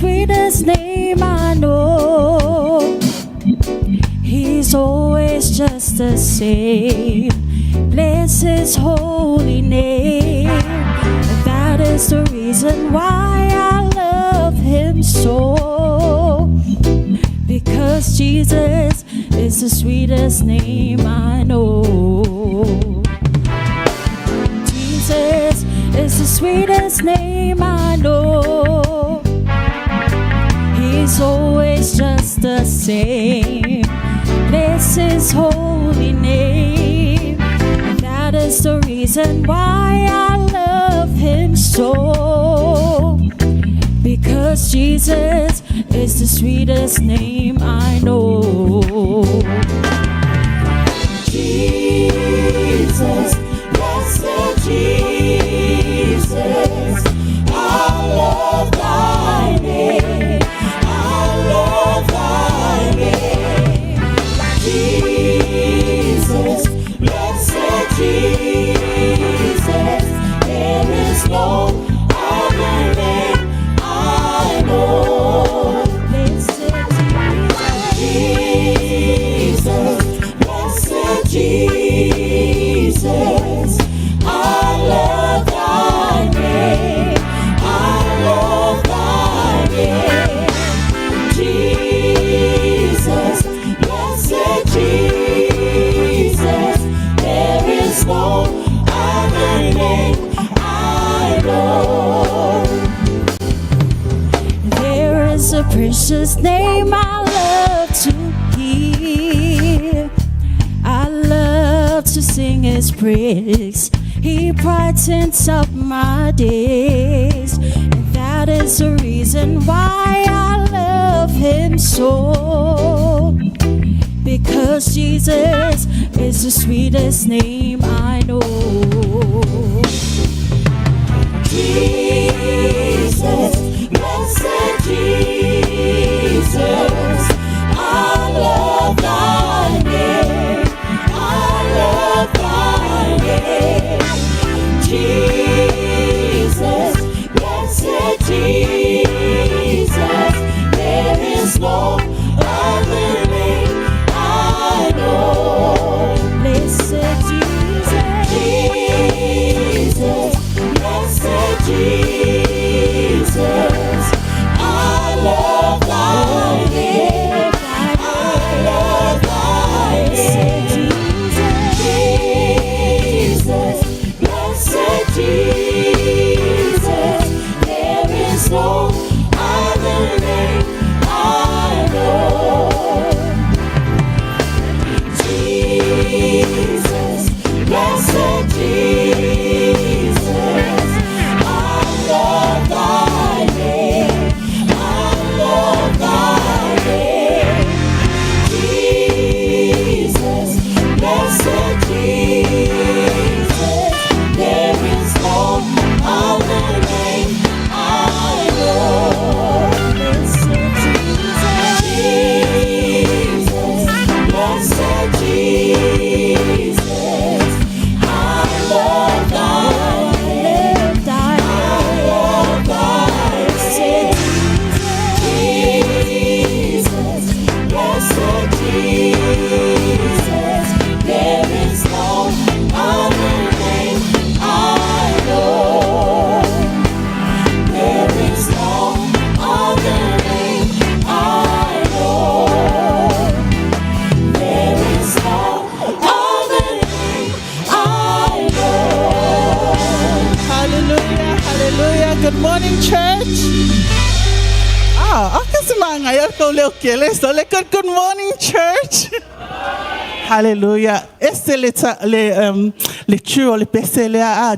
sweetest name I know. He's always just the same. Bless his holy name. And that is the reason why I love him so. Because Jesus is the sweetest name I know. Jesus is the sweetest name I know. He's always just the same. Bless his holy name. And that is the reason why I love him so. Because Jesus is the sweetest name I know. Jesus, blessed Jesus, I love thy name. I love thy name. Jesus, blessed Jesus, there is no other name I know. Blessed Jesus, blessed Jesus, I love thy name. I love thy name. Jesus, blessed Jesus, there is no other name I know. There is a precious name I love to hear. I love to sing his praise. He brightens up my days. And that is the reason why I love him so. Because Jesus is the sweetest name I know. Jesus, blessed Jesus, I love thy name. I love thy name. Jesus, blessed Jesus, there is no other name I know. Blessed Jesus, Jesus, blessed Jesus, I love thy name. I love thy name. Jesus, blessed Jesus, there is no other name I know. Jesus, blessed Jesus, I love thy name. I love thy name. Jesus, blessed Jesus, there is no other name I know. Blessed Jesus, blessed Jesus, I love thy name. I love thy name. Jesus, blessed Jesus, there is no other name I know. There is no other name I know. There is no other name I know. Hallelujah, hallelujah. Good morning, church. Good morning, church. Hallelujah.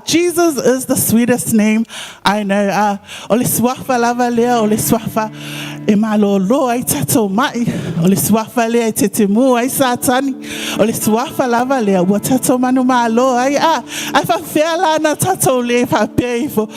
Jesus is the sweetest name I know. Ole swafa lava lea, ole swafa emalo lo ai tato mai. Ole swafa lea tetimu ai satani. Ole swafa lava lea watato manu malo ai I feel na tato le fa peifo.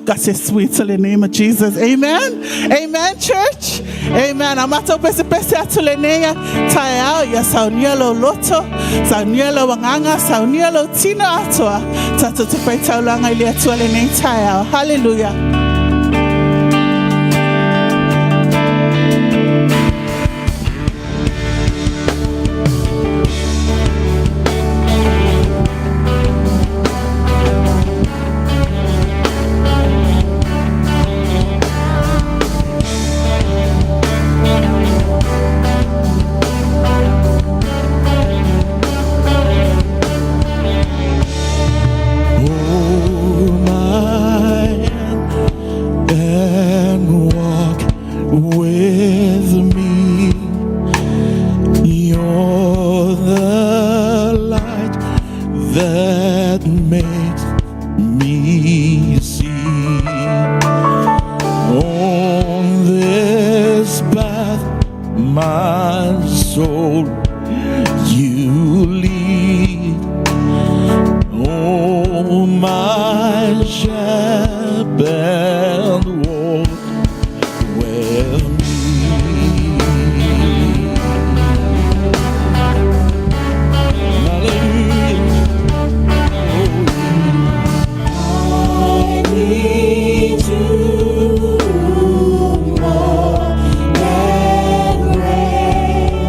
God is sweet to the name of Jesus. Amen. Amen, church. Amen. Amato pese pese atulenea tayao ya saunielo loto, saunielo wanganga, saunielo tina atoa. Tato tupai taulanga ili atuale ne tayao. Hallelujah. that makes me see. On this path, my soul, you lead. Oh, my shepherd, walk with me. I need you more than rain.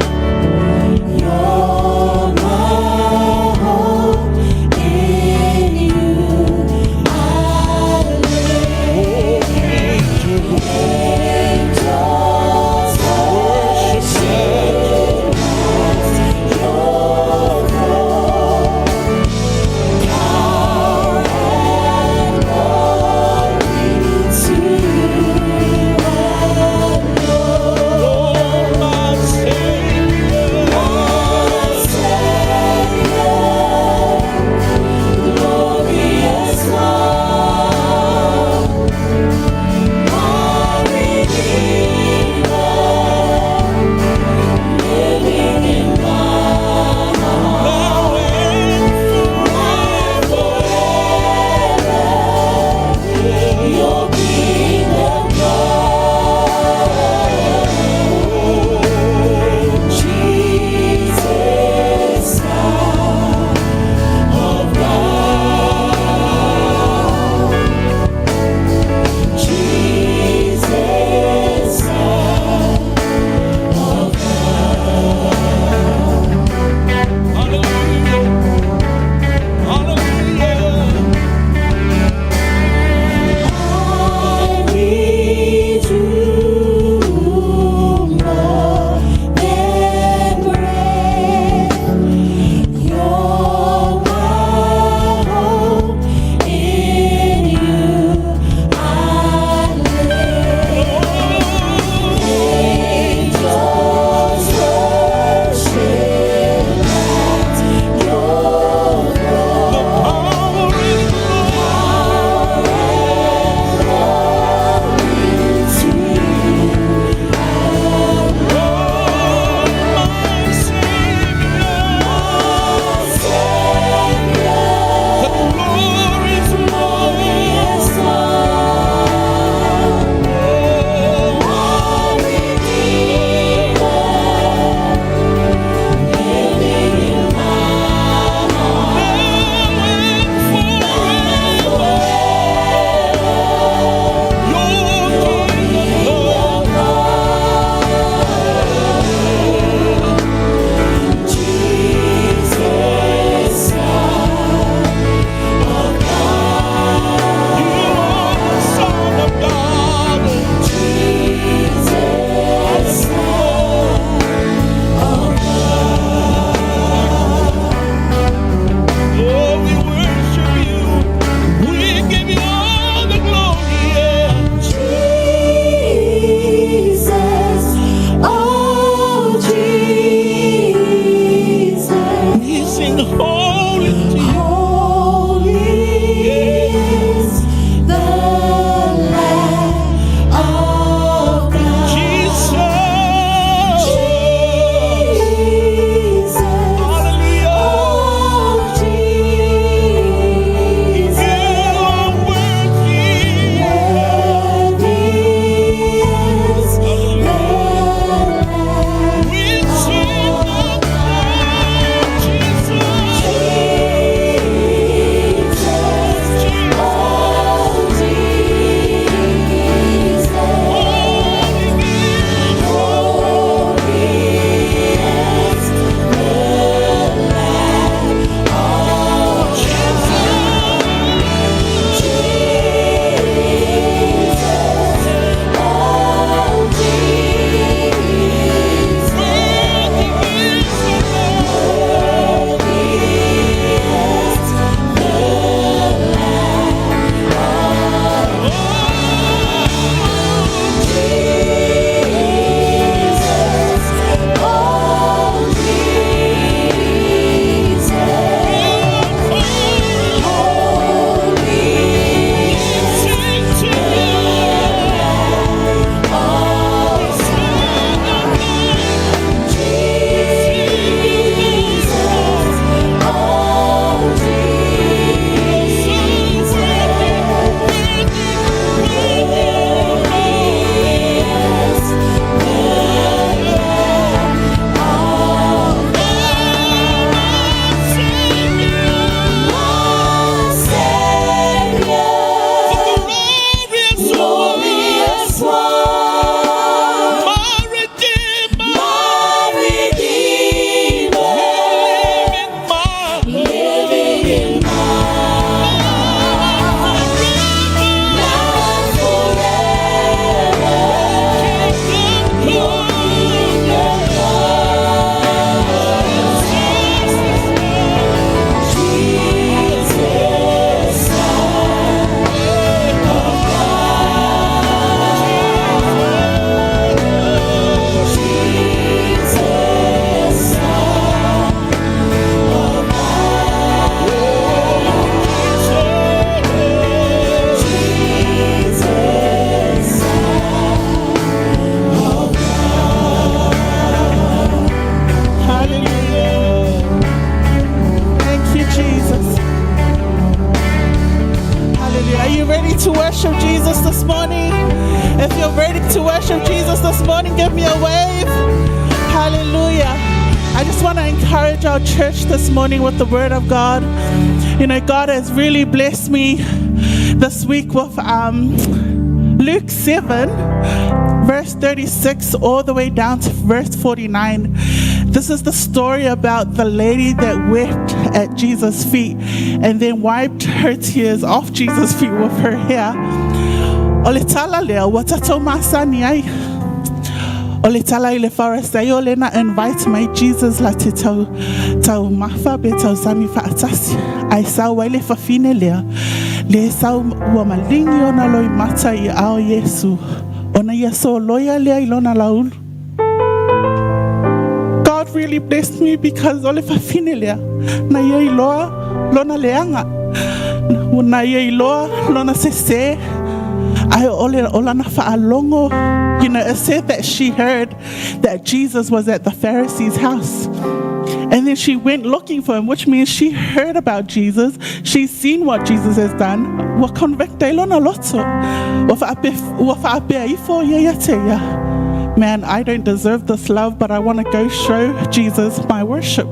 worship Jesus this morning? If you're ready to worship Jesus this morning, give me a wave. Hallelujah. I just want to encourage our church this morning with the word of God. You know, God has really blessed me this week with Luke 7, verse 36, all the way down to verse 49. This is the story about the lady that wept at Jesus' feet and then wiped her tears off Jesus' feet with her hair. Ole tala leo, watato masani ai. Ole tala ile Pharisee le na invite my Jesus la te tau mafa be tau sami fa atasi. Ai sa wale fa fine lea. Le sa wa malingi ona loi mata I ao Yesu. Ona Yesu loya lea ilona laulu. God really blessed me because ole fa fine lea. Na ye iloa lona leanga. Na ye iloa lona sese. I olana fa'alongo. You know, it said that she heard that Jesus was at the Pharisee's house. And then she went looking for him, which means she heard about Jesus. She's seen what Jesus has done. Wa convicta ilona loto. Man, I don't deserve this love, but I want to go show Jesus my worship.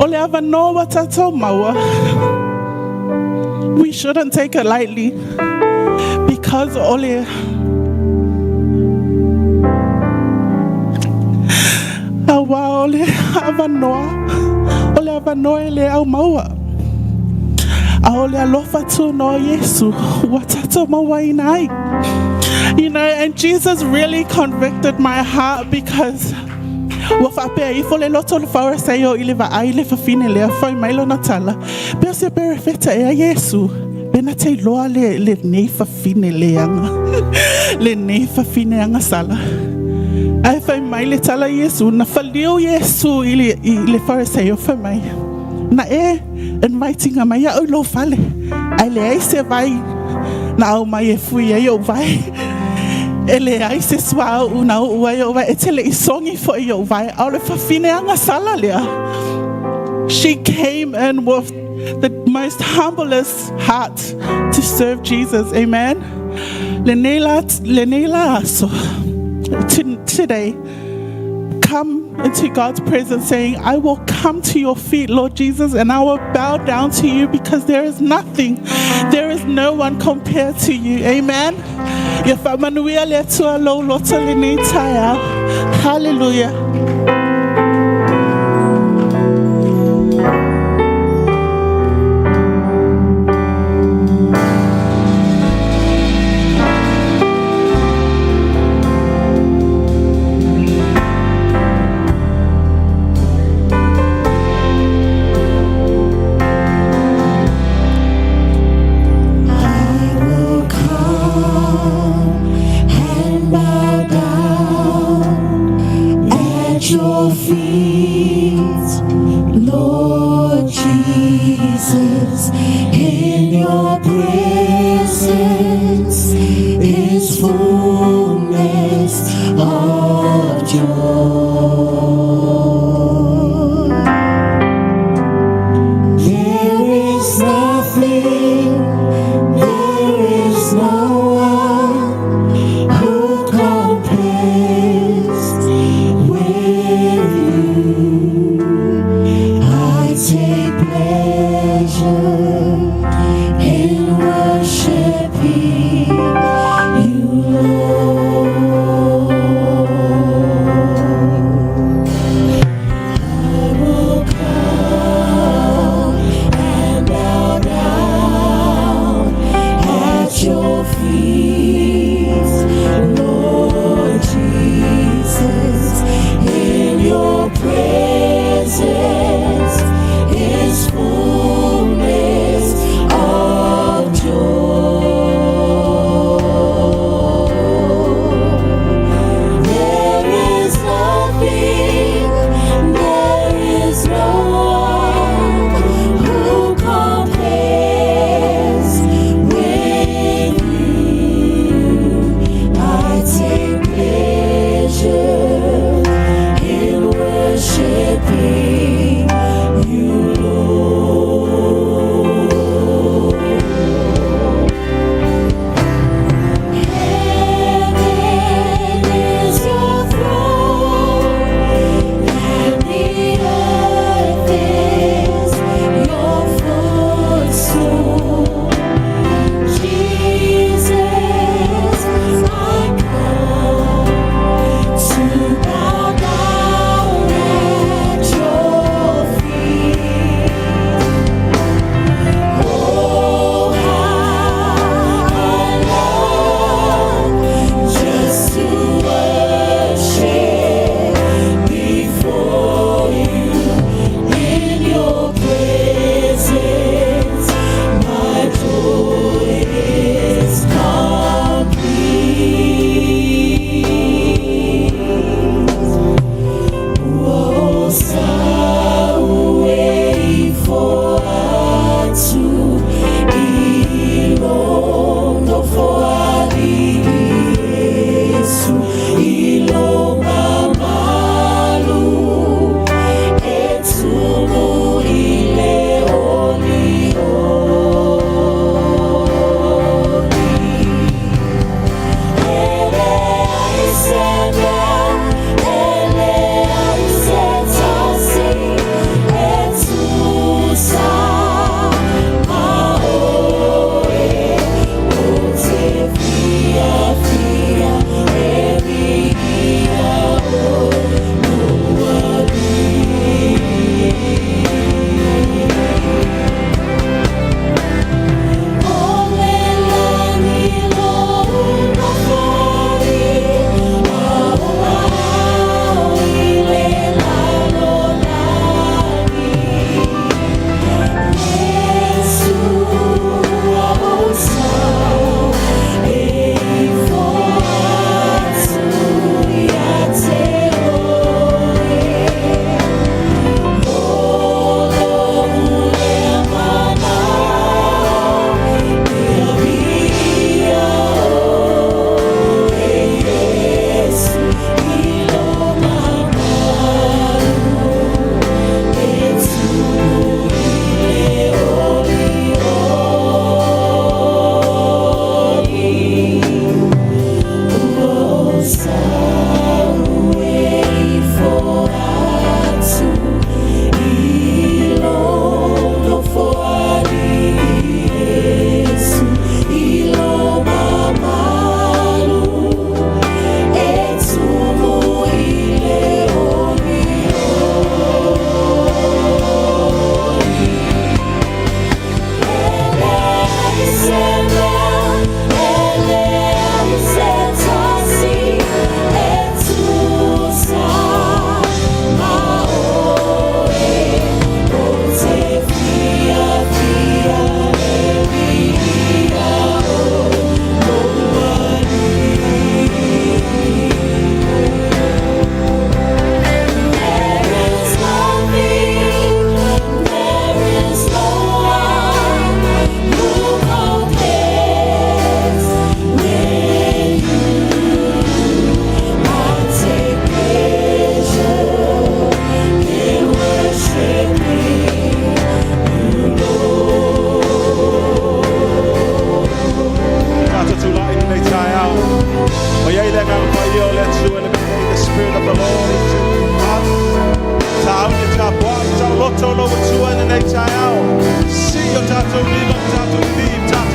Ole ava no watato maua. We shouldn't take it lightly because ole awa ole avanoa ele au maua aole alofa tu no Yesu watato maua inai. You know, and Jesus really convicted my heart because wafapea ifole loto Pharisee iliva aile fa fine le fa mailo natala pe se perfecta e Yesu benate loa le nei fa fine le anga le nei fa fine anga sala ai fa maile tala Yesu na falio Yesu ile Pharisee fa mai na inviting ama ya lo fale ai le se vai na o mai fui eu vai ele ai se swa una uayo vai etele isongi for yo vai ole fa fine anga sala lea. She came in with the most humblest heart to serve Jesus. Amen. Lenela so today come into God's presence saying, I will come to your feet, Lord Jesus, and I will bow down to you because there is nothing, there is no one compared to you. Amen. Hallelujah. Your feet, Lord Jesus, in your presence is fullness of joy. There is nothing, there is no one who compares with you. I take pleasure in worshiping you, Lord.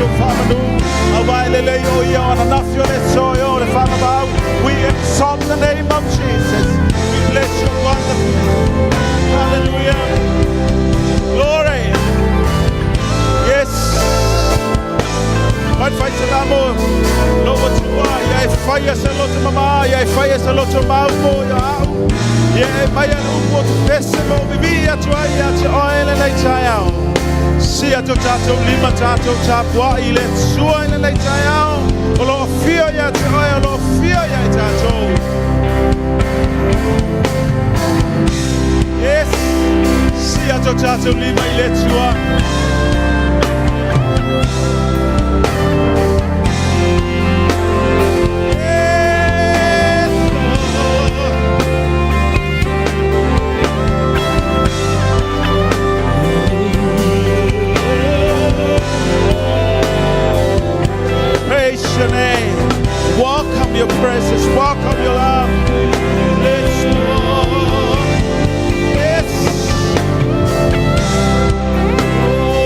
to Father, we exalt the name of Jesus. We bless your wonderful. Hallelujah. Glory. Yes. What fight the Lamb? No what you are. Yeah, fire a lot of mama. Yeah, fire a lot of mouth. Yeah, fire what festival. We are to oil and I child. See a tato, lima tato, tapwa, ile sua ile le tayao. Olo fio ya tayo, olo fio ya tato. Yes, see a tato, lima ile sua. Praise your name. Welcome your presence. Welcome your love. Let's Lord. Yes. Oh.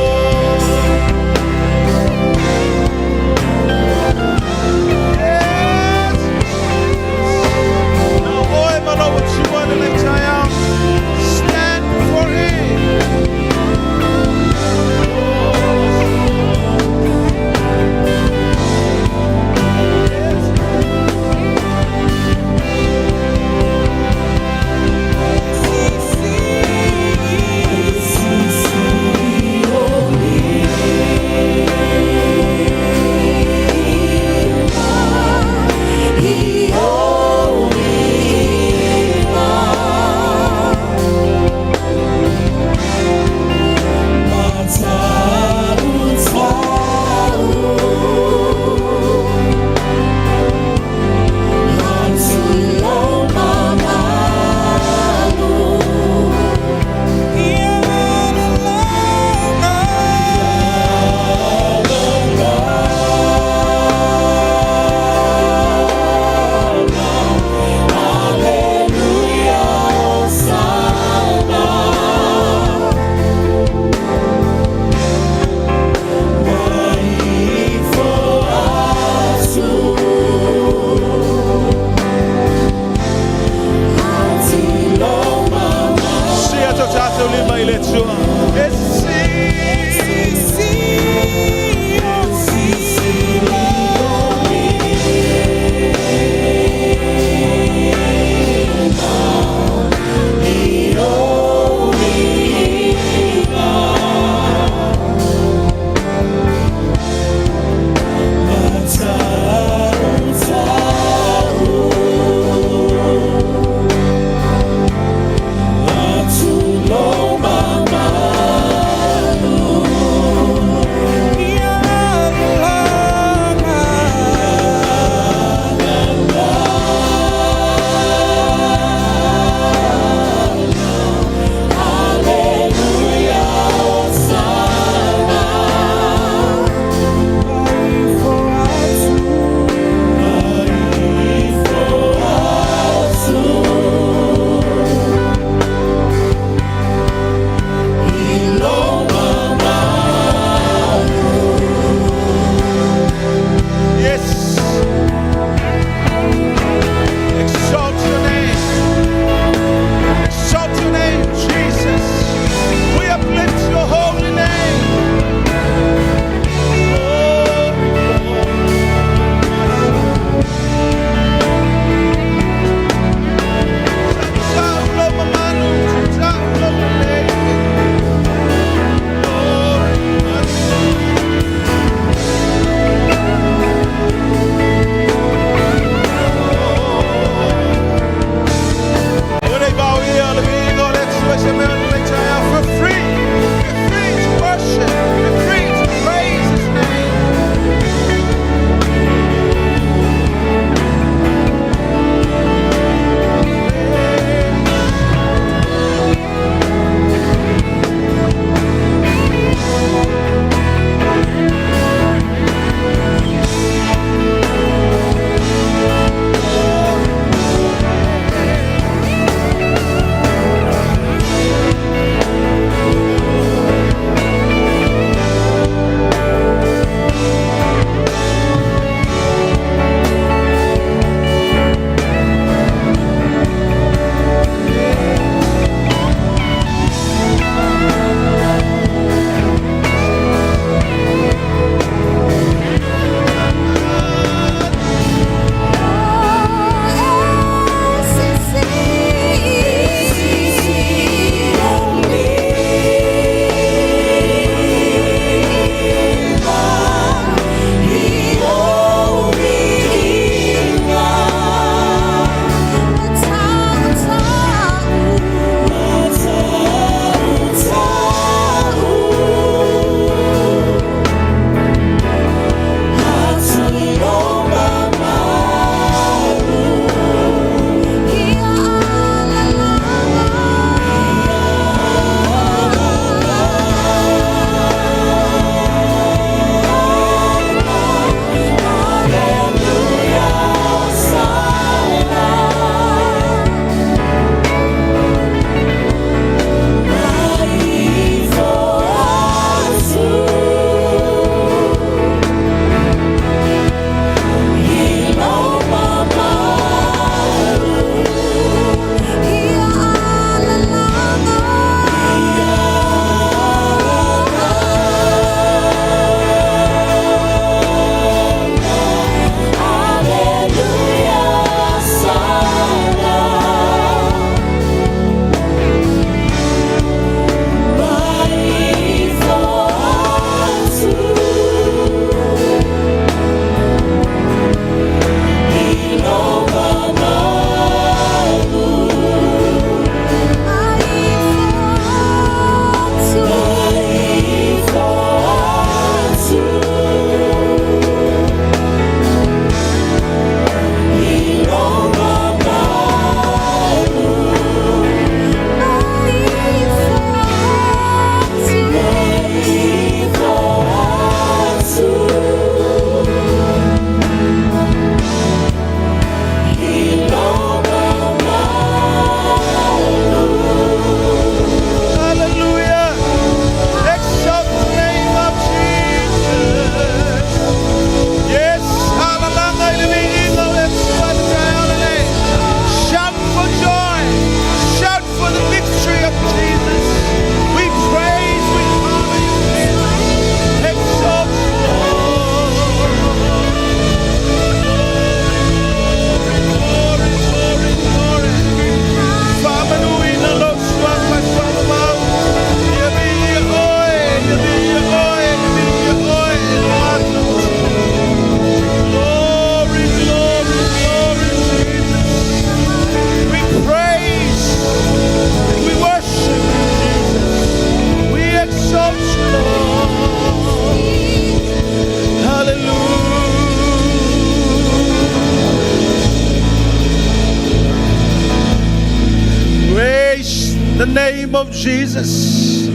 Jesus.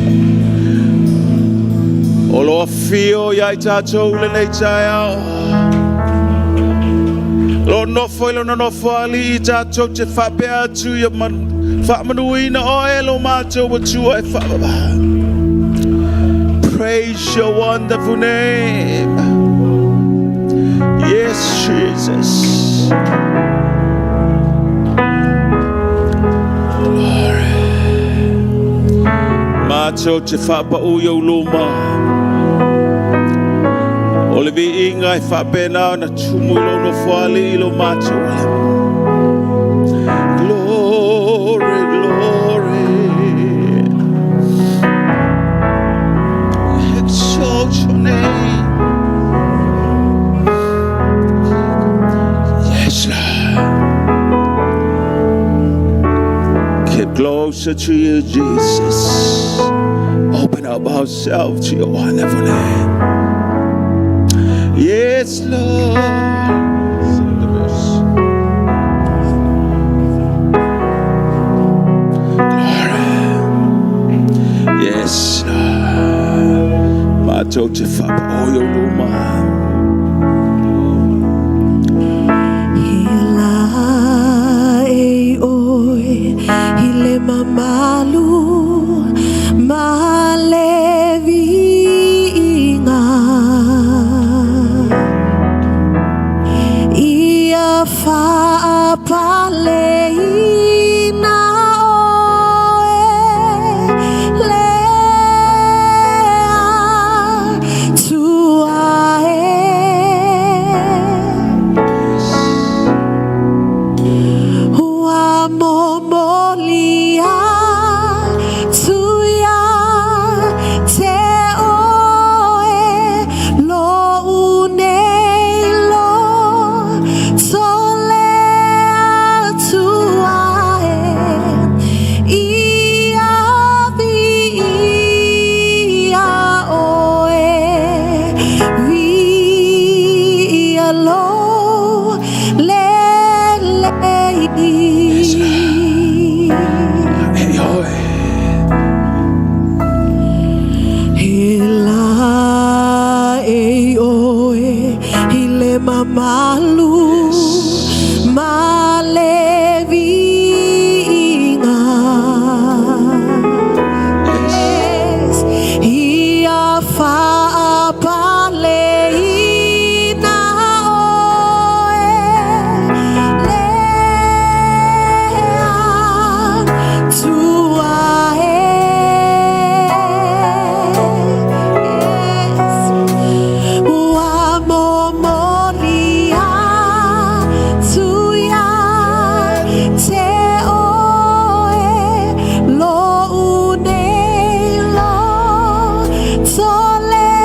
Olo fio ya tatou le nei taia. Lo no foi lo no fali tatou te fapea tu ya man fa manuina o elo matou tu ai fa. Praise your wonderful name. Yes, Jesus. Glory. Matou te fapa uyo luma. Ole vi inga e whapena na tumu ilo no whali ilo macho. Glory, glory. Exalt your name. Yes, Lord. Get closer to you, Jesus. Open up ourselves to your wonderful name. Yes, Lord. Glory. Yes, Lord. Mato te fapa oyo luma. Hila e oi, hile mamalu, malevi inga. Ia fa pale na oe lea tua Hua momolia tuia te oe lo unei lo solea tuae ia via oe via lo Mamalu malevinga yes ia fa paleina oe lea tuae yes wa momo Sole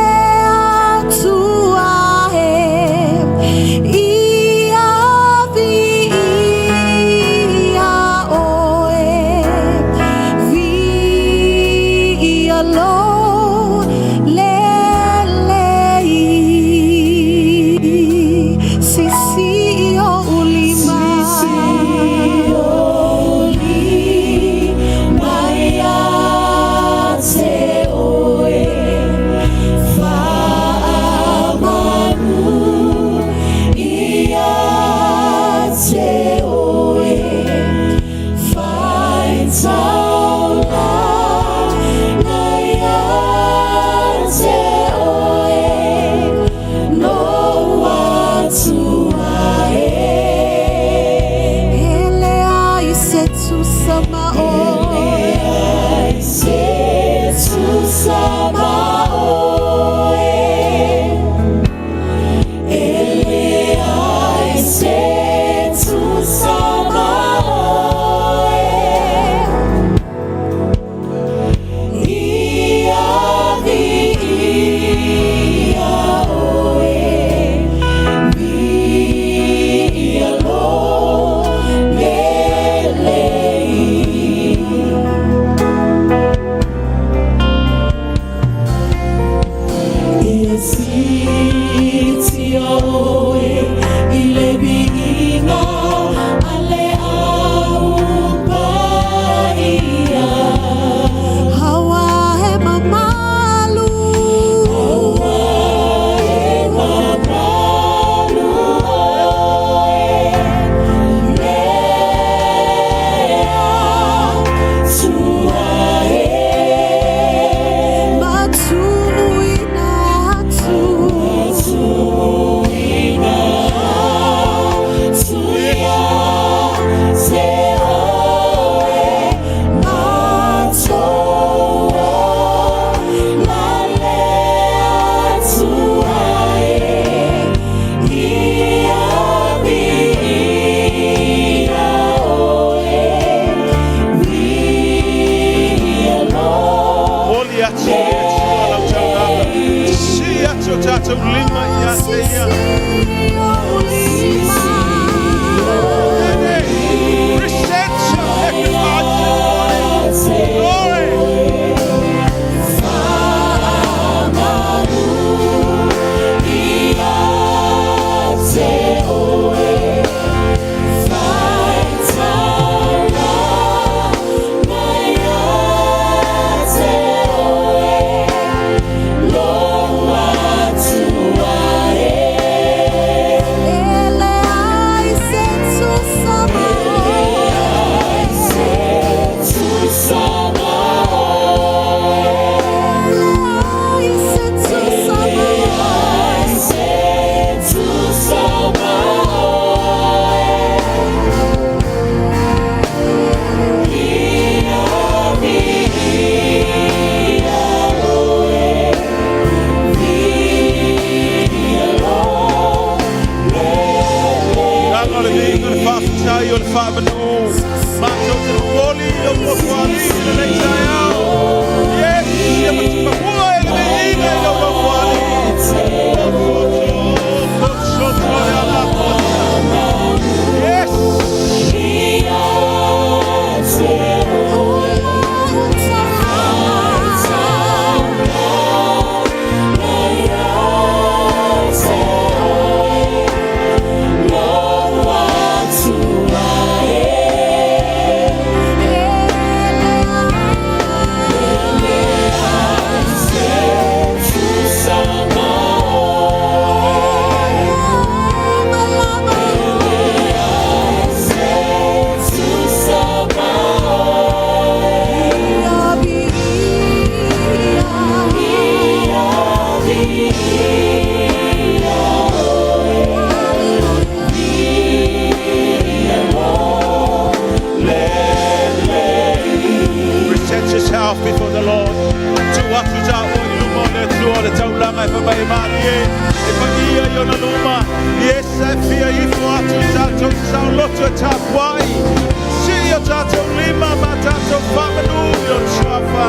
tatu lima ya seya. Present your sacrifice. Glory. Before the Lord, to what you tell what you want to all the town lang ay pabay mati e pagia yo na luma yes I fear you for to tato sound lot to tap why see your tato lima matato famanu yo chafa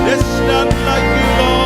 There's none like you, Lord.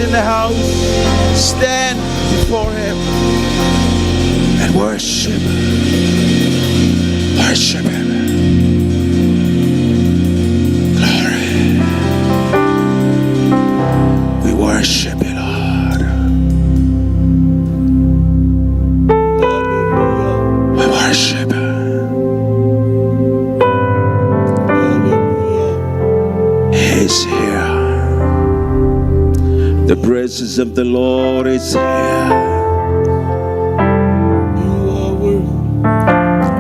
in the house, stand before Him and worship. Worship Him. Glory. We worship You, Lord. We worship You. He's here. The presence of the Lord is here.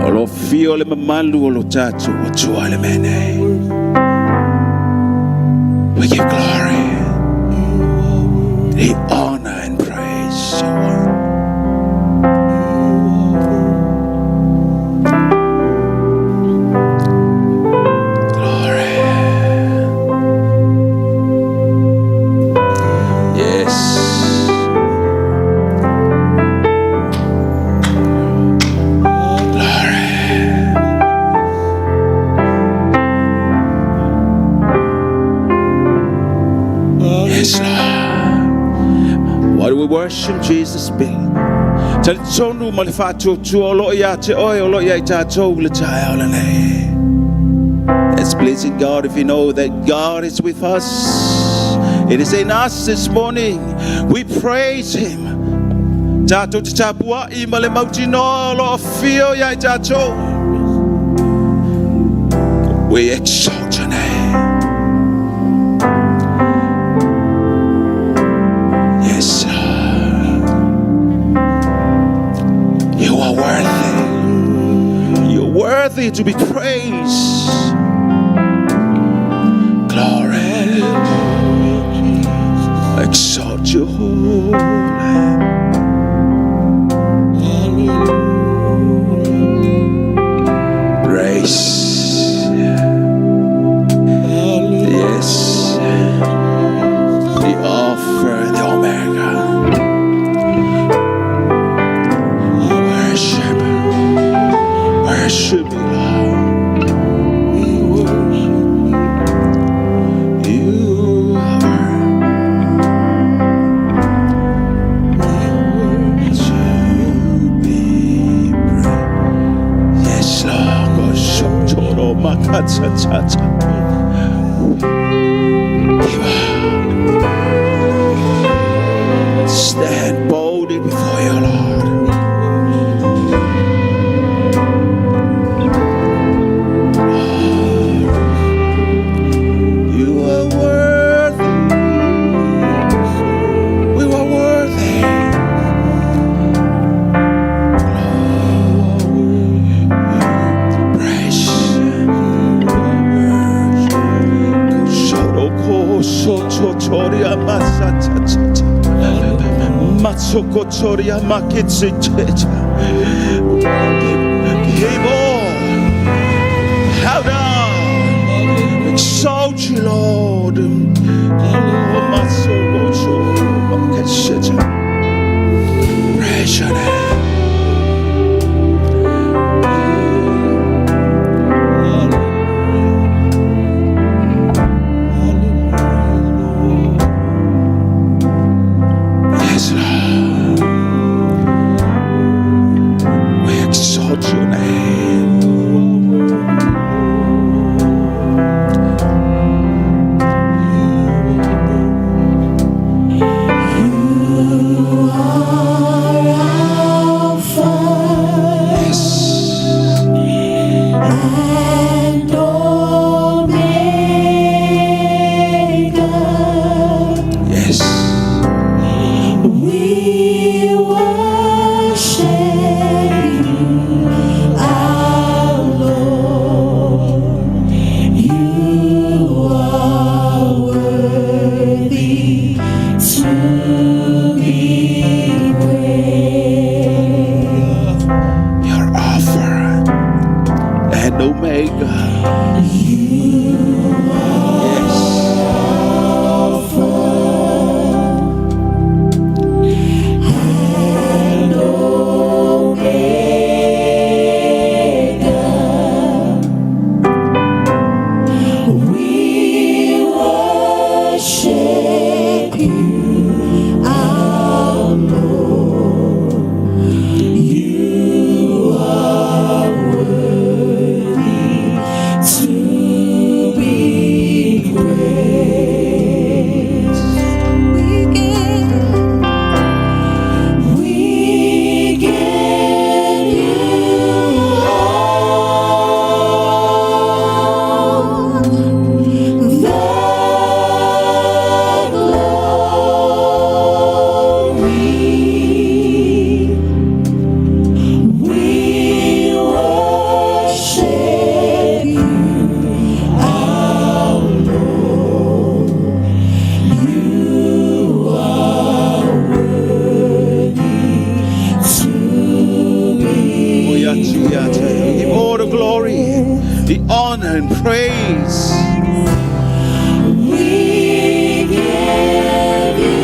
Olo fio le mamalu olo tatu otua le mene. We give glory, the honor and praise. Glory. Yes. Yes, Lord. Why do we worship Jesus, Bill? Tell it so no malifatu to olo ya te olo ya ta to le child. It's pleasing God if you know that God is with us. It is in us this morning. We praise Him. Tato te tapua I male mautino lo fio ya tato. We exalt Your name. Yes, Lord. You are worthy. You're worthy to be praised. Glory. Exalt Your holy. Grace. Yes. The Alpha and the Omega. Worship. Worship You, Lord. You are to be praised. Yes, Lord. Go shotoro makatsa. Stand boldly before You, Lord. You are worthy. We are worthy. Praise. Shoroko sototoria masatata. Matsokotoria makitsiteja. Kebo. How down. Exalt You, Lord. Praise Your name. Yes, Lord. We exalt Your name. worship You. give all the glory, the honor and praise. We give you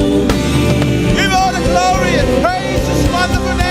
Give all the glory and praise His wonderful name.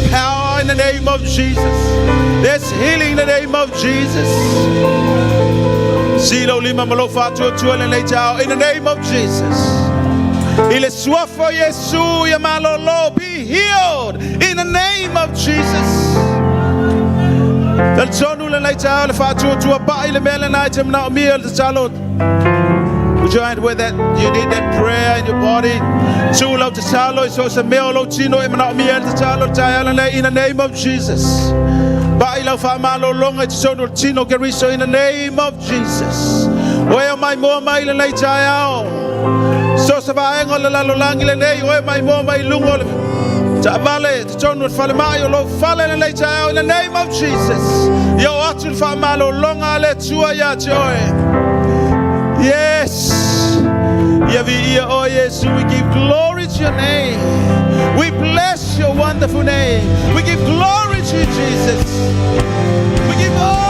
power in the name of Jesus. There's healing in the name of Jesus. Silo lima malofa tuele lejao in the name of Jesus. Ile suafo Yesu ya malolo, be healed in the name of Jesus. Dal sonu le lejao le fatu tu ba ile mele na item na miel de salot. Joined with that, you need that prayer in your body. Sulo te salo so se meolo chino e na miel de salo tayala in the name of Jesus. Baila fa malo longa sono chino geriso in the name of Jesus. Oya mai mo mai le lai chayao. So se va engo le lalo langi le nei oya mai mo mai lungo le. Ta vale sono fale mai lo fale le lai chayao in the name of Jesus. Yo atul fa malo longa le tua ya joy. Yes. Yavi oh yes, we give glory to your name. We bless your wonderful name. We give glory to you, Jesus. We give all.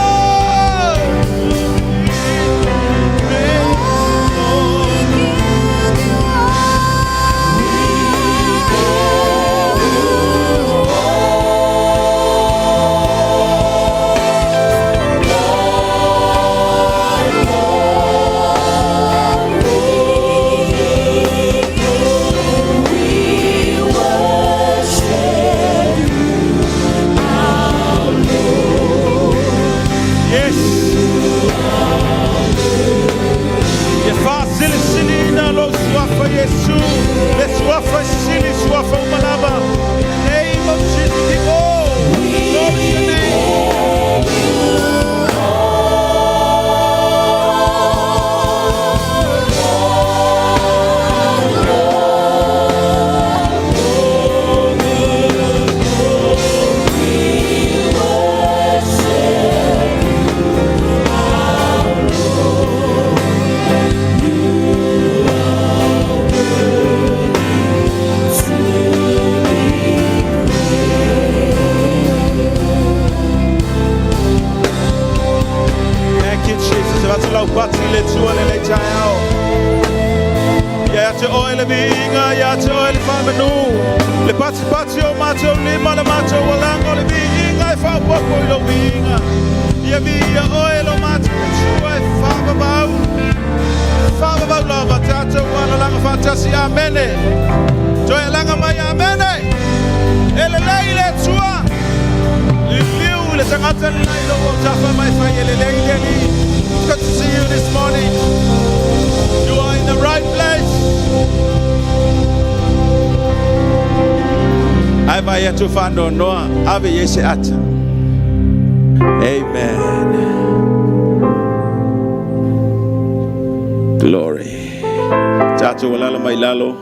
Good to see you this morning. You are in the right place. Aiva yetu fando noa ave yese ata. Amen. Glory. Tatu walala mailalo.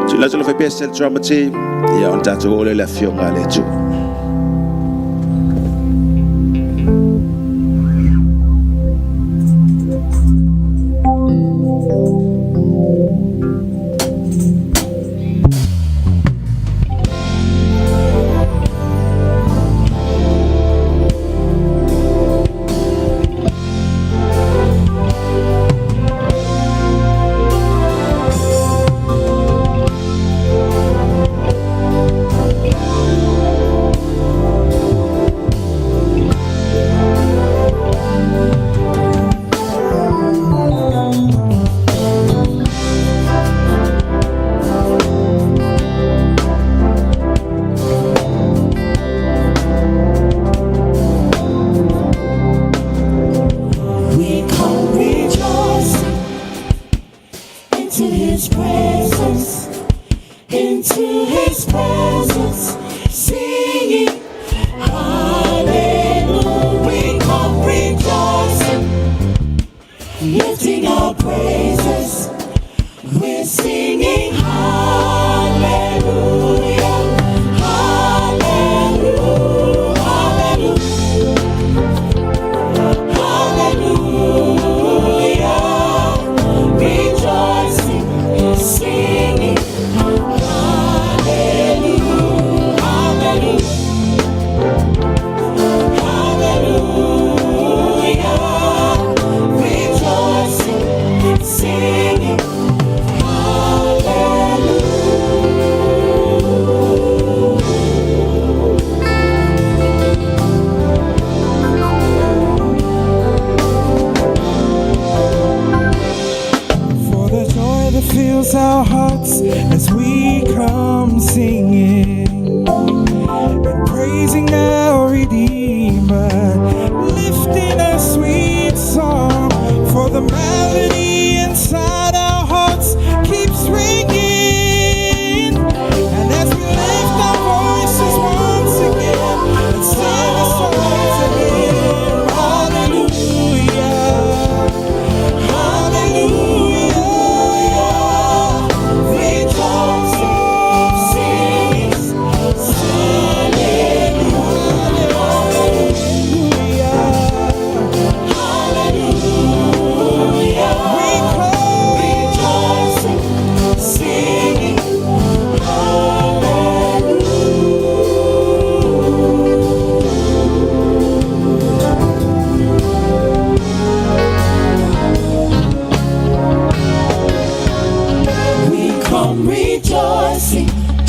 Tula tula fe pièce el drum team. Ya on tatu ole la fionga le tu.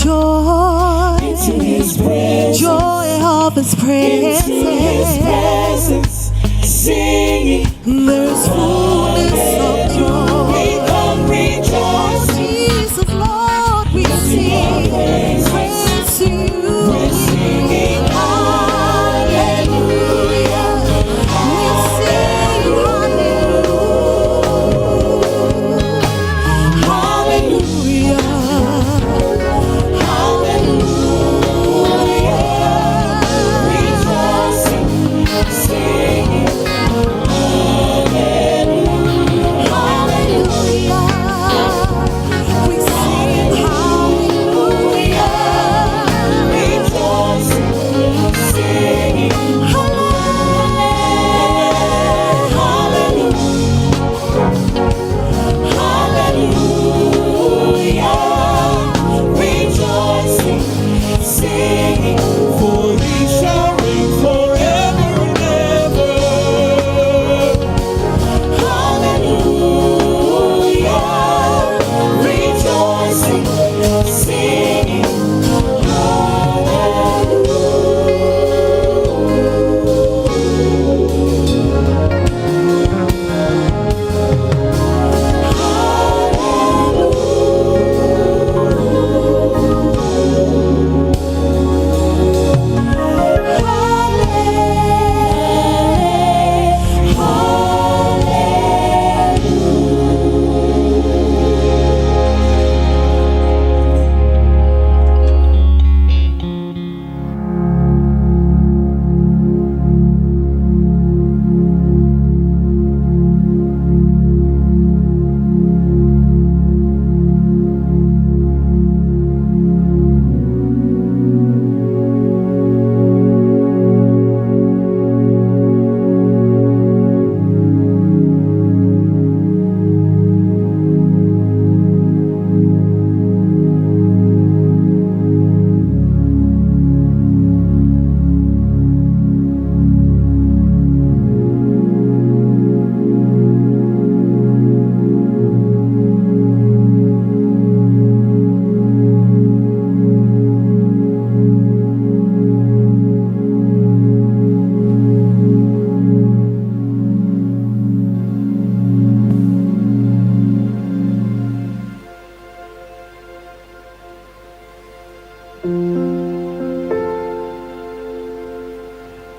Joy. into His presence, Joy of His into His presence. presence, singing. There's fullness of joy. We come rejoicing. Jesus, Lord, we sing praise to you. We're singing Hallelujah. We sing hallelujah. Hallelujah. rejoicing, singing. Hallelujah. We sing hallelujah. Rejoicing, singing. Hallelujah. Rejoicing, singing. For He shall reign forever and ever. Hallelujah. Rejoicing, singing.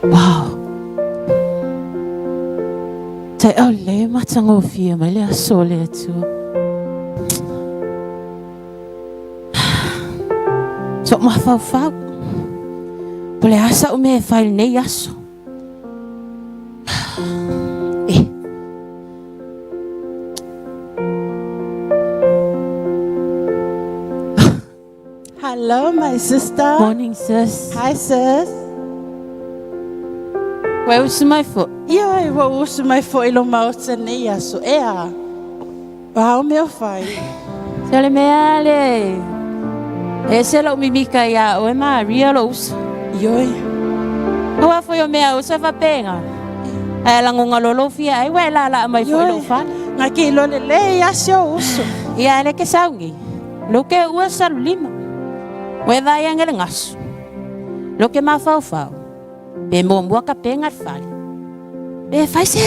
Wow. Tai au le matango fia mai le asole tu. So ma fau. Pole asa o me fai nei aso. Hello, my sister. Morning sis. Hi, sis. Where was my foot? Ia, wa usu mai fo ilo mauta nei aso. Ea. Wa meu fai. Sele me ale. E se lo mimika ia o e Maria lo usa. Ioi. Hoa foi o mea usa va penga. E la ngonga lolo fia ai we la mai foi lo fa. Nga ki lo le asio usu. Ia le ke saungi. Lo ke ua salu lima. We vai angele ngasu. Lo ke ma fau. Be mo mua ka penga fale. Be fai se.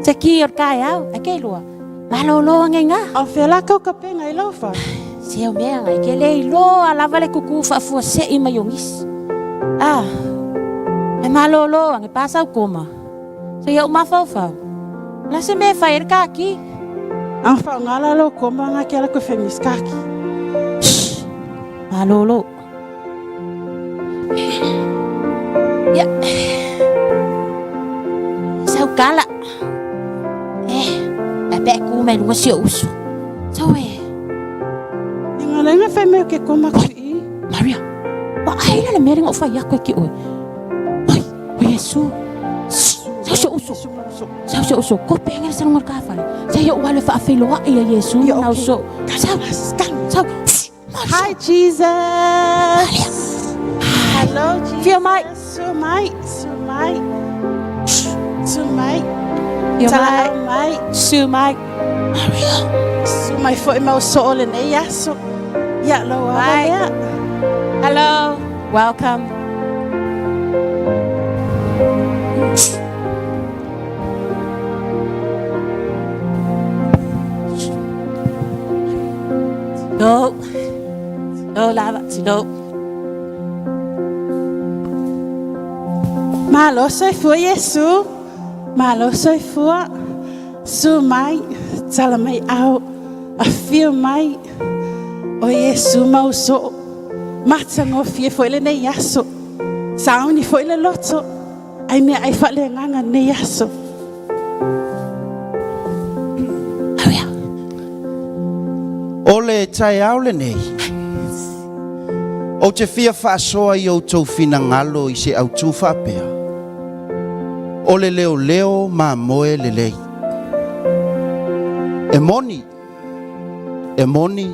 Se ki or kai au, a ke lua. Ma lolo ngenga. Au fela kau ka penga i lau fa. Se o mea ngai ke le lo ala vale kuku fa fu se i mayongis. Ah. E ma lolo ngai pasa koma. Se ia uma fau. La se me fai er ka ki. Ang fa ngala lo koma nga ki ala ko femiskaki. Ma lolo. Ya. Sao kala. Pe ku me lu si usu. Sao Nga lenga fa me ke koma ki. Maria. Wa ai la me ringo fa ya ko ki o. Ai, o Yesu. Sao usu. Sao usu ko pe nga sa ngor ka fa. Sa yo wala fa afelo wa ya Yesu na usu. Sao. Hi, Jesus. Hello, Jesus. Feel my Sumai. Sumai. Sumai fo mau so ole nei aso. Ya lo Bye. ya. Hello, welcome. Go. Go, lava. Go. Malo soy fu Yesu. Malo soy fu. Su mai. Tala mai au. A feel mai. O Yesu mau so. Matango fie foi le nei yaso. Sauni foi le loto. Ai me ai fa le nganga nei yaso. O le tai au le nei. O te fia whaasoa i o tau fina ngalo i se au tū whapea. O le leo leo ma moe le lei. E moni. E moni.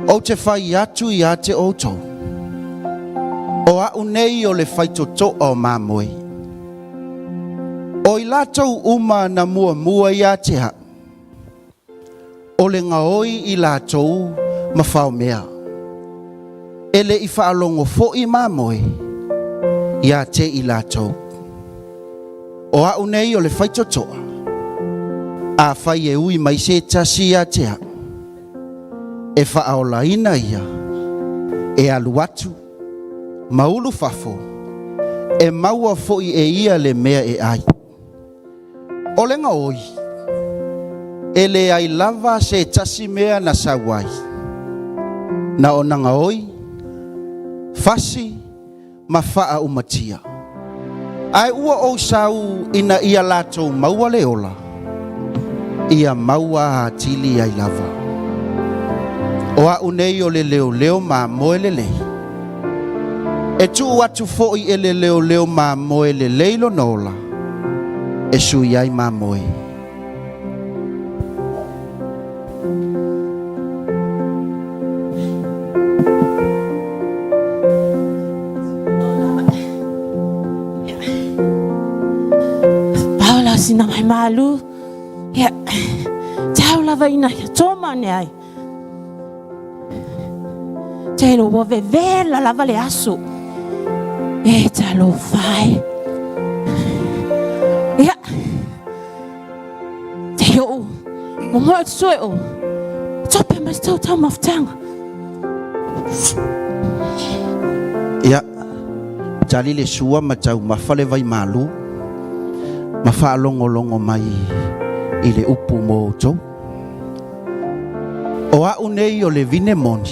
O te whai atu i a te o tau. O au nei o le whaitoto o ma moe. O i lātou uma na mua mua i a te ha. O le ngaoi i lātou ma whao mea. Ele i whaalongo fo i mamoe. Ia te i lātou. O au nei o le whaitotoa. A whai e ui mai se tasi a te ha. E whaola ina ia. E alu atu. Maulu fafo. E maua fo i e ia le mea e ai. O le ngaoi. Ele ai lava se tasi mea na sawai. Na o nanga oi, fasi ma faa umatia. Ai ua o sau ina ia lato maua leola. Ia maua hatili ai lava. O a unei o le leo leo ma moe le lei. E tu watu foi e le leo leo ma moe le leilo nola. E sui ai ma moe. Sina mai malu. Ya. Tau lava ina ya toma ne ai. Te lo wo ve la lava le aso. E ta lo fai. Ya. Te yo. Mo mo tsoi o. Tope mas tau maftanga. Ia. Tali le sua ma tau mafale vai malu. Ma whaalongo longo mai i le upu mō tau. O au nei o le vine moni.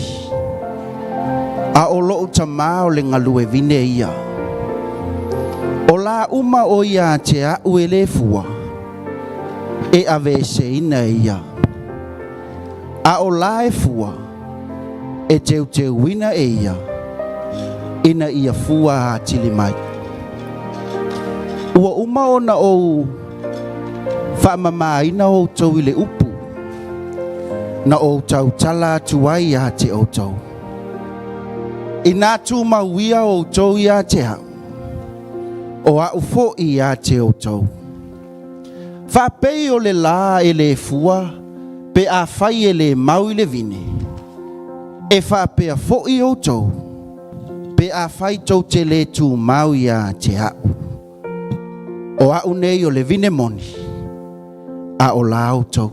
A o loo tamā o le ngalu e vine ia. O la uma o ia te au e le fua. E ave se ina ia. A o la e fua. E teu wina e ia. Ina ia fua ha tili mai. Ua uma ona o whaamama ina o tau i le upu. Na o tau tala tuai a te o tau. I nā tū mauia o tau i a te hau. O a ufo i a te o tau. Whapei o le la e le fua. Pe a whai e le mau i le vine. E whapea fo i o tau. Pe a whai tau te le tū mau i a te hau. O au nei o le vine moni. A o la au tau.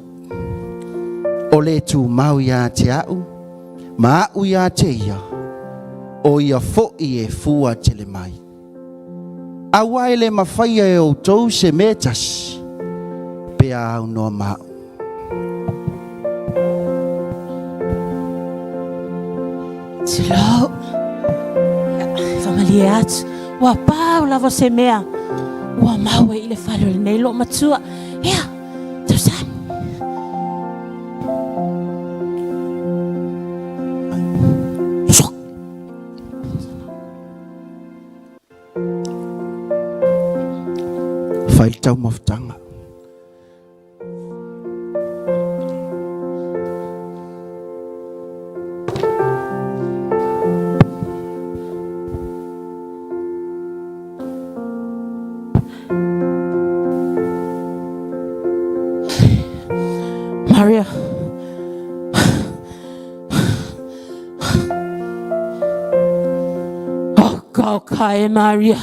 O le tū mau ia te au. Ma au ia te ia. O ia fo i e fua te le mai. Awa e le mawhaia e o tau se metas. Pe a au noa mau. Tilo. Familia atu. Wa pau lava se mea. Ua maua i le whalo le nei lo matua. Ea, tau sami. Whail tau maftanga. Maria. Kaukai Maria.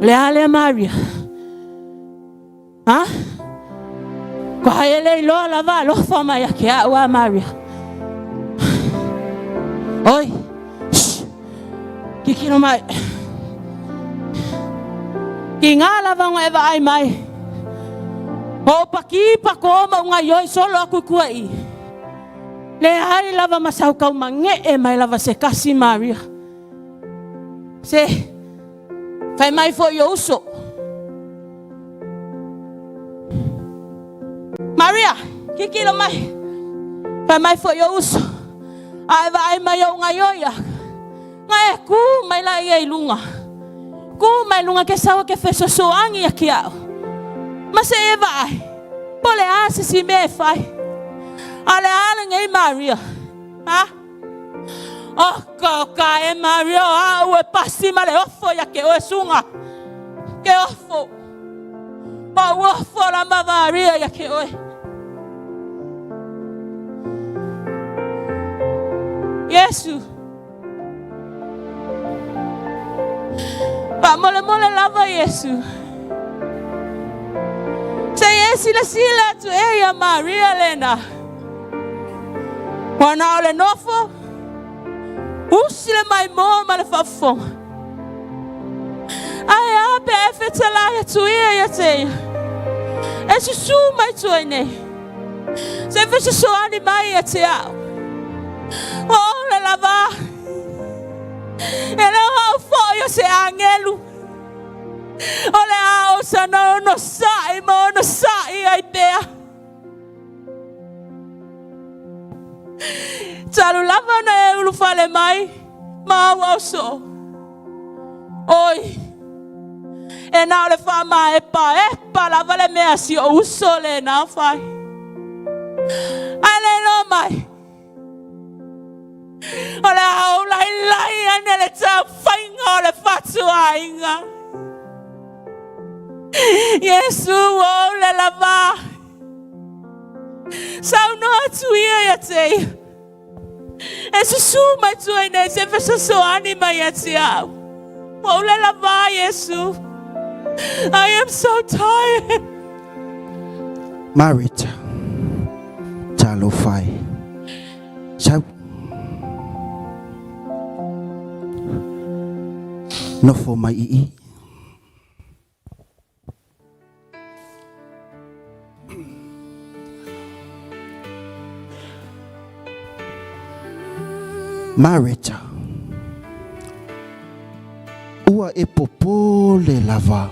Leale Maria. Ha? Kwa ele lo lava lo fama ya kia wa Maria. Oi. Kikino mai. Kinga lava ngwa ai mai. O paki pa ko ma nga yoi solo aku kuai. Le hai lava masau kau mange e mai lava se kasi Maria. Se fai mai fo yo uso. Maria, kikilo mai. Fai mai fo yo uso. Ai vai mai yo nga yoia. Nga e ku mai la e lunga. Ku mai lunga ke sawa ke feso soangi ya kiao. Mas e vai. Pole ase si me fai. Ale ale ngai Maria. Ha? Oh, ka e Maria, o pasi male ofo ya ke o sunga. Ke ofo. Pa ofo la Maria ya ke o. Yesu. Pa mole mole lava Yesu. Say sila tu e ya Maria lena. Wana ole nofo. Usile mai mo male fafo. Ai ape fetela ya tu ya te. Esi su mai tu ene. Se fese so ani mai ya te au. Oh le lava. Ele o fo yo se angelu. Ole au sa no sai ai dea. Talu lava na e ulu fale mai. Ma wauso. Oi. E na ole fa ma e pa lava le mea si o uso le na fai. Ale no mai. Ole au lai anele ta fainga ole fatu ainga. Yesu o le lava. Sau no atu ia te. Yesu su mai tu ene se fesa so anima ia te au. O le lava Yesu. I am so tired. Marita. Talo fai. Sau. No fo mai ii. Marita. Ua e popo le lava.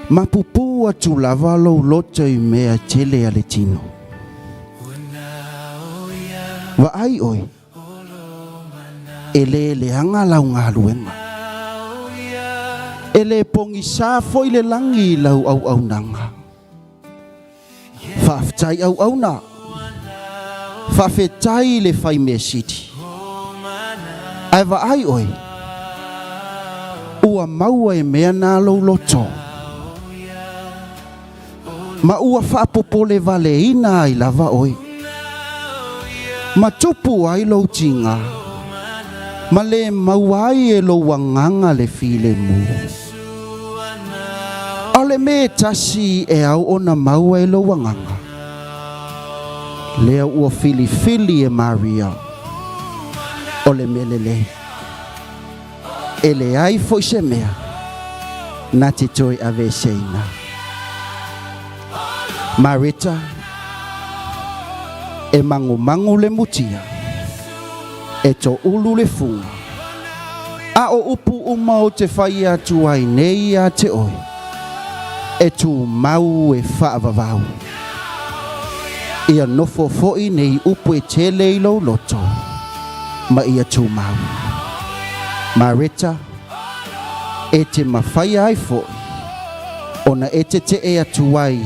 Ma popo atu lava lo loto I mea tele ale tino. Wa ai oi. Ele le hanga lau ngā luenga. Ele pongi sa foi le langi lau au nanga. Whaftai au na. Whawhetai le whai mea siti. Ai wa ai oi. Ua maua e mea nā lau loto. Ma ua whaapopo le vale ina ai lava oi. Ma tupu ai lau tinga. Ma le mauai e lo wanganga le file mu. Ale me tasi e au ona maua e lo wanganga. Lea ua fili e Maria. Ole melele. Ele ai foi se mea. Nati toi ave seina. Marita. E mangu le mutia. E to ulu le funga. A o upu umau te whai atu ai nei a te oi. E tu mau e whaavavau. Ia nofo foi nei upu e tele I lo loto. Ma ia tu mau. Marita. E te mawhai ai foi. Ona e te e atu ai.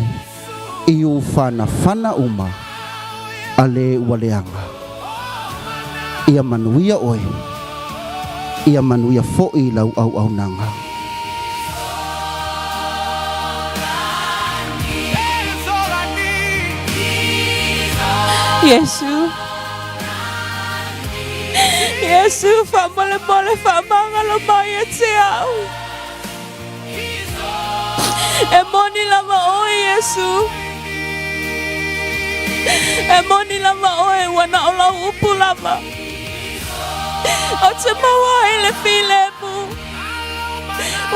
I u whana uma. Ale waleanga. Ia manuia oi. Ia manuia foi lau au nanga. Yesu. Yesu famole mole famangalo mai te au. E moni lava o Yesu. E moni lava o wana ola upu lava. O te maua ele filepu.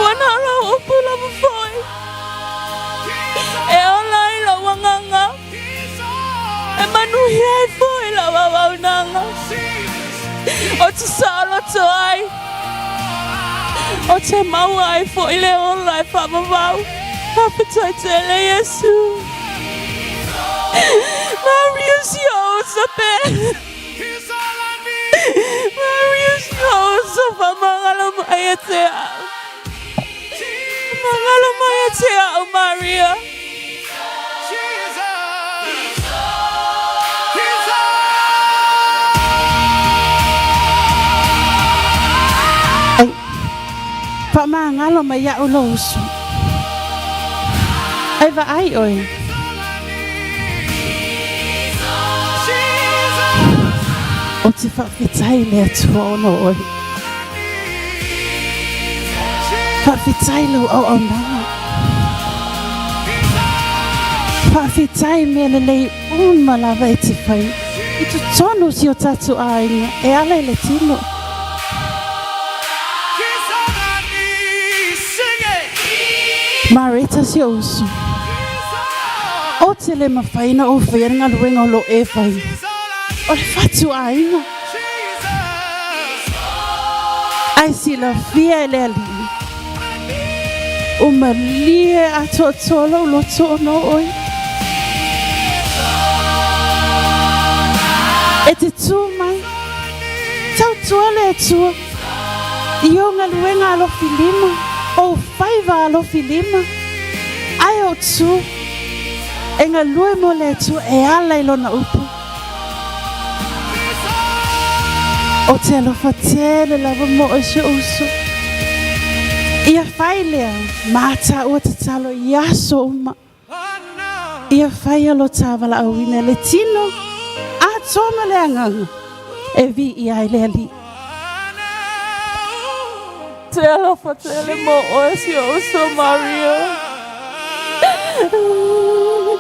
Wana ola upu lava foi. E ola ila wanganga. E manuhi ai foi lava waunanga. O te salo to ai. O te maua ai foi le ola ai whamawau. Hapatai te le Yesu. Marius Yosa pe. Marius Yosa famangalo mai te au. Mangalo mai te au Maria. Pamangalo mai ya ulosu. Ai va ai oi. O te whawhitai lea tuono oi. Whawhitai lu au nanga. Whawhitai mea lei malawa e te whai. I tu tonu si o tatu ainga. E ala le tino. Marita si osu. O te le mawhaina o whainga luenga lo e whai. O le whatu ainga. Ai si la fia e le ali. O ma lie a to tolo lo tono oi. E te tū mai. Tau tua le tua. Io ngā luenga alo filima. O whaiva alo filima. Ai o tū. E ngā lue mo le tua e ala ilo na upu. O te alofa tele lava mo o se uso. Ia whai lea, mata ua te talo iaso uma. Ia whai alo tāwala awina le tino. A tōna le anganga. E vi ia i le ali. Te alofa tele mo o se uso Maria. Oh,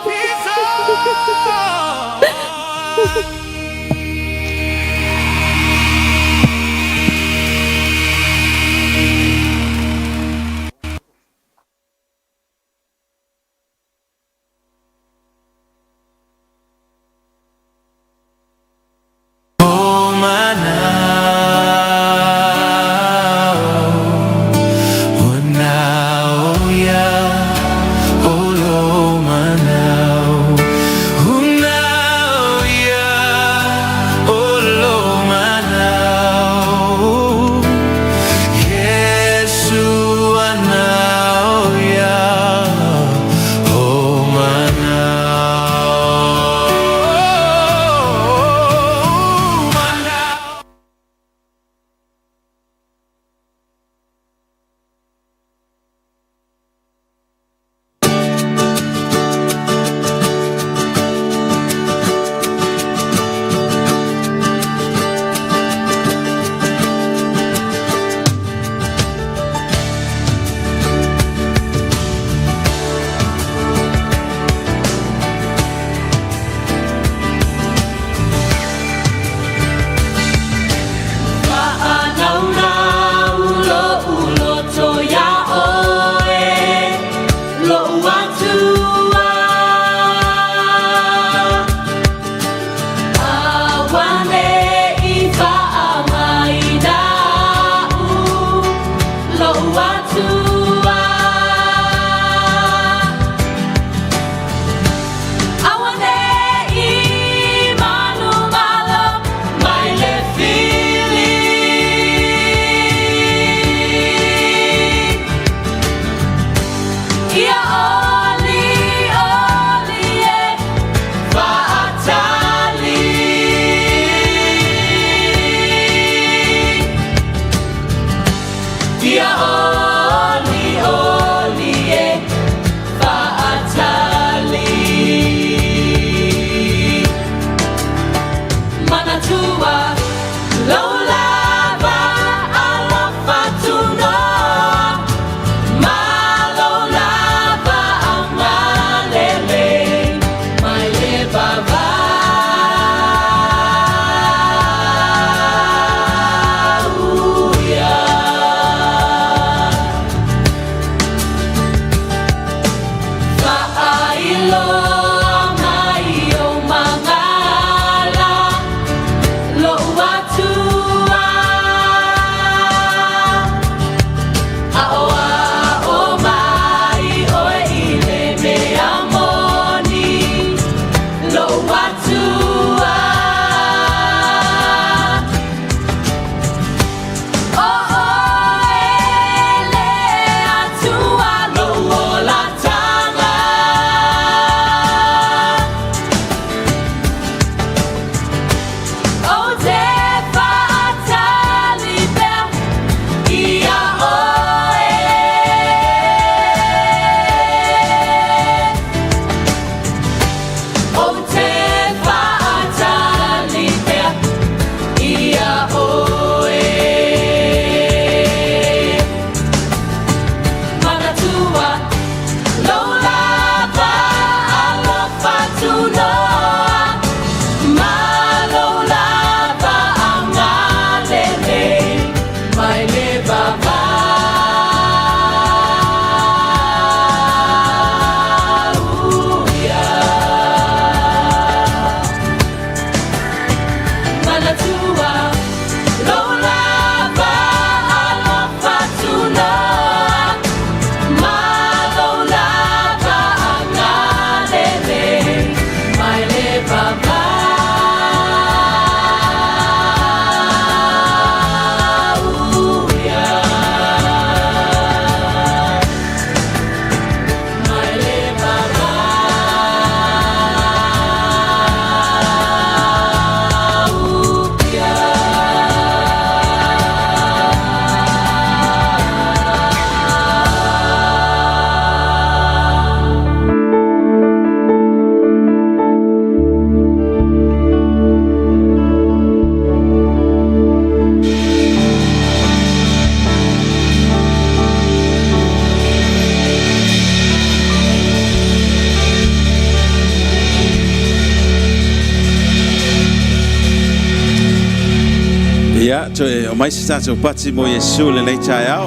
Ya, o mai se tātou pati mo Iesu le nei tai au.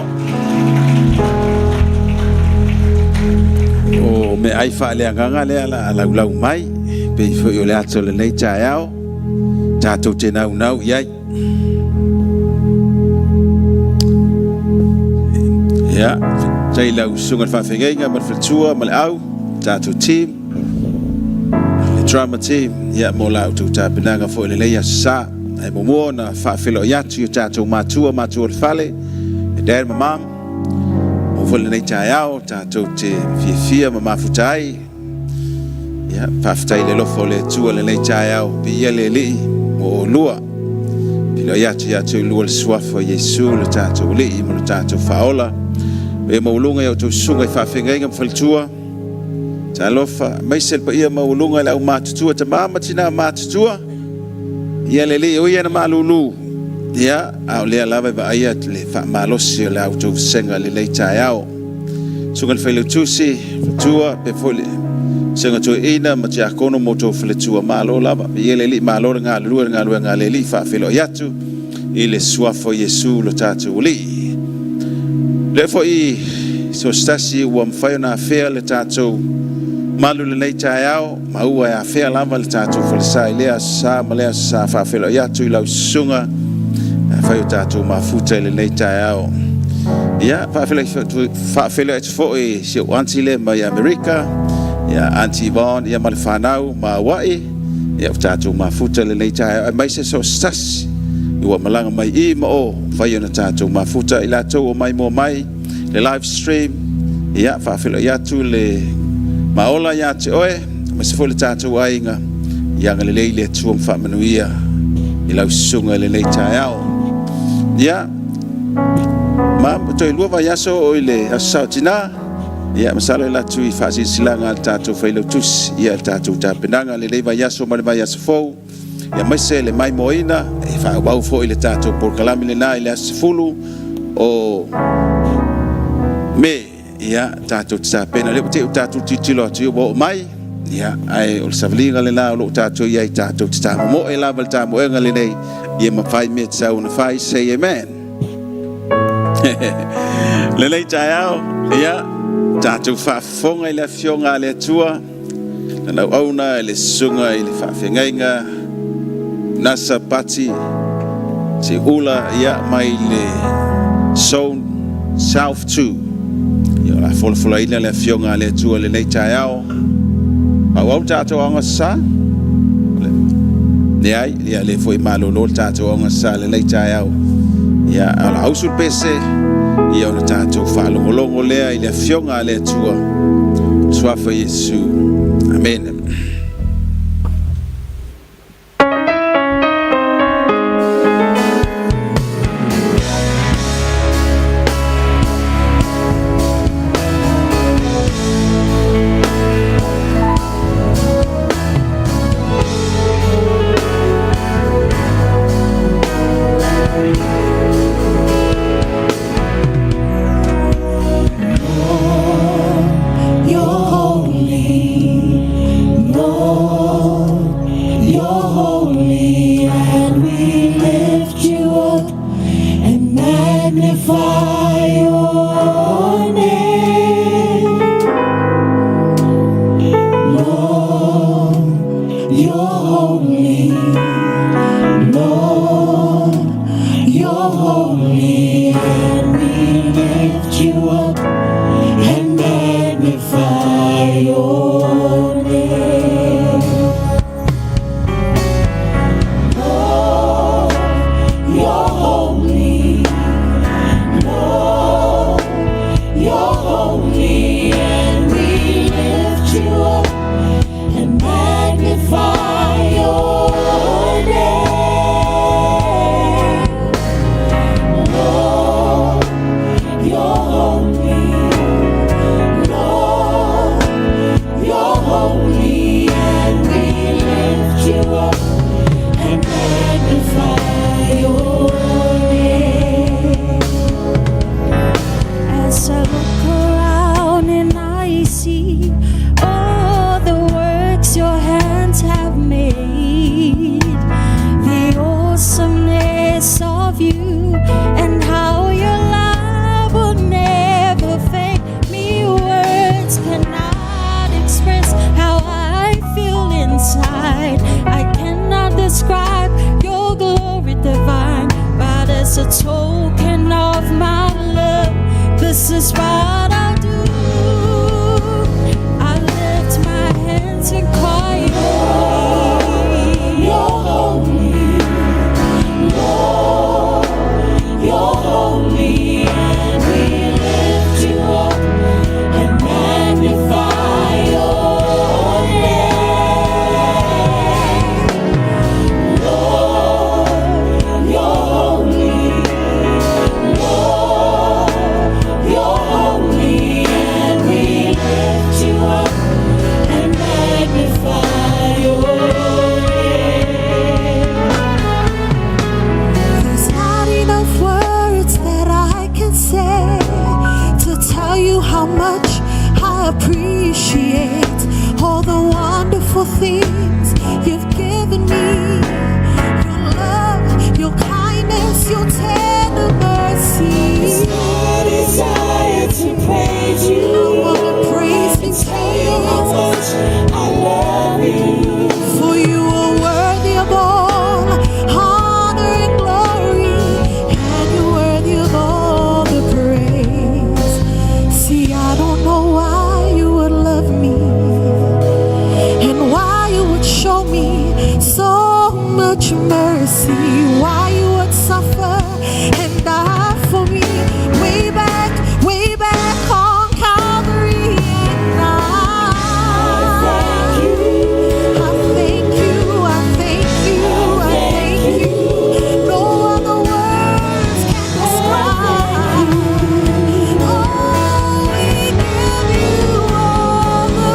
O me ai wha lea nganga lea la lau mai. Pe i fwoi o le ato le nei tai au. Tātou te nau iai. Ya, tai lau sunga whawhengenga ma whatua ma le au. Tātou team. Le drama team. Ya, mo lau tau tāpinanga fwoi le leia sa. E momo na whaafelo iatu i tātou mātua le whale. E dēr ma mam. O whole nei tai au, tātou te fia ma mafutai. Ia, whaafutai le lofo le tua le nei tai au. Pi ia le lii o lua. Pilo iatu i lua le suafo Iesu le tātou lii mo le tātou whaola. E maulunga iau tau sunga i whaafengainga ma whalitua. Tā lofa, maisel pa ia maulunga i lau mātutua. Ta mama tina mātutua. Ia le o ia na malulu. Ia, au lea lava ba ia le wha malosi o le au tau senga le lei tai au. Sunga le whailau tusi, tua, pe foli. Senga tau ina, ma tia kono mo tau whale tua malo lava. Ia le li malo ngā lua ngā le li wha whilo iatu. I le suafo Iesu lo tātou li. Le fo i so stasi ua mwhaio na whea le tātou malu le nei tai au, ma ua e a whea lava le tātou whalisa i lea sa, ma lea sa whawhelo i atu i lau sunga, whai o tātou mafuta i le nei tai au. Ia, whawhelo e te fo i si o anti le mai Amerika, ia anti Yvonne, ia ma le whanau, ma Hawaii, ia o tātou mafuta le nei tai au, mai se so stasi, i ua malanga mai i ma o, whai o na tātou mafuta i lātou o mai mo mai, le live stream, ia, whawhelo i atu le ma ola ya te oe, ma se fole tātou ainga, ianga le leile tua mwhamanuia, i lau sunga le nei tai au. Ia, ma toi lua vai aso o i le asau tina, ia, masalo i latu i whaasi silanga le tātou whailau tus, ia tātou tāpenanga, le lei vai aso ma le vai aso fau, ia maise le mai moina, e whaau fo i le tātou porkalami le nā i le asifulu, o me, ia tātou te tāpena le te tātou titilo atu o mai ia ai o le savaliga le la o lo tātou ia i tātou te tāmo e lava le tāmo e ngale nei ia mawhai me te sau na whai say amen le nei tai au ia tātou whaafonga i le fionga le atua na nau auna i le sunga i le whaafengainga nasa pati te ula ia mai le Zone South 2 Ia la fola ina le fionga le tua le nei tai au. Au tātou anga sa. Ne ai, ia le foi malo no tātou anga sa le nei tai au. Ia ala ausul pese, ia ona tātou whalongolongo lea i le fionga le tua. Suafa Iesu. Amen. And magnify your is what I'll do. I lift my hands and cry, You're holy, Lord, you're holy, and we lift you up and magnify your name. Lord, you're holy, Lord, you're holy, and we lift you up and magnify your name. There's not enough words that I can say to tell you how much I appreciate all the wonderful things you've given me. Your love, your kindness, your tender mercy. My desire to praise you, I wanna praise and you, tell you how much I love you. for you are worthy of all honor and glory, and you're worthy of all the praise. See, I don't know why you would love me and why you would show me so much mercy, why you would suffer and die for me way back on Calvary. And I thank you, I thank you. No other words can describe. Oh, we give you all the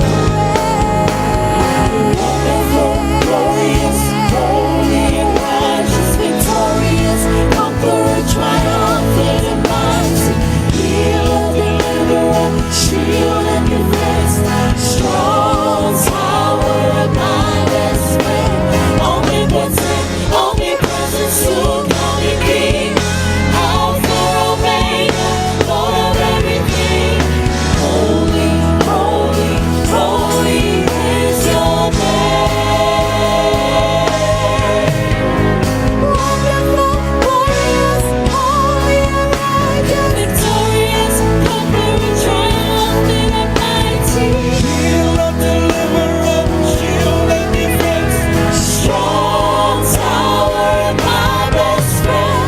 Glorious, holy and righteous, victorious, conqueror, triumphant and mighty, healer, deliverer, shield and defense, strong tower of my best friend, omnipotent, omnipresent, soon coming King, Alpha, Omega, Lord of everything. Holy, holy, holy is your name. wonderful, glorious, holy and righteous. Victorious, conquering, triumphant and mighty, Healer, deliverer, shield and defense. strong tower and my best friend,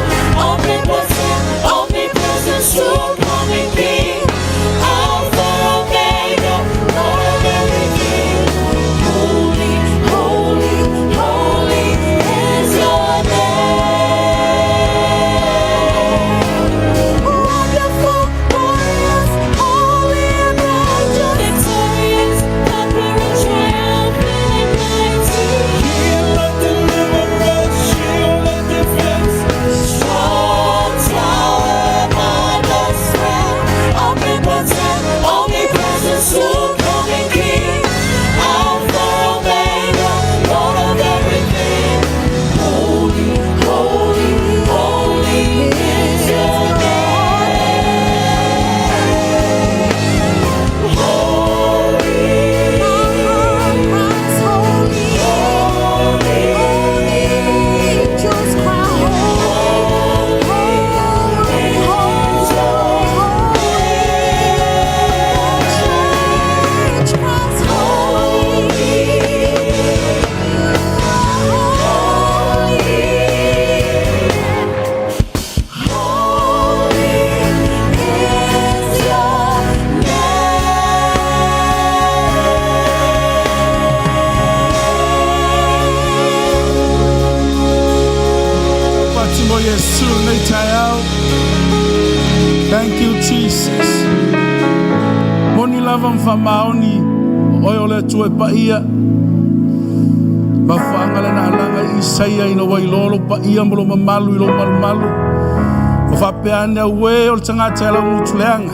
omnipotent, omnipresent, soon coming King, Alpha, Omega, Lord of everything. Holy, holy, holy is your name. Wonderful, glorious, holy and righteous. Victorious, conquering, triumphant and mighty, Healer, deliverer, shield and defense. strong tower, my best friend, omnipotent, omnipresent, soon coming King, Alpha, Omega, Lord of everything. Holy, holy, holy is your name. Holy, Christ, holy, holy, angels cry, holy, holy, church cries, holy is your Patimo Yesu Neitayao. Thank you, Jesus. Moni lava mfamaoni oyole tue paia. Mafangala na alanga Isaia ino wailolo paia molo mamalu ilo malu. Mafapeane we ol tangata ela mutuleanga.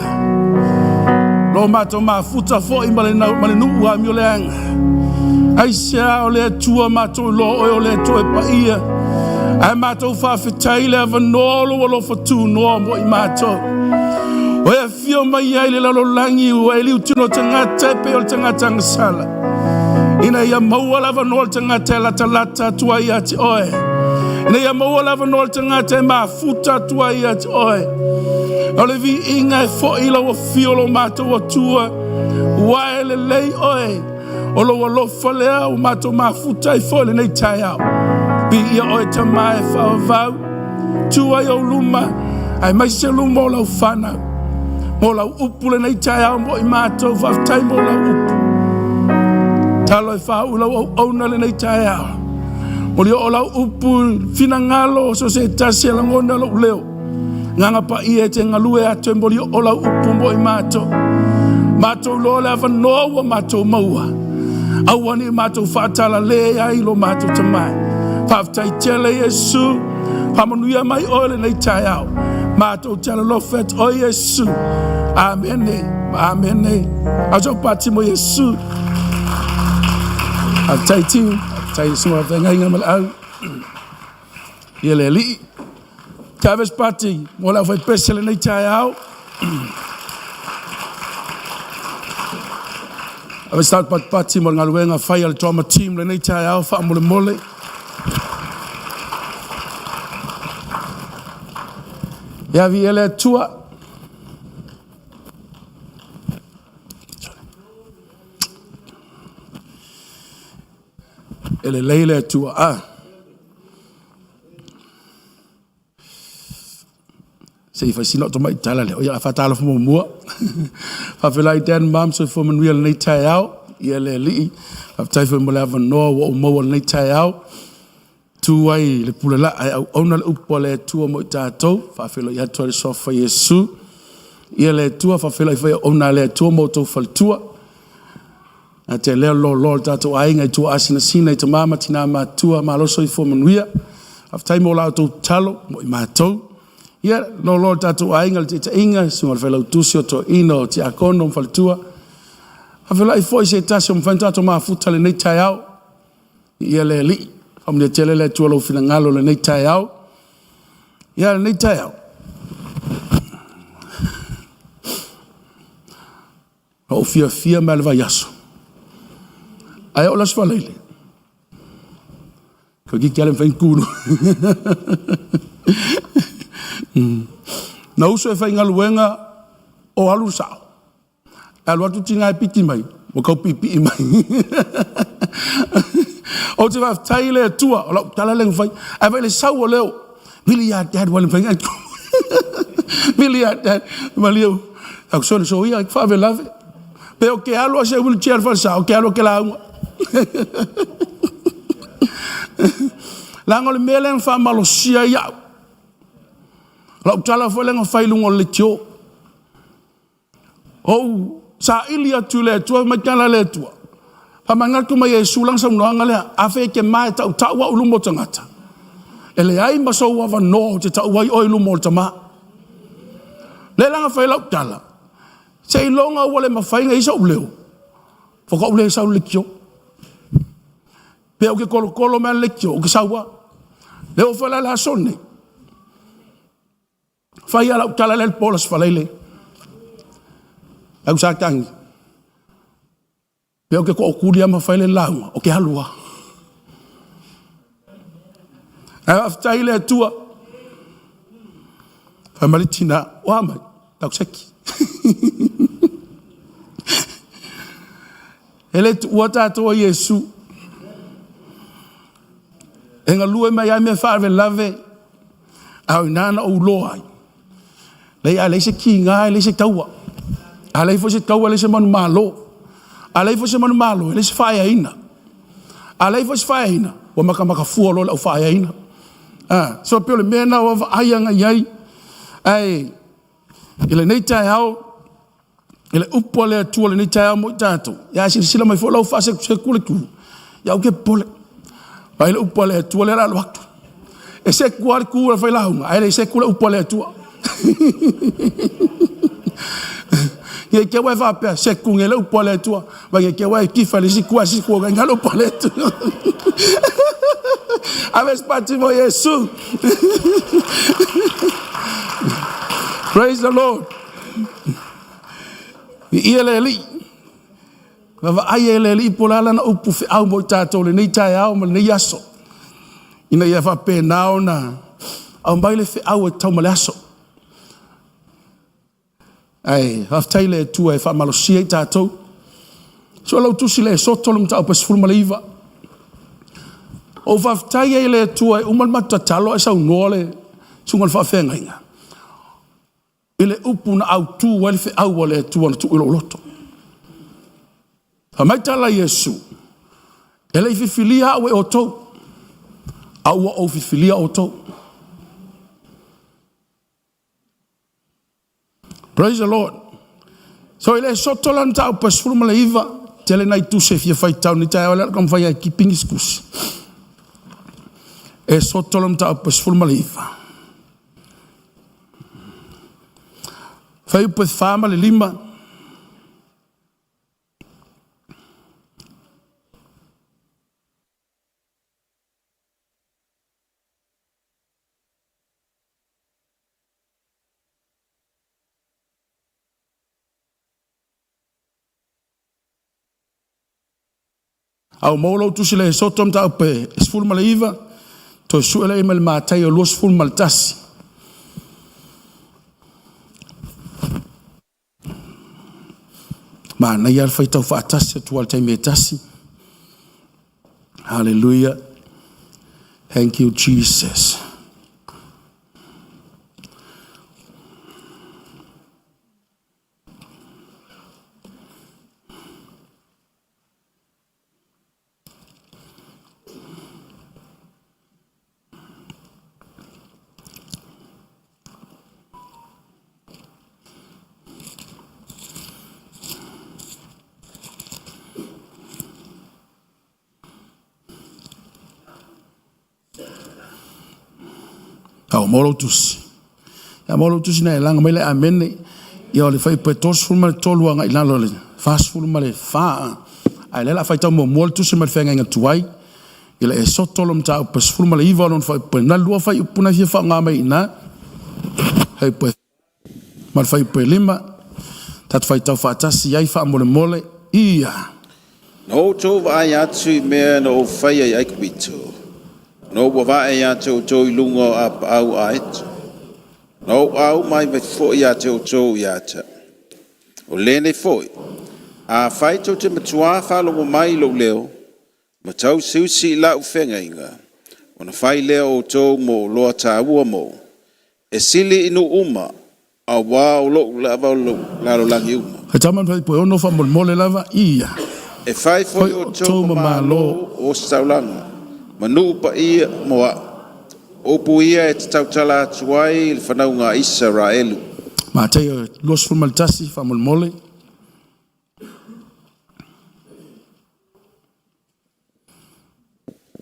Lo mato mafuta fo imale nu wa mioleanga. Aisha ole tua mato lo oyole tue paia. Ai mato fa fitaile avanolo walo fatu no mo imato. Oya fio mai ai le lalo langi wa ili utino tangata pe ol tangata ngasala. Ina ya mawala vanol tangata la talata tua yati oe. Ina ya mawala vanol tangata mafuta tua yati oe. O le vi inga e fo ila o fiolo mātou o tua. Wae le lei oe. O lo walo falea o mātou mafuta i fo le nei tai au. Pi ia oe tamae whao vau. Tua i o luma. Ai mai se luma o lau whanau. Mo lau upu le nei tai au mo i mātou whaftai mo lau upu. Talo e whao lau au auna le nei tai au. Mo li o lau upu fina ngalo so se tasi ala ngona lau leo. Nganga pa ia te ngalue atu e mo li o lau upu mo i mātou. Mātou lo le awa noa mātou maua. Awani mātou whaatala le ai lo mātou tamai. Whaftai tele Yesu. Pamanuia mai oile nei tai au. Mātou tala lo fet o Yesu. Amene. Amene. Ajo pati mo Yesu. Whaftai tiu. Whaftai suma whengai ngamal au. Iele li. Kaves pati. Mola whai pesele nei tai au. Ave start pati mo ngaluenga whai al trauma team le nei tai au. Wha mole mole. Ia vi ele tua. Ele leile tua. Sei fa sino to mai tala le. O ia fa tala fo mua. Fa felai den mam so fo manuia nei tai au. Ia le li. Fa tai fo mo lava no o mo nei tai au. Tu ai le pulela ai ona le upole tua mo tatou fa felo ia to le sofa Yesu ia le tua fa felo ia ona le tua mo to fal tua ate le lo tatou ai ngai tua asina sina te mama tina ma tua ma lo so i fo manuia af tai mo la to talo mo ma to ia lo tatou ai ngai te inga so felo tu sio to ino ti akono fal tua fa felo i fo se tasio mfanta to ma futa le nei tai au ia le li am le tele le tualo fina ngalo le nei tai au. Ia le nei tai au. O fia malva yaso. Ai o las falele. Ko ki kale fen kuno. Na uso e fa ngaluenga o alu sao. Alu atu tinga e piti mai. Mo kau pipi mai. O te waf tai le tua, o lau tala leng fai, ai vai le sau o leo, really ya dad wale fai, really ya dad, ma leo, au sone so ia, ik whawe lave, pe o ke alo a se wheelchair fa sa, o ke alo ke launga. Lango le meleng fa malo sia iau, lau tala fai lenga fai lungo le tio, o sa ili atu le tua, ma kala le tua, Pamangat ko may Yesu lang sa mga ngalaya, afe ke mai tawa ulumot ang ata. Ele ay masawa van no, te tawa oy lumot ma. Lelang afay lau tala. Sa ilonga wale mafay nga isa uleo. Foka uleo sa ulikyo. Pero ke kolo man likyo, ke sawa. Leo fala la sonne. Faya lau tala lel polas falele. Au sa tangi. Peo ke ko okulia mawhaile launga, o ke halua. Ai aftai le atua. Whamaritina, wamai, tau seki. Ele ua tātua Yesu. E ngā lue mai ai me whaare lave, au nana o loai. Lei a leise ki ngai, leise taua. A lei fo se taua, leise manu malo. Alei fo se manu malo, ele se faia ina. Alei fo se faia ina, wa maka fua lo au faia ina. So pio le mena wa ayanga yai. Ai, ele nei tai au, ele upo le atua le nei tai au mo tato. Ya sila mai fo lau fa se kule ku. Ya uke pole. Vai le upo le atua le ra waktu. E se kuar ku le fai launga, ai le se kule upo le atua. Ye ke wa va pe se kungele u pole tua va ke wa ki fa le si kwa ngalo pole tu aves pati mo Yesu. Praise the Lord. Iele li va aiele li polala na upu fi au mo tato le nei tai au mo nei yaso ina ia fa pe naona au baile fi au e tau malaso Ai, haftai le tua e whamalosia I tātou. So lau tusi le soto lum tau pas fulma le iwa. O haftai e le tua e umal matatalo e sau noale sungal whawhenga inga. Ile upu na au tu wale fe au wale tua na tu ilo loto. Hamaitala Yesu. Ele fifilia awe o tou. Aua o fifilia o tou. Praise the Lord. So ele soto lan tau pas fulma le iwa. Tele nai tu se fia fai tau ni tae wale kam fai a kipingi skus. E soto lan tau pas fulma le iwa. Fai upeth whama le lima. Au maulau tusi le sotom tau pe sfulma le iwa. To suele ime le mātai o luas fulma le tasi. Mana ia fai tau whaatasi atu al taime tasi. Hallelujah. Thank you, Jesus. Au molo tusi. Ya molo tusi na elanga mele amene. Ia o le fai pe tos fulma le tolu anga ilalo le. Fas fulma le faa. Ai lela fai tau mo molo tusi ma le whenga inga tuai. Ila e sotolo mta au pas fulma le iwa alon fai pe. Na lua fai upuna fia wha ngama ina. Hei pe. Ma le fai pe lima. Tat fai tau whaatasi iai wha mole mole. Ia. No tō vai atu I mea no whai ai aikupito. No vai atu tō I lungo ap au aitu. No au mai vai fōi atu tō I ata. O lene fōi. A whai tō te matua whalongo mai lo leo. Ma tau siusi la u whenga inga. O na whai leo o tō mo loa tā ua mo. E sili inu uma. A wā o lo lava o lalo langi uma. He taman fai po ono wha mole mole lava. Ia. E whai fōi o tō mamalo o saulanga. Manu pa ia moa. Opu ia e te tautala atuai le whanau ngā Israelu. Ma te los fulmalitasi wha mole mole.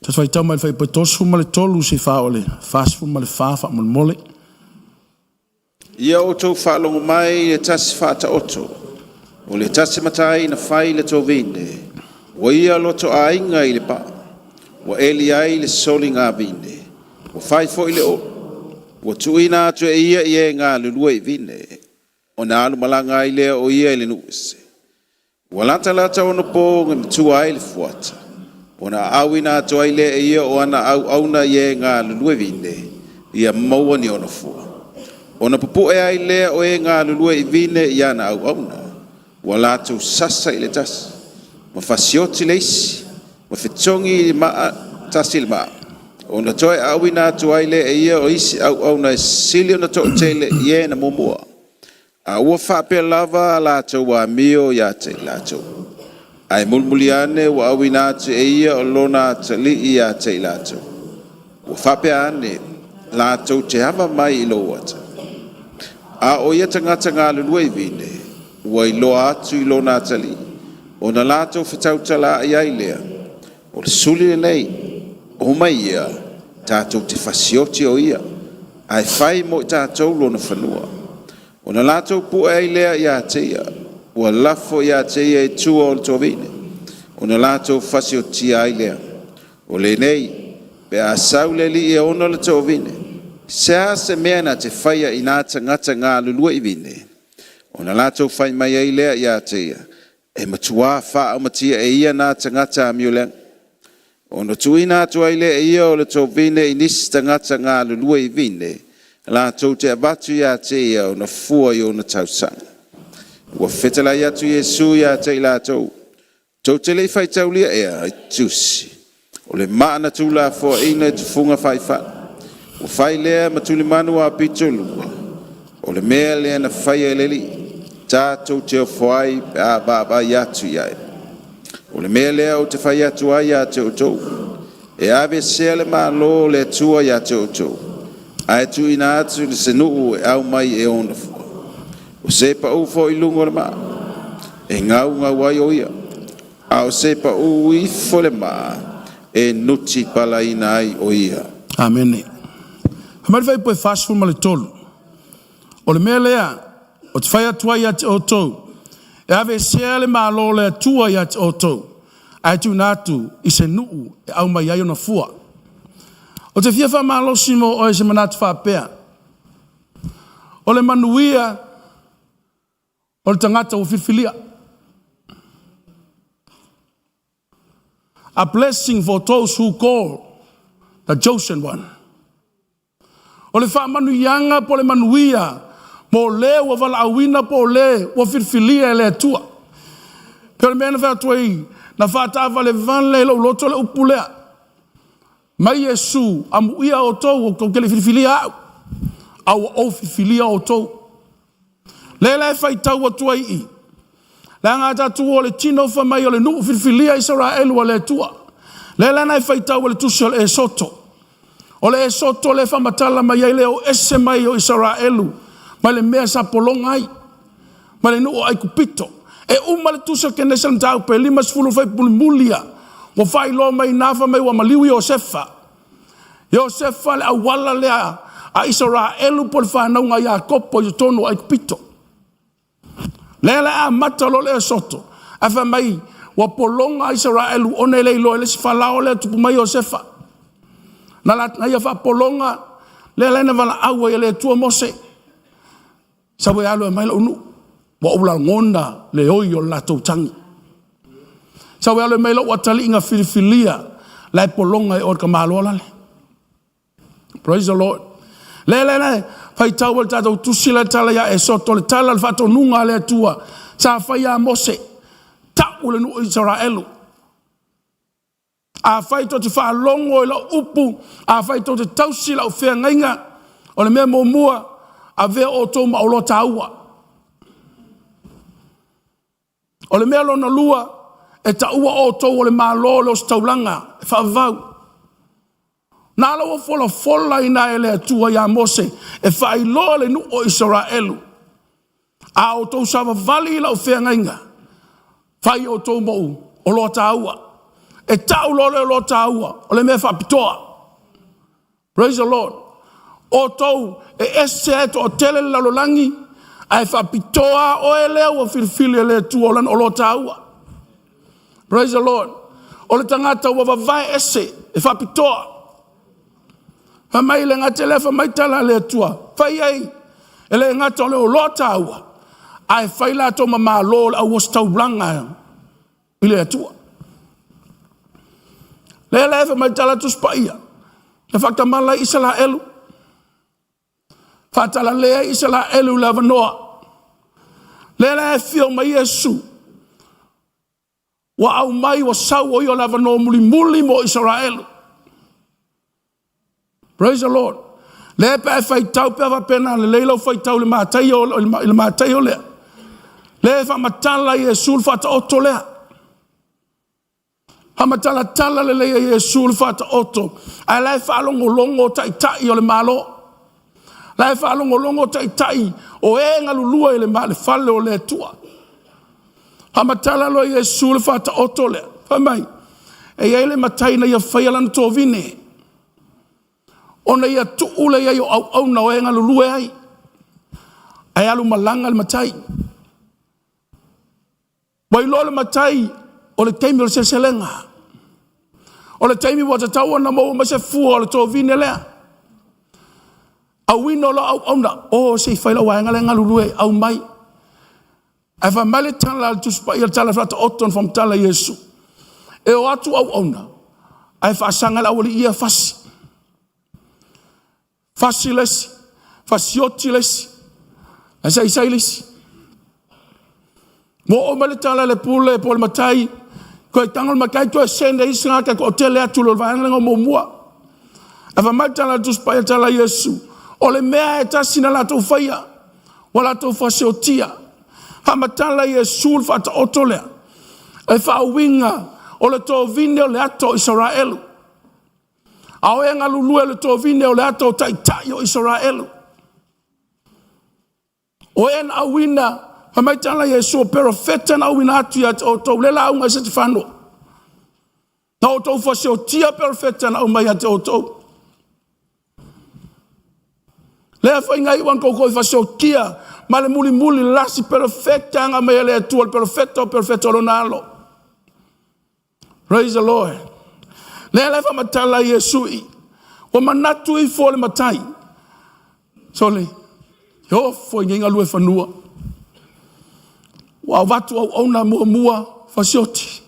Tas fai tau mai fai pa tos fulmale tolu si wha ole. Fas fulmale wha mole mole. Ia o tō whalongo mai e tasi whata oto. O le tasi matai na whai le tō vine. Wa ia loto a inga I le pa. Wa eli ai le soli ngā vine. Wa whai fo I le o. Wa tuina atu e ia I e ngā lulua I vine. O na alu malanga I lea o ia I le nuese. Wa lata lata ono po nge mtua ai le fuata. O na awina atu ai lea ia o ana au auna I e ngā lulua vine. Ia maua ni ono fua. O na pupu e ai lea o e ngā lulua I vine I ana au auna. Wa latu sasa I le tasi. Ma fasioti leisi. Ma fitongi maa tasi le maa. O na toe awina atu ai le e ia o isi au na sili o na to tele ie na mumua. A ua whapea lava la tau wa mio ia te la tau. Ai mulmuliane wa awina atu e ia o lona tali ia te la tau. Ua whapea ane la tau te hama mai I lo wata. A o ia tangata ngā lulua I vine. Ua I loa atu I lona tali. O na la tau whatautala I ai lea. O le suli le nei, o mai ia, tātou te whasioti o ia, ai whai mo I tātou lona whanua. O na lātou pu ai lea ia te ia, ua lafo ia te ia I tua o le tōwine. O na lātou whasioti ai lea. O le nei, pe a saule li I ono le tōwine. Sea se mea na te whaia I nā tangata ngā lulua I vine. O na lātou whai mai ai lea ia te ia. E matua wha au matia e ia nā tangata amioleng. O na tuina atu ai le ia o le tō vine I nisi tangata ngā lulua I vine. La tō te abatu ia te ia o na fua I o na tausanga. ua fetalai atu Iesu ia te i lātou. Tau te lei whai tau lia ea i tusi. O le maana tu la fo ina i tufunga whai wha. O whai lea matuli manu a pito lua. O le mea lea na whai e leli. Tātou te o whai a baba i atu iai. O le mea lea o te whai atu ai a te o tou. E ave sea le malo le atua i a te o tou. Ai tu ina atu le senuu e au mai e ona fua. O se pa ufo i lungo le maa. E ngau ngau ai o ia. A o se pa u i fo le maa. E nuti pala ina ai o ia. Amen. Hamari fai poe fast food ma le tolu. O le mea lea, o te whai atua i ate o tou. E ave sea le malo le atua i ate o tou. Ai tu natu i se nuu e au mai ai ona fua. O te fia wha malo simo o e se manatu wha pea. O le manuia, o le tangata o whiwhilia. A blessing for those who call the chosen one. O le wha manuianga po le manuia, mo le wa wala awina po le wa whiwhilia e le atua. Pero le mena wha tuai, na whātawa le vanle lo loto le upulea. Mai Yesu, amu ia o tou, o ke le whiwhilia au. Au o whiwhilia o tou. Lele whai tau atua i. Le ngata tu o le tino wha mai o le nuu whiwhilia Israelu a le tua. Lele nai whai tau o le tusi o le esoto. O le esoto le whamatala mai ai leo ese mai o Israelu. Mai le mea sa polonga ai. Mai le nuu ai kupito. E uma le tusa ke nesa mtau pe lima sfulu fai mulia. Wa fai lo mai nafa mai wa maliwi Yosefa. Yosefa le awala le a Israelu po le whanau ya kopo i tono ai kupito. Lele a mata lo le soto. Afa mai wa polonga Israelu one le ilo le sifalao le tupu mai Yosefa. Na ia fa polonga lele na vala awa le tua Mose. Sabu ya lo mai lo unu. Wa ula ngonda le oi o la tautangi. Sabu ya lo mai lo watali inga filifilia la polonga e o kamalo le. Praise the Lord. Lele na fai tau el tato tusila tala ya e soto le tala le fato nunga le tua. Sa fai ya Mose. Ta ule nu Israelu. A fai to te wha longo i la upu. A fai to te tausila o whea ngainga. O le mea mua a vea o tō ma o lo taua. O le mea lona lua e taua o tō o le malo le o staulanga. E whaavau. Nā lawa fola ina e le atua ya Mose. E whai loa le nu o Israelu. A o tō sawa vali la o whea ngainga. Whai o tō mou o lo taua. E tau lole o lo taua. O le mea whapitoa. Praise the Lord. O tau e ese eto o tele lalolangi. Ai whapitoa o e leo o whirwhili le tua o lo taua. Praise the Lord. O le tangata ua wawai ese e whapitoa. Whamai le ngate le whamai tala le tua. Whai ei. E le ngata o le o lo taua. Ai whaila to mama lo au o stau blanga. I le tua. Le le whamai tala tu spaia. Le whaktamala Israelu. Whatala lea Israelu lava noa. Le le fio mai Yesu. Wa au mai wa sau o yo lava noa muli mo Israelu. Praise the Lord. Le pe fai tau pe va pena le leilo fai tau le matai o le. Le fa matala Yesu fa ta oto le. Ha matala tala le le Yesu fa ta oto. Ai le fa longo tai o le malo. La e whalongo tai o e ngalulua i le maa le whale o le tua. Hamatala lo i e sule whata oto le. Whamai, e ei le matai na ia whaialana tō vine. O na ia tuule ia o au na o e ngalulua ai. Ai alu malanga le matai. Wailo le matai o le teimi o le seselenga. O le teimi wata taua na mo ma se fua o le tō vine lea. Au wino lo au na o se faila wa ngala ngalulue au mai ava male tala tu spa ia tala fata oton from tala Yesu e o atu au na ai fa sanga la oli ia faciles faciotiles asai sailes Mo o male tala le pule po le matai. Ko e tangol makai to sende isanga ka ko tele atu lo vanga mo mua. Ava matala tu spaya tala Yesu. O le mea e tasina la to faya. Wala to fa se otia. Ha matala Yesu fa ta otolea. E fa winga o le to vine o le ato Israelu. Ao e nga lulu e le to vine o le ato tai o Israelu. O en awina ha matala Yesu perfecta na wina atu ya to le la unga se fano. Na o to fa se otia perfecta na umai ate o to. Le fa inga iwan ko fa se otia male muli lasi perfecta nga mai le tu perfecto ronalo. Praise the Lord. Le fa matala Yesu I. O manatu I fo le matai. So le yo fo inga lue fanua. Wa watu au ona mua fasioti.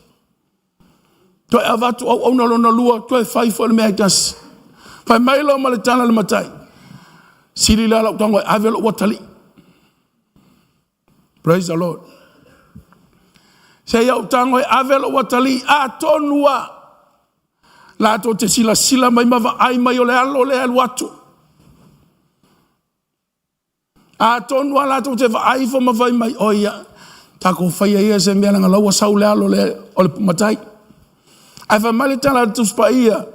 To e watu au ona lona lua to e fai fo le megas. Fa mailo male tana le matai. Siri la tango avelo watali. Praise the Lord. Se ya tango avelo watali a tonua. La to te sila mai mava ai mai ole alo le al watu. A tonua la to te va ai fo mava mai oia. Ta ko fai ia se mea nga lawa sau le alo le ole matai. Ai fa mali tana tu spaia.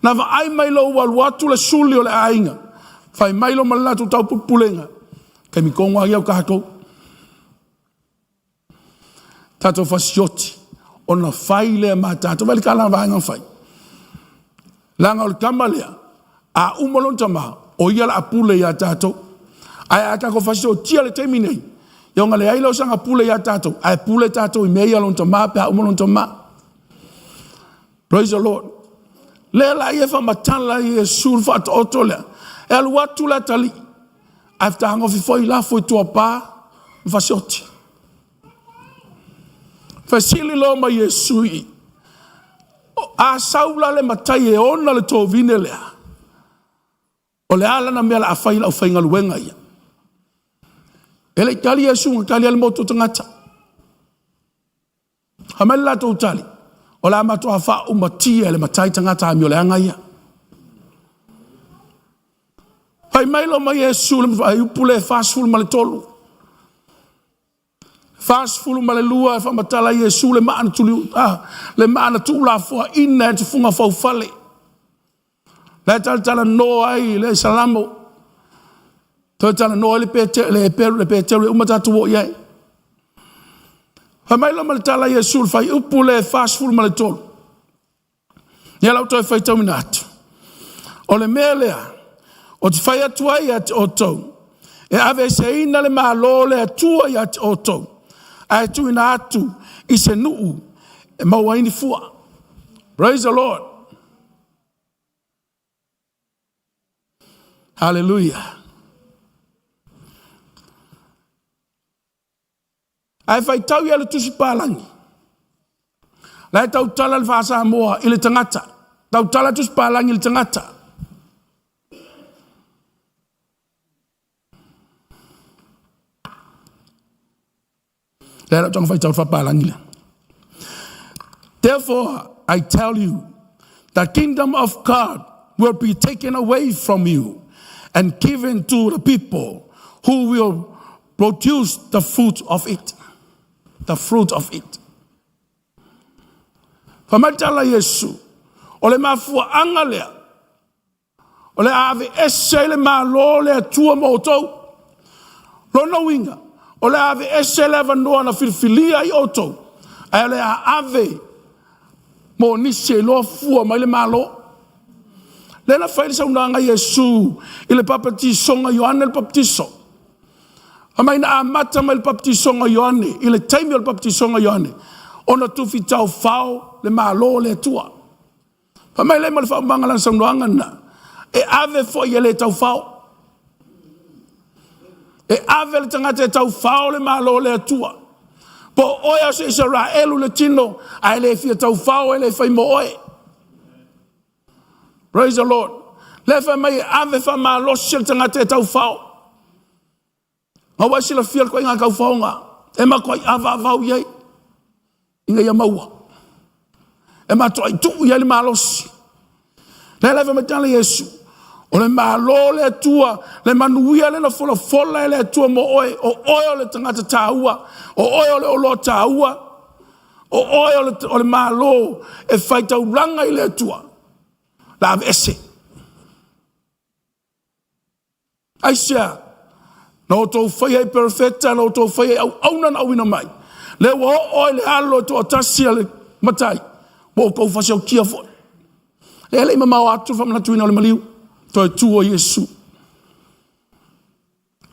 Na va ai mai lo wal watu le suli ole ainga. Fai mai lo malala tu tau pupulenga. Kai mi kongo ai au kahakou. Tato fasioti. Ona fai le ma tato. Vali kala vaenga fai. Langa o kamalea. A umolon tama. O ia la apule ya tato. Ai ata ko fasioti le teminei. Yonga le ailo sanga pule ya tato. Ai pule tato I mea lon tama. Pe a umolon tama. Praise the Lord. Le la ia fa matala ia surfa to otolea. E alu watu la tali. After hango foi la foi tua pa. Fasioti. Fasili lo ma Yesu I. A saula le matai e ona le to vine lea. O le ala na mea la afai la ufai ngaluenga ia. Ele kali Yesu kali al moto tangata. Hamel la to tali. O la mato afa umatia le matai tangata ami o le anga ia. Pai mailo ma Yesu le ai upule fast food male tolu. Fast food male lua fa matala Yesu le maana tuli le maana tula fo ina te funga fo fale. Le tala no ai le salamo. Tala no le pete le umata tu ye. Fa mailo male tala Yesu fa upule fast food male tolu. Ya la to fa terminat. O le melea o te whaia tuai at oto. E ave se ina le malo le atua at oto. A tu ina atu I se nuu e mawaini fua. Praise the Lord. Hallelujah. Ai fai tau ia le tusi palangi. Lai tau tala le whaasa moa I le tangata. Tau tala tusi palangi le tangata. Therefore, I tell you, the kingdom of God will be taken away from you and given to the people who will produce the fruit of it. The fruit of it. Famatala Yesu, ole mafua angalea, ole ave esele malo le tua moto, lona winga. Ole ave esele vanoa na filfilia I oto. Ole ave mo nise lo fua mai le malo. Le na faile sa unanga Yesu ile baptiso nga Yohane le baptiso. Amai na amata mai le baptiso nga Yohane ile taimi le baptiso nga Yohane. Ona tufi tau fao le malo le tua. Amai le mal fa mangala sa unanga na. E ave fo yele tau fao. E avel tangata tau fao le malo le atua. Po oia se Israelu le tino, a ele fia tau fao ele fai mo oe. Praise the Lord. Le fa mai ave fa malo se tangata tau fao. Awa sila fia ko inga kau fao nga. E mako ai ava vau iai. Inga ia maua. E mato ai tuu iai le malosi. Le leve me tala Yesu. O le malo le tua. Le manuia le na fola le tua mo oe. O oe o le tangata tāua. O oe o le olo tāua. O oe o le malo. E whaita uranga i le tua. La ave ese. Aisea. Na o tau whaia i perfecta. Na o tau whaia au aunan au ina mai. Le wa oe le alo to atasia le matai. Mo kou whasi au kia fo. Le le ima mau atu whamana tuina o le maliu. Toi tua Yesu.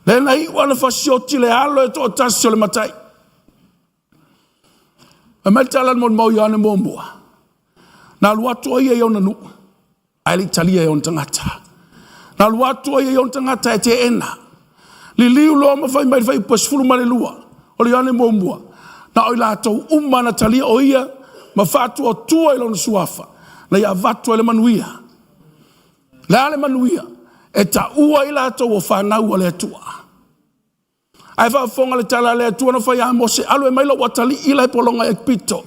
Le na i wana whasi o ti le alo to atasia le matai. E mai talan mon mau iane mo mua. Na luatu ai e ona nu. Ai li talia e on tangata. Na luatu ai e on tangata e te ena. Li liu loa ma fai mai fai pasfulu male lua. O li ane mo mua. Na oi la tau umana talia o ia. Ma fatu o tua ilo suafa. Na ia vatu ele manuia. La ale manuia. E ta ua ila tau o whanau ale atua. Ai whafonga le tala ale atua na whai amose. Alo e maila watali ila e polonga e pito.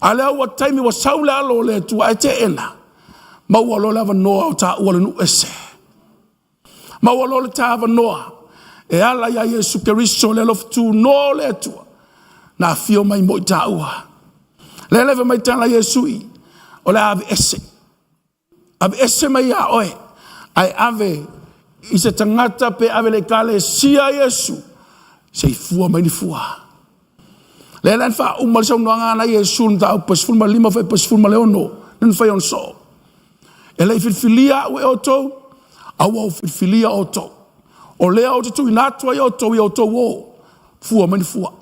Ale au wa taimi wa saule alo le atua e te ena. Ma ua lo lava noa o ta ua le nu ese. Ma ua lo le tava noa. E ala ya Yesu Keriso le loftu noa le atua. Na fio mai mo i ta ua. Le leve mai tala Yesu i. O le ave ese. Ave ese mai a oe. Ai ave. I se tangata pe ave le kale sia Yesu. Se i fua mai ni fua. Le lan fa umal sa unuanga na Yesu. Nta au pasfulma lima fai pasfulma leono. Nen fai on so. E le filfilia ue oto. Au au filfilia oto. O lea o tu inatua i oto wo. Fua mai ni fua.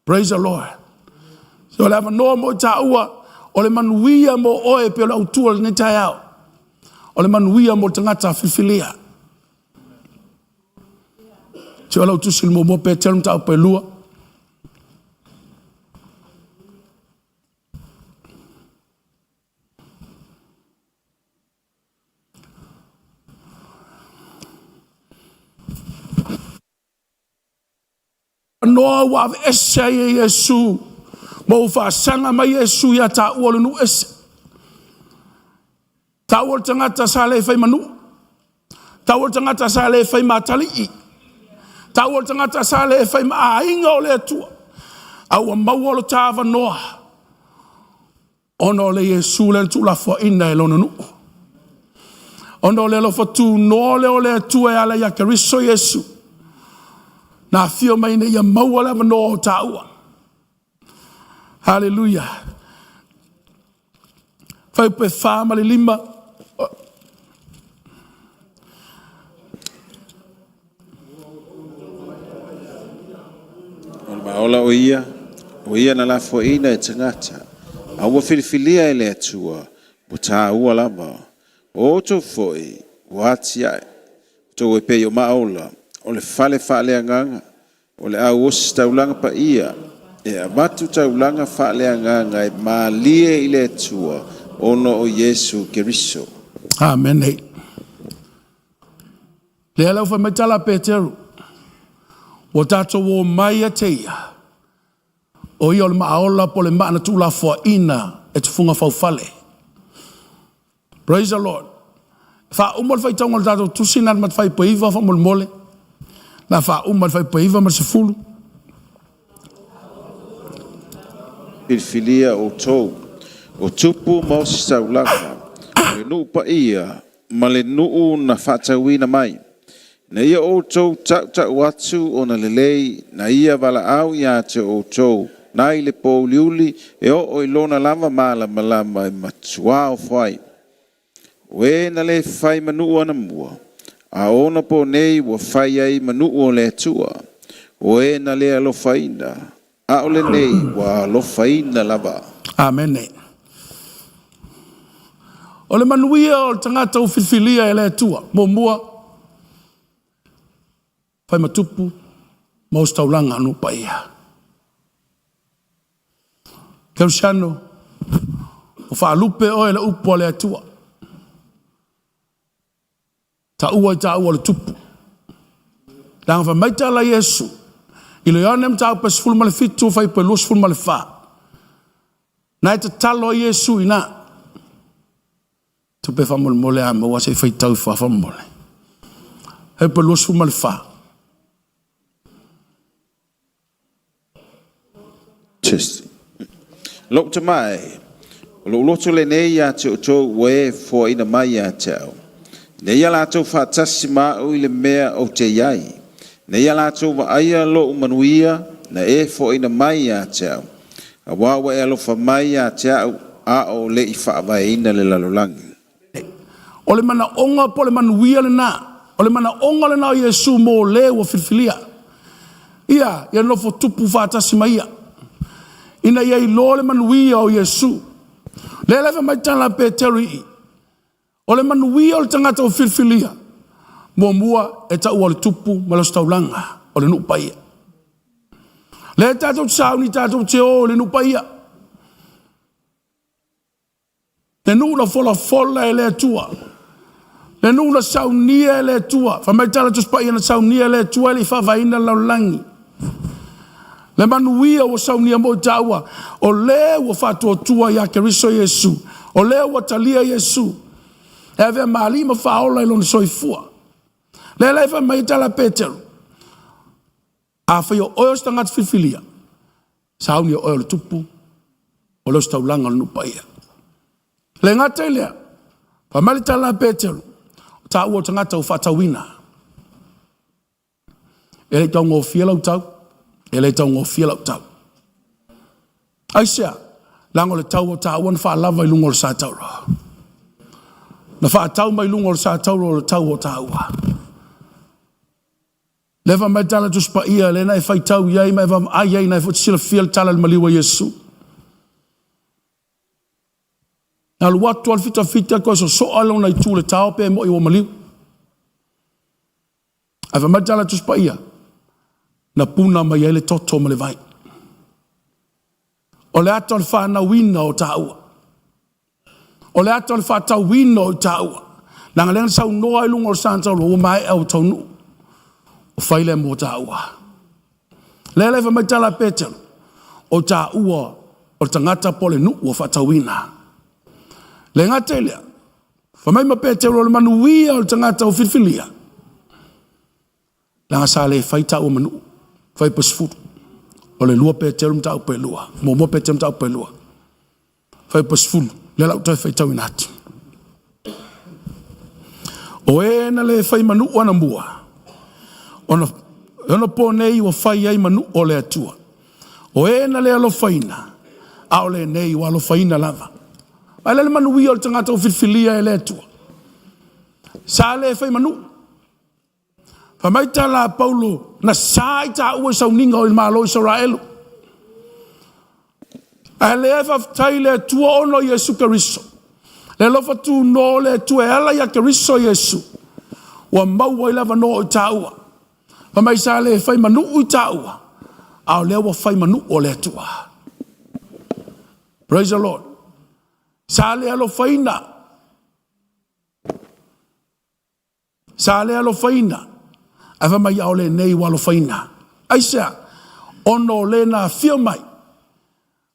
Praise the Lord. So le ava noa mo taua, o le manuia mo oe pe o le autua le netai au. O le manuia mo tangata filfilia. So le autusil mo pe telum tau pe lua. Noa wa ese Yesu. Mo fa sanga mai Yesu ya ta ua nu ese. Ta ua tangata sa le fai manu. Ta ua tangata sa le fai matali i. Ta ua tangata sa le fai maainga o le atua. Aua mau o ta ava noa. Ono le Yesu le tu la fo ina e lona nu. Ono le lo fatu no le o le atua e ala ya Keriso Yesu. Na fio mai ne ia mau o le ava noa o ta ua. Hallelujah. Fai pe fama le lima. Maola o ia na la fo ina e tangata. Aua filifilia e le atua. Mo tā ua lama. O tō foi. Wati ai. Tō e pe o maola. O le fale anganga. O le au osi taulanga pa ia. E amatu taulanga whaaleanganga e maalie i le atua ono o Yesu Keriso. Amen. Le alau fa metala Peteru. O tato o mai a teia. O ia o le maaola po le maana tula fua ina e te funga faufale. Praise the Lord. Fa umol fai taunga le tato tusinan mat fai paiva fa mole. Na fa umol fai paiva ma se fulu. Filfilia o tou. O tupu mau si saulanga. Le nuu pa ia. Ma le nuu na whatauina mai. Na ia o tou tau atu o na lelei. Na ia wala au ia te o tou. Na i le pou liuli. E o ilona lava malama e matua o fwai. We na le fai manuu ana mua. A ona po nei wa fai ai manuu o le atua. We na le alofaina. A ole nei wa alofaina lava. Amen. O le manuia o tangata o filfilia e le atua. Mo mua. Fai matupu. Maus taulanga anu pa ia. Kerusiano. O whaalupe o e le upo le atua. Ta ua le tupu. Dang fa mai tala Yesu. Ilo yone mta pa sful mal fitu fa pe los ful mal fa. Na te talo Yesu ina. Tu pe fa mol mole a mo se fa tau fa mole. He pe los ful mal fa. Just. Lok te mai. Lo loto le nei ya te oto we fo ina mai ya tau. Nei ya la tau fa tasima o ile mea o te yai. Nei ya la tau wa aya lo manuia na e fo ina mai ya tau. A wawa e alo fa mai ya tau a o le i fa vai ina le lalolangi. O le mana onga po le manuia le na. O le mana onga le na o Yesu mo le wa filfilia. Ia, ia no fo tupu fa tasima ia. Ina ia i lo le manuia o Yesu. Le leva mai tala Peteri i. O le manuia o le tangata o filfilia. Mua e ta ua le tupu ma le staulanga o le nupaia. Le tatou sauni tatou te o le nupaia. Le nuna fola e le atua. Le nuna saunia e le atua. Fa mai tala tuspaia na saunia e le atua le whavaina laulangi. Le manuia o saunia mo taua. O le ua whatua tua ya keriso Yesu. O le ua talia Yesu. E ave malima whaola ilon soifua. Le leva mai tala Peteru. A whai o oio stangat filfilia. Sauni o oio le tupu. O leo staulanga le nupaia. Le ngata ilea. Pa mali tala Peteru. Ta ua tangata o whatawina. E le tau ngō fia lau tau. E le tau ngō fia lau tau. Aisea. Lango le tau o ta ua na wha lava i lungo le sa tau roa. Na wha tau mai lungo le sa tau roa le tau o ta ua. Leva mai tala tu spa ia le nai fai tau iai mai vam ai ai nai fot sila fiel tala le maliwa Yesu. Na lu watu al fita ko so alo nai tu le tau pe mo i o maliu. Ava mai tala tu spa ia. Na puna mai ele toto ma le vai. O le ato al fa na wina o taua. O le ato al fa tau wina o taua. Nanga lenga sau noa ilunga o santa o mai au tau nu. O faile mo taua. Lele fa mai tala Peteru. O taua o tangata pole nu o fatawina. Le ngata elea. Fa mai ma Peteru o le manuia o tangata o filfilia. Langa sa le faita o manu. Fai pasfuru. O le lua Peteru mta upe lua. Mo Peteru mta upe lua. Fai pasfuru. Le lau tai faita o inatu. O e na le fai manu o na mua. Ona po nei wa fai ai manu o le atua. O e na le alo faina. A o le nei wa alo faina lava. Ai le manu wi o le tangata o filfilia e le atua. Sa le fai manu. Fa mai tala Paulo na sai ta ua sauninga o il malo Israelu. Ai le efa tai le atua ono Yesu Keriso. Le lofa tu no le atua e ala ya Keriso Yesu. Wa maua ilava no o taua. Fa mai sa le fai manu u taua. Ao le wa fai manu o le atua. Praise the Lord. Sa le alo faina. Sa le alo faina. Ava mai ao le nei walo faina. Aisea. Ono le na fio mai.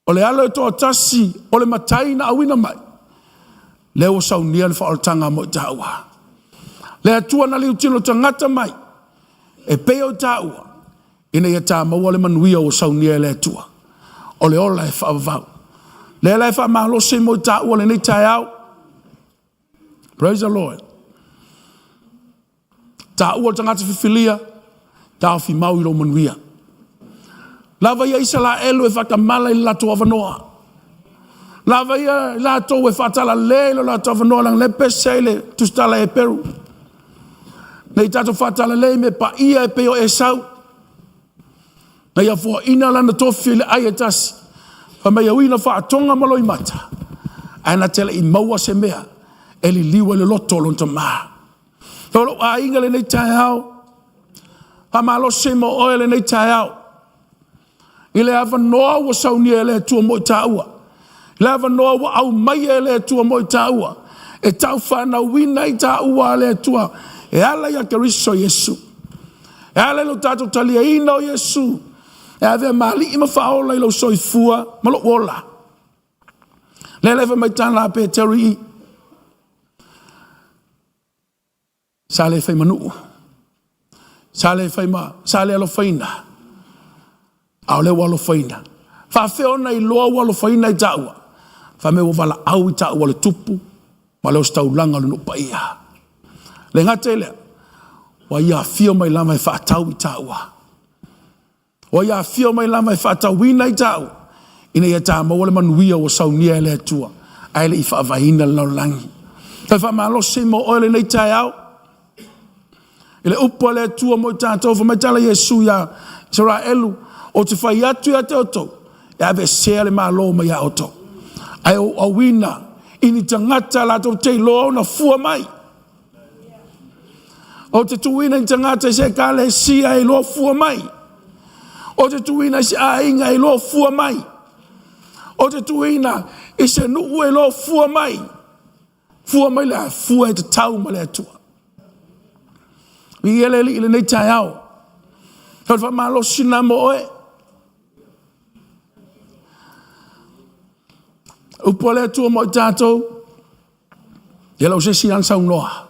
O le alo e toa tasi. O le matai na awina mai. Le o sau nia le whaoltanga mo taua. Le atua na liu tino tangata mai. E peo taua. Ina ia ta maua le manuia o sau nia le atua. O le ola e whaavau. Le la e whaamalo se mo taua le nei tai au. Praise the Lord. Taua tangata fifilia. Tau fi mau i ro manuia. Lava ia isa la elo e whakamala i lato avanoa. Lava ia lato e whatala lelo lato avanoa lang le pesele tustala e peru. Nei tato whatala le me pa ia e peo e sau. Nei a fua ina lana tofi le ai e tasi. Fa mai au ina whaatonga malo i mata. Aina tele i maua se mea. E li liwa le loto lonta maa. Tolo a inga le nei tai au. Ha malo se mo oe le nei tai au. Ile ava noa wa saunia ele tua mo i taua. Ile ava noa wa au mai ele tua mo i taua. E tau whana wina i taua ele tua. E ala ya Keriso Yesu. E ale lo tātou talia ina o Yesu. E ave mali ima whaola i lo soifua, ma lo ola. Lele fa mai tāna pe teri. Sale fai manu. Sale fai ma, sale alo faina. Au le walo faina. Fa feona i loa walo faina i taua. Fa me wala au i taua le tupu. Ma leo staulanga le no paia. Le ngate lea. Wa ia fio mai lama e whaatau i taua. Wa ia fio mai lama e whaatau wina i taua. Ina ia tā mawale manuia o saunia e lea tua. Aile i whaavahina le laulangi. Tai whamalo se mo oele nei tai au. Ile upo le tua mo tātou fa mai tala Yesu ya Israelu. O te whai atu ya te oto. E ave sea le malo mai a oto. Ai o awina. Ini tangata la tau te loa na fua mai. O te tuina i tangata se kale sia i loa fua mai. O te tuina i se ainga i loa fua mai. O te tuina i se nuu i loa fua mai. Fua mai le fua e te tau ma le atua. I ele li ile nei tai au. Hau wha malo sina mo oe. Upo le atua mo i tātou. Ia lau se si an sau noa.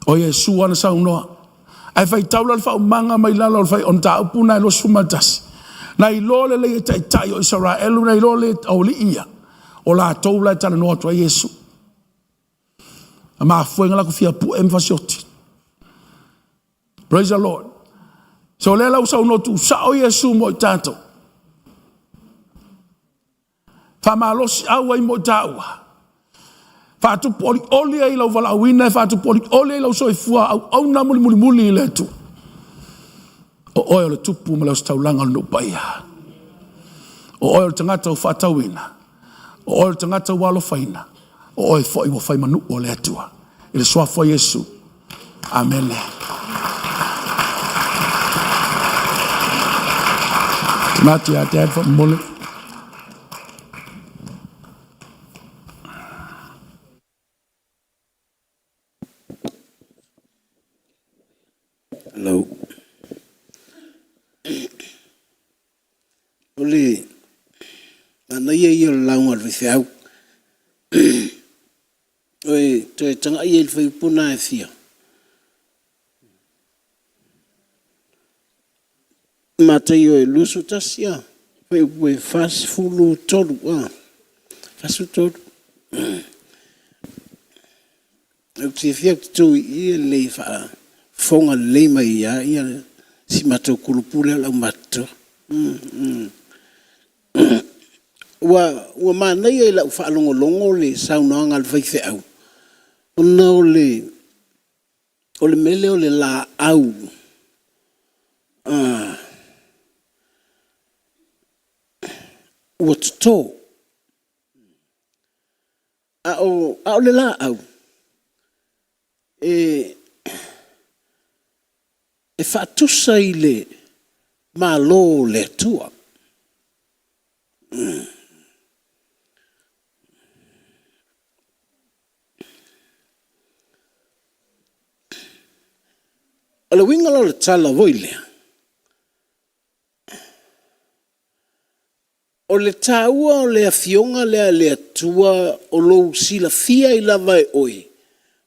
O Yesu ana sau noa. Ai fai taula le whau manga mai lalo le fai on ta upuna e lo sumatasi. Na i lo le e tai tai o Israelu, na i lo le au li ia. O la taula e tala noa tua Yesu. A maa fuenga la kufia pu emfasioti. Praise the Lord. So le lau sau no tu sa o Yesu mo i tātou. Famalosi awa i mo taua. Fatu poli oli ai lau vala wina, fatu poli oli ai lau soifua au na muli le tu. O oe le tupu ma lau staulanga no paia. O oe le tangata o fatawina. O oe le tangata o walo faina. O oe fo i wo fai manu o le atua. I le swafo Yesu. Amen. Mati a te fa mole. Hello. Ole ana ye launga le fiau. Oi, te tanga ye le fai puna e fia. Mata yo e lusu tasia. Fai fast fulu tolu Fast tolu. Eu te fia tu ye le fa. Fonga le mai ia si mato kulupule la mato. Wa mana ia la fa longo le sauna ngal vai fe au. Ona ole mele ole la au. What to? Au le la au. E whaatusa i le malo le tua. O le winga lo le tala voilea. O le taua o le afionga le atua o lo sila fia i lava e oi.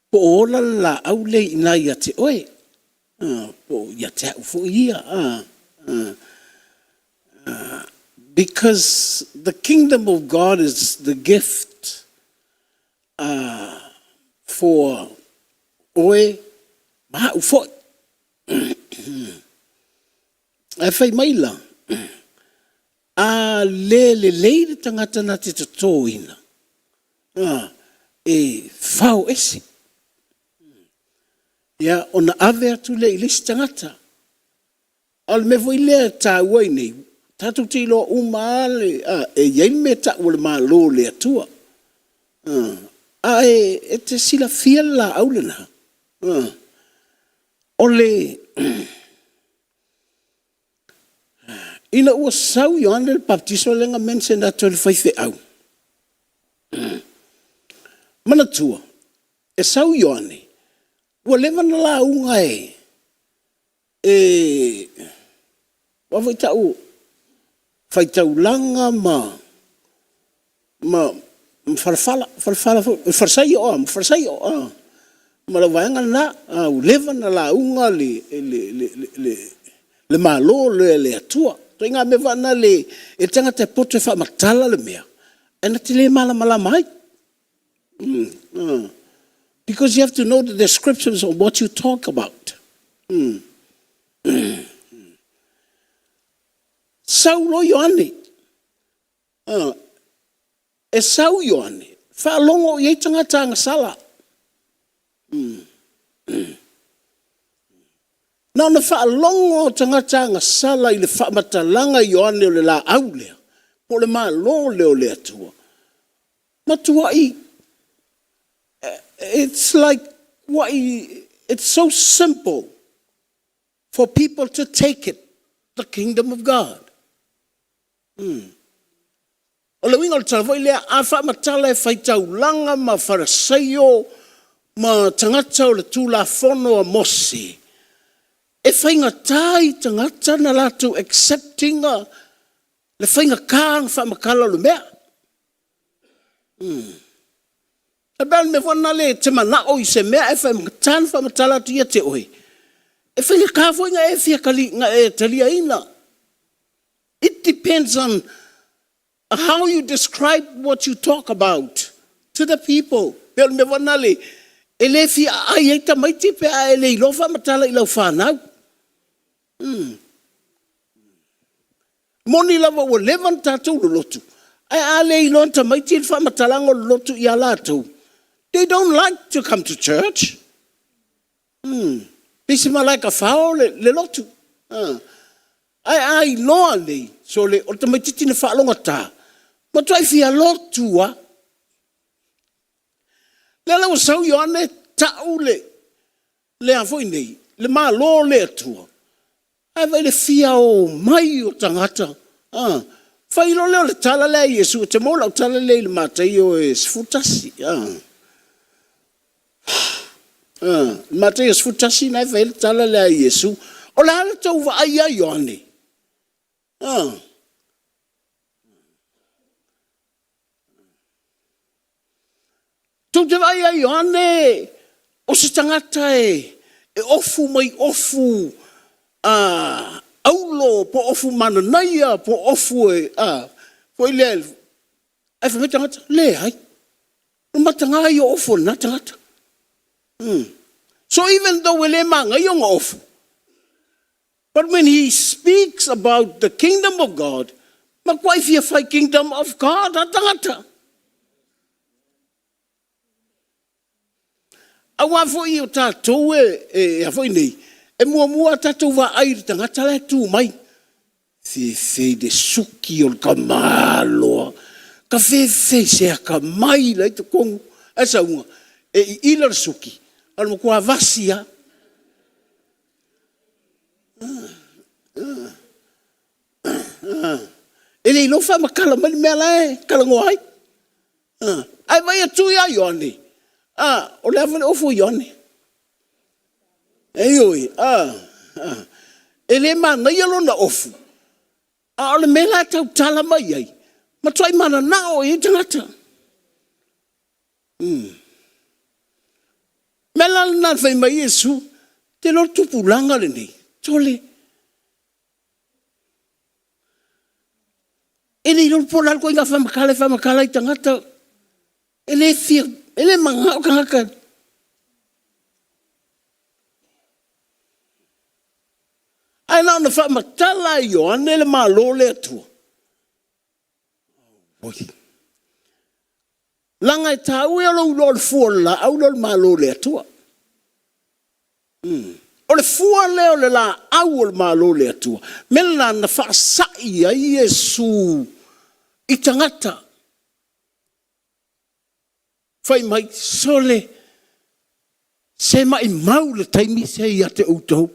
Po ola la au le ina ia te oi. Because the kingdom of God is the gift for oe ma ufo e fai maila a le tangata na te toina e fau esi. Ya ona ave atu le ilisi tangata. Al me voi le ta wai nei. Tatu te lo umale e yei me ta wale ma lo le atua. E te sila fia la aulena. Ole ina ua sau Ioane le baptiso lenga mense na tole faife au. Mana tua. E sau Ioane. Ua lewa na la unga e. Wawai tau, fai tau langa ma farfala, farsai o, ma la vaenga na, uleva na la unga le malo le atua. Toi ngā me vana le, e tanga te poto e wha matala le mea. E na te le mala mai. Because you have to know the descriptions of what you talk about. Saulo Ioane. E sau Ioane. Whaalongo i tangata ngā sala. Nā na whaalongo tangata ngā sala I le whaamatalanga Ioane o le la au lea. Po le maa lo leo lea tua. Matua I. It's like, it's so simple for people to take it. The kingdom of God. O le winga o talawai lea, a whaamatala e whaitau langa ma wharasaio ma tangata o le tūla whono a Mose. E whainga tai tangata na latu accepting le whainga kāng whaamakala le mea. E bel me wana le te manao I se mea e whainga tān whaamatala tu ia te oe. E whainga kāwhoinga e whia kali nga e talia ina. It depends on how you describe what you talk about to the people. Bel me wana le, e le whia ai eita maiti pe a e le ilo whaamatala I lau whanau. Moni lava o levan tātou lo lotu. Ai a le ilo anta maiti e whaamatalango lo lotu I a lātou. They don't like to come to church. Pisima like a whao le lotu. Ai loa nei. So le o te maititi na whaalonga tā. Ma tuai whia lotua. Le lau sau Ioane tau le a foi nei. Le maa lo le atua. Ai vai le whia o mai o tangata. Whailo leo le tala le Iesu. Te mola o tala le matai o e sfutasi. Matai o sfutasi nai vai le tala le Iesu. O le hala tau wa ai a Ioane. Tau te vai a Ioane. O se tangata e ofu mai ofu. Aulo po ofu mananaia po ofu po I le ai fa tangata le ai ma tanga I ofu na tangata so even though we le manga I ofu, but when he speaks about the kingdom of God ma kwai fia fai kingdom of God a tangata awa fo I o tātou e a fo nei e mua tātou wa air tangata le tū mai. Fe de suki o ka māloa. Ka fe se a ka mai lai te kongu. Esa unga. E ila suki. Alma kua vasia. E le ilofa makala mani mea lai. Kala ngoai. Ai vai atu ia Ioane. O le avale ofu Ioane. Eioi, ele mana ia lona ofu. Ole mela tau tala mai ai. Ma tuai mana nao I tangata. Mela na fai mai Iesu, te lo tupu langa le nei. Tole. Ele lo pola ko inga whamakala I tangata. Ele fia, ele manga o kangaka. Ai nā na whaamatala I Ioane le mālo le atua. Langa I tāu e alo ulo le fua la au lo le mālo le atua. O le fua leo le la au le mālo le atua. Mela na whaasai a Iesu I tangata. Whai mai sole se mai mau le taimi se I ate utau.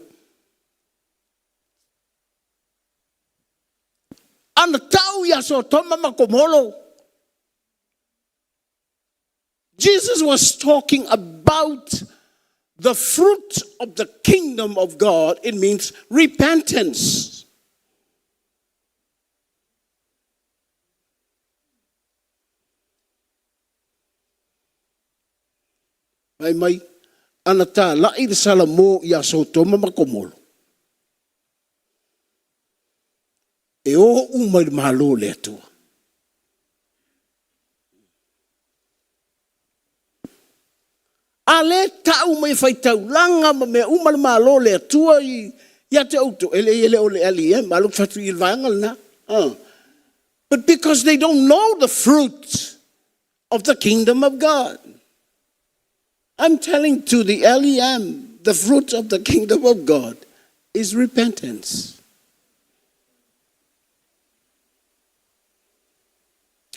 Ana tau ia so toma makomolo. Jesus was talking about the fruit of the kingdom of God, it means repentance. Mai, ana tā lai le sala mō i a Sotoma ma Gomora. E o umai le mahalo le atua. A le tau mai whaitau langa ma mea umai le mahalo le atua i te auto. Ele o le ali, maluk fatu i vanga na. But because they don't know the fruit of the kingdom of God. I'm telling to the LEM, the fruit of the kingdom of God is repentance.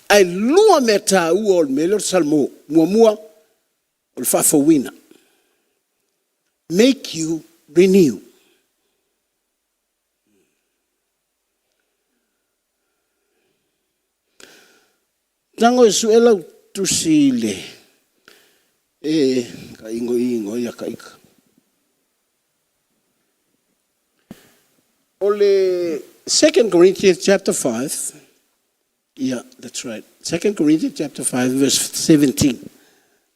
Ai lua me tā ua o le mele o salmo, mua o le whawhawina. Make you renew. Tango e suelau tusi le. Ka ingo ia ka ika. Ole 2 Corinthians chapter 5. Yeah, that's right. 2 Corinthians chapter 5 verse 17.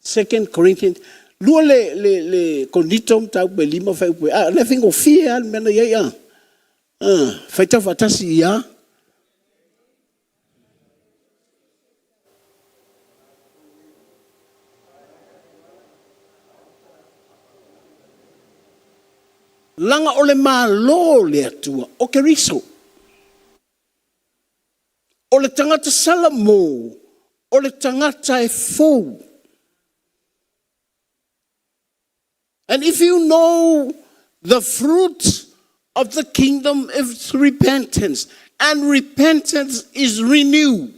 2 Corinthians lua le konditom tau pe lima fai pe. Le fingo fia mena ia. Fai tau fatasi ia. Langa o le malo le atua, o ke riso. O le tangata salamo, o le tangata e fou. And if you know the fruit of the kingdom is repentance, and repentance is renewed.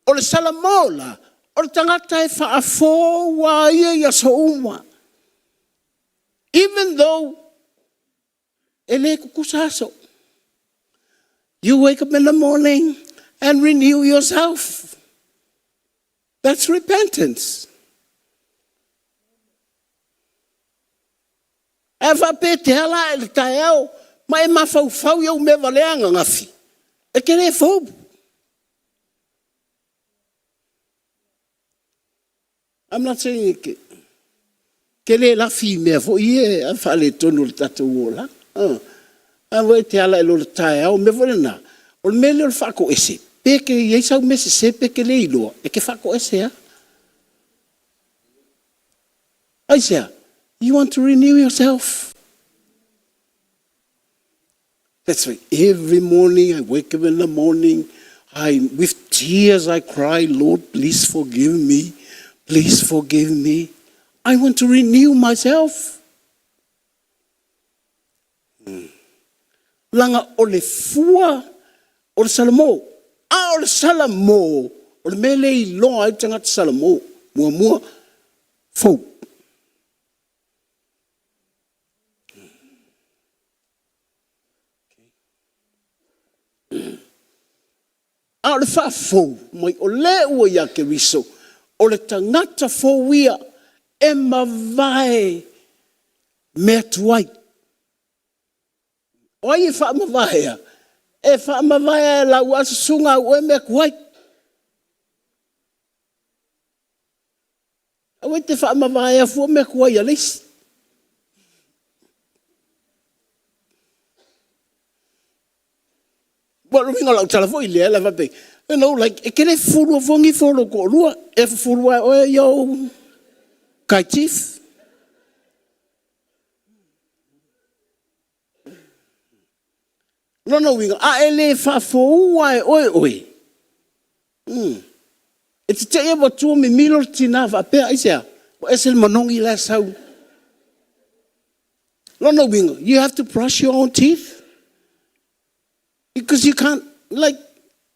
O le salamola, o le tangata e whaafo wa ia so uma. Even though you wake up in the morning and renew yourself. That's repentance. Eva pete hala el taeo, ma e mafau yo me valeanga ngafi. E kere fob. I'm not saying it. Kele la fi me fo ie a fale tonu le tatou ola. A voi te ala lo tai au me volena. O me le fako ese. Peke ye sa me se peke le ilo. E ke fako ese ya. Aisha, you want to renew yourself. That's right. Every morning I wake up in the morning, with tears I cry, Lord, please forgive me. Please forgive me. I want to renew myself. Langa o le fua, o le salamo. O le salamo. O le mele I loa I tangata salamo. Mua, fau. O le wha fau. Mai o le ua ia ke wiso. O le tangata fau ia. E mawai mea tuai. Oi e wha mawai a. E wha mawai a la ua sunga ue mea kuai. Awe te wha mawai a fua mea kuai a leisi. Wala minga lau talafo I lea la vape. You know, like, e kere furu fongi furu ko lua. E furu a oe yo. Kai chief. No winga. A ele fa fo ai oi. It's te e wa tu me milo tina va pe aisia. O esel manongi la sau. No winga. You have to brush your own teeth. Because you can't like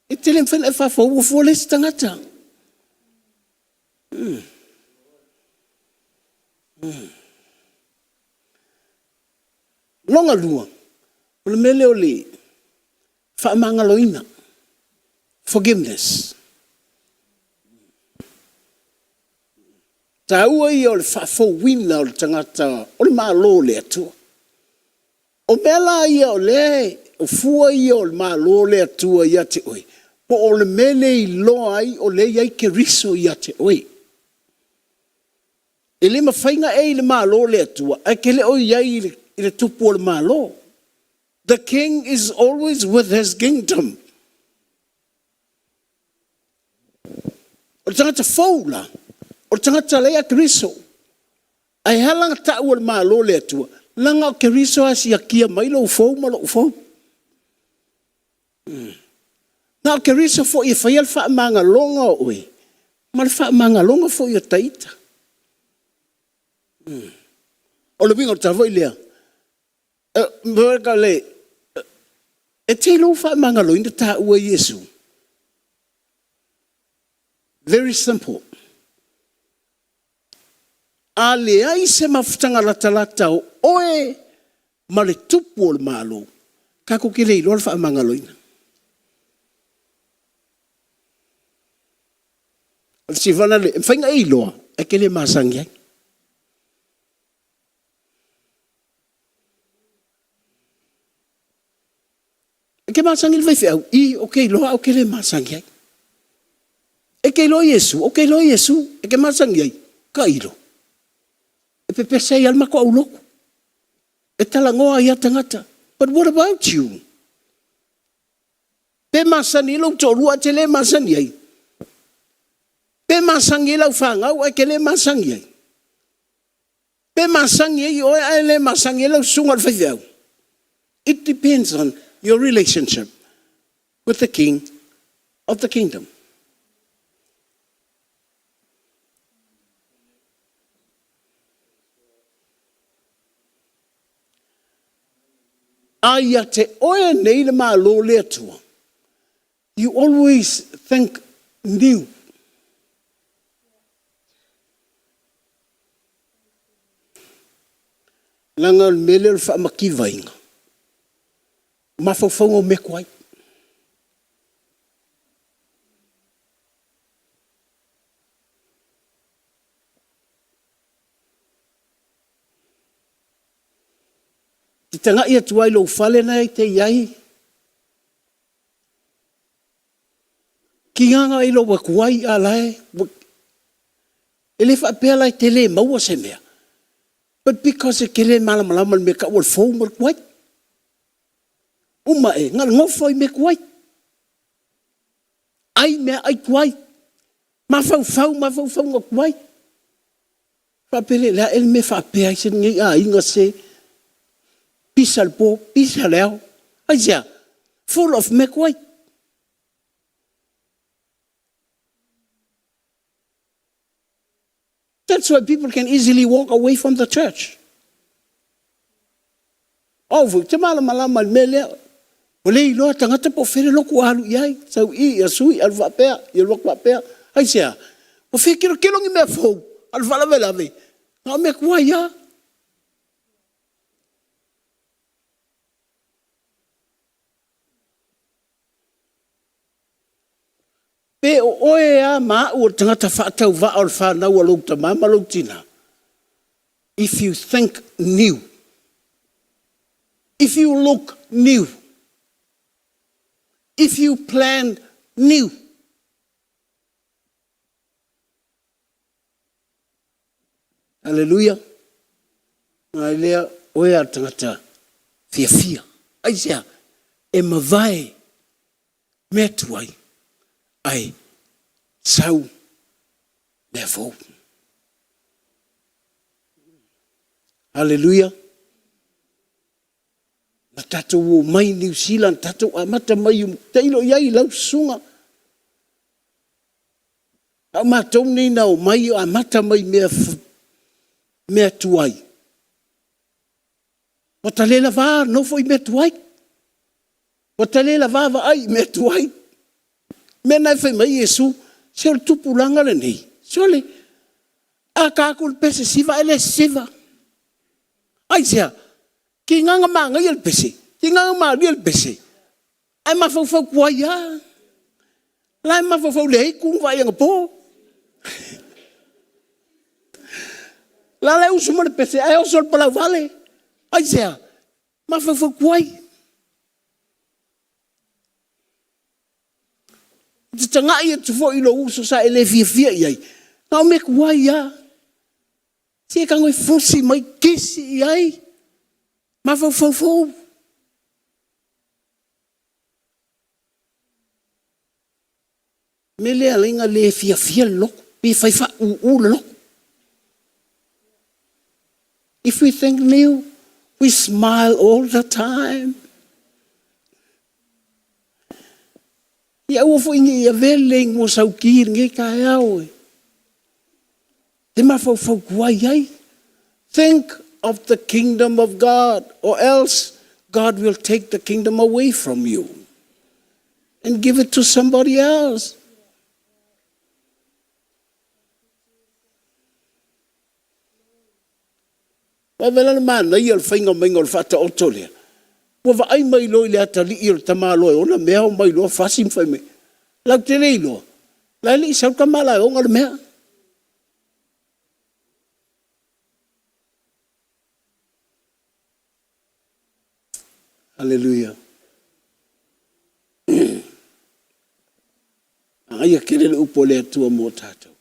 it tell him fa fo le tangata. Longa lua. O le mele o le whaamangaloina. Forgiveness. Taua ia o le whawhauwina o le tangata o le mālo le atua. O mela ia o le, o fua ia o le mālo le atua ia te oi. Po o le mele I loa ai o le iai ke riso ia te oi. E le mawhainga e le mālo le atua, ai ke le oi iai I le tupu o le mālo. The king is always with his kingdom. O tangata faula, o tangata lea kriso, ai halanga tau o le mālo le atua, langa o kriso asi a kia mai lo ufou ma lo ufou. Na o kriso fo I whaial wha manga longa o oi, ma le wha manga longa fo I o taita. O le winga o tawai lea, mwaka le, e te lo wha manga lo inda ta ua Yesu. Very simple. A le ai se mafutanga lata o oe ma le tupu o le malo. Kako ke le ilo alfa amanga loina. Al si vana le, mwhainga e iloa, e ke le masangi ai. E ke masangi le vaifi au, I o ke iloa, o ke le masangi ai. E ke ilo Yesu, o ke ilo Yesu, e ke masangi ai, ka ilo. E pepe sei alma ko au loko. E talangoa ia tangata. But what about you? Pe masani ilo to lua te le masani ai. Pe masangi ilo whangau ai ke le masangi ai. Pe masangi ai o ai le masangi ilo sunga whaiau. It depends on your relationship with the king of the kingdom. Aia te oe nei le mālo le atua. You always think new. Langa mele le whaamaki vainga. Mawhauwhaunga o me kwai. Te tanga ia tuai lo fale nei te iai. Ki nganga I lo wakuai a lai. Ele wha pēr lai te le maua se mea. But because e ke le malamalama me ka ua fau ma kuai. Uma e, ngal ngofo I me kuai. Ai mea ai kuai. Mawhau ngā kuai. Wha pēr la ele me wha pēr ai se ngai a inga se. Pisal po, pisal leo. Aisia, full of McWhite. That's why people can easily walk away from the church. Oh, te malama me lea. O le iloa tangata po where loko alu iai. Sau I sui, al wapea, I loko wapea. Aisia, po where kilongi mea fau. Al walawe. Ngā McWhite ya. Pe o oe a maa ua tangata whaatau wa o whanau a lauta mama lautina. If you think new. If you look new. If you plan new. Hallelujah. Ngai lea oe a tangata fia. Aisia, e mawai mea tuai. Ai sau me fo. Hallelujah. Na tatou o mai New Zealand, tatou amata mai teilo iai lau sunga. Au matou ni na o mai amata mai mea tuai. O talela vā no foi mea tuai. O talela vā ai mea tuai. Mena fai mai Yesu, se o tupu langa le nei. Se ole, a kākul pese siva ele siva. Ai sea, ki nganga maa ngai el pese, ki nganga maa li el pese. Ai mawhau kua ia. Lai mawhau lehei kung vai anga po. la usu mo le pese ai o sol pala vale. Ai sea. Ma fa kuai. Te tanga ia tu fo ilo usu sa ele fia iai. Ngau me kuai ya. Tia ka ngoi fusi mai kisi iai. Ma fa. Me le alinga le fia lok. Pe fai fa u lok. If we think new, we smile all the time. Ia ua fo ingi ia veleng mo sau kir nge kai au. Te mafau kuai ai. Think of the kingdom of God, or else God will take the kingdom away from you and give it to somebody else. Wawela mana ia le whainga mainga le whata oto lea. Wa wa ai mai loi lea ta li i le tama loi. Ona mea o mai loa whasim whai me. Lau te rei loa. Lai li sau ka mala o ngā le mea. Hallelujah. Aia kere le upo lea tua mō tātou.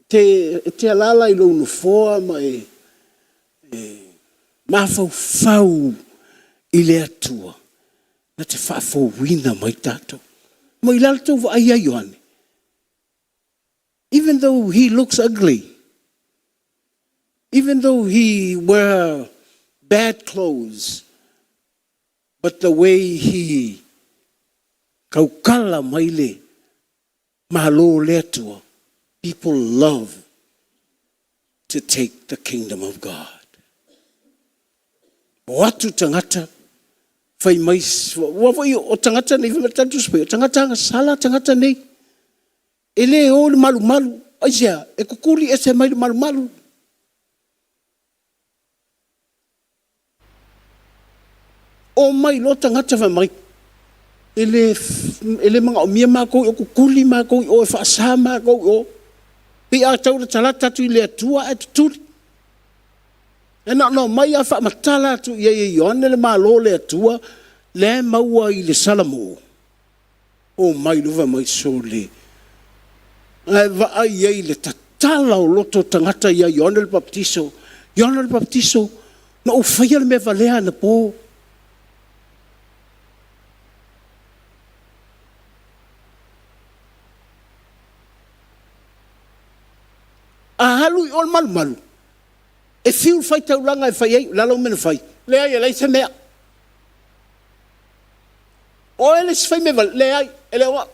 Te alala i lo unu foa mai mafau i le atua na te whaafo wina mai tātou. Mai laltou wa ai Ioane. Even though he looks ugly, even though he wear bad clothes, but the way he kaukala mai le malo le atua, people love to take the kingdom of God. Watu tangata fai mai wafai o tangata nei fai tantu spe tangata nga sala tangata nei ele o le malu aisia e kukuli ese mai le malu o mai lo tangata fai mai ele manga o mia mako o kukuli mako o fa sa mako o pe a tau le talata tu le atua e tuturi. E no mai a wha matala tu ia Ioane le malo le atua le maua i le salamo. O mai luwa mai sole. E wa ai ei le tatala o loto tangata ia Ioane le baptiso. Ioane le baptiso na o whaia le me valea na po. A halu i ol malu. E fiu fai taulanga e fai ei, lalo mena fai. Lea ia lei se mea. O ele se fai me val, lea ai, ele wa.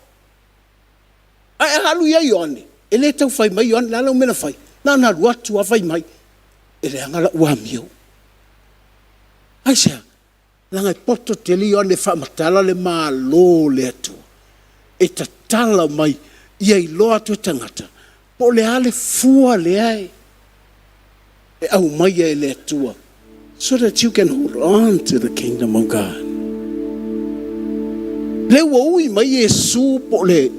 E halu ia Ioane. Ele tau fai mai Ioane, lalo mena fai. Na ruatu a fai mai. Ele angala ua miau. Aisea, langa i poto te li Ioane wha matala le malo le atu. E ta tala mai, ia i loa tu tangata. Po le ale fua le ai. E au mai e le atua. So that you can hold on to the kingdom of God. Le ui mai Yesu po le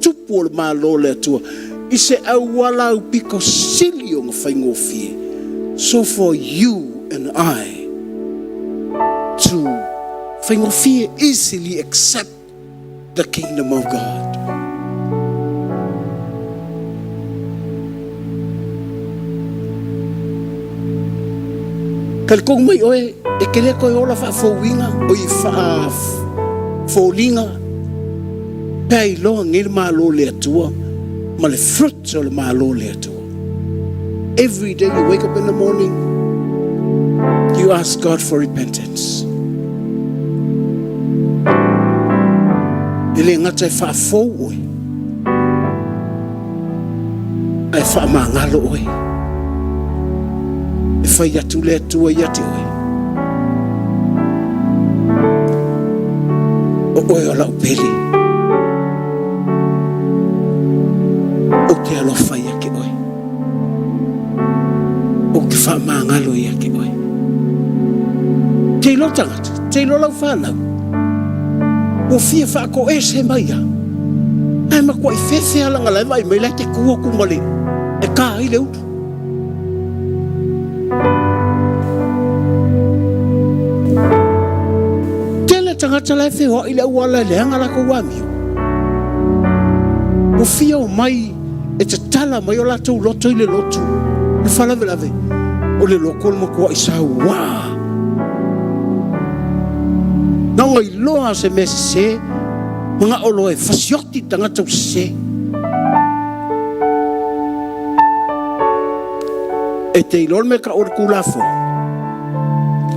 tupu o le malo le atua. I se au wala au piko sili o ngawhaingo fie. So for you and I to whaingo fie easily accept the kingdom of God. Kalkong mai oe, e kele koe ola wha fōwinga, o i wha fōlinga, pēa i loa ngir mālo le atua, ma le fruits o le mālo le atua. Every day you wake up in the morning, you ask God for repentance. Ele ngata e wha fō oe, e wha mangalo oe. E whai atu le atua i ate oe. O oe o lau peli. O ke alo whai ake oe. O ke wha mangalo i ake oe. Te ilo tangata, te ilo lau whanau. O fia wha ko e se mai a. Ai ma kua i whewhea langa lai mai mai lai te kua kumale. E kā i le utu. tangata lai whewha i le uala le anga lako wamio. O fia o mai e te tala mai o latou loto i le lotu. Le whalawe lawe o le loko mo kua i sau wā. Nanga i loa se me se mga olo e fasioti tangata o se. E te ilon me ka ora kulafo.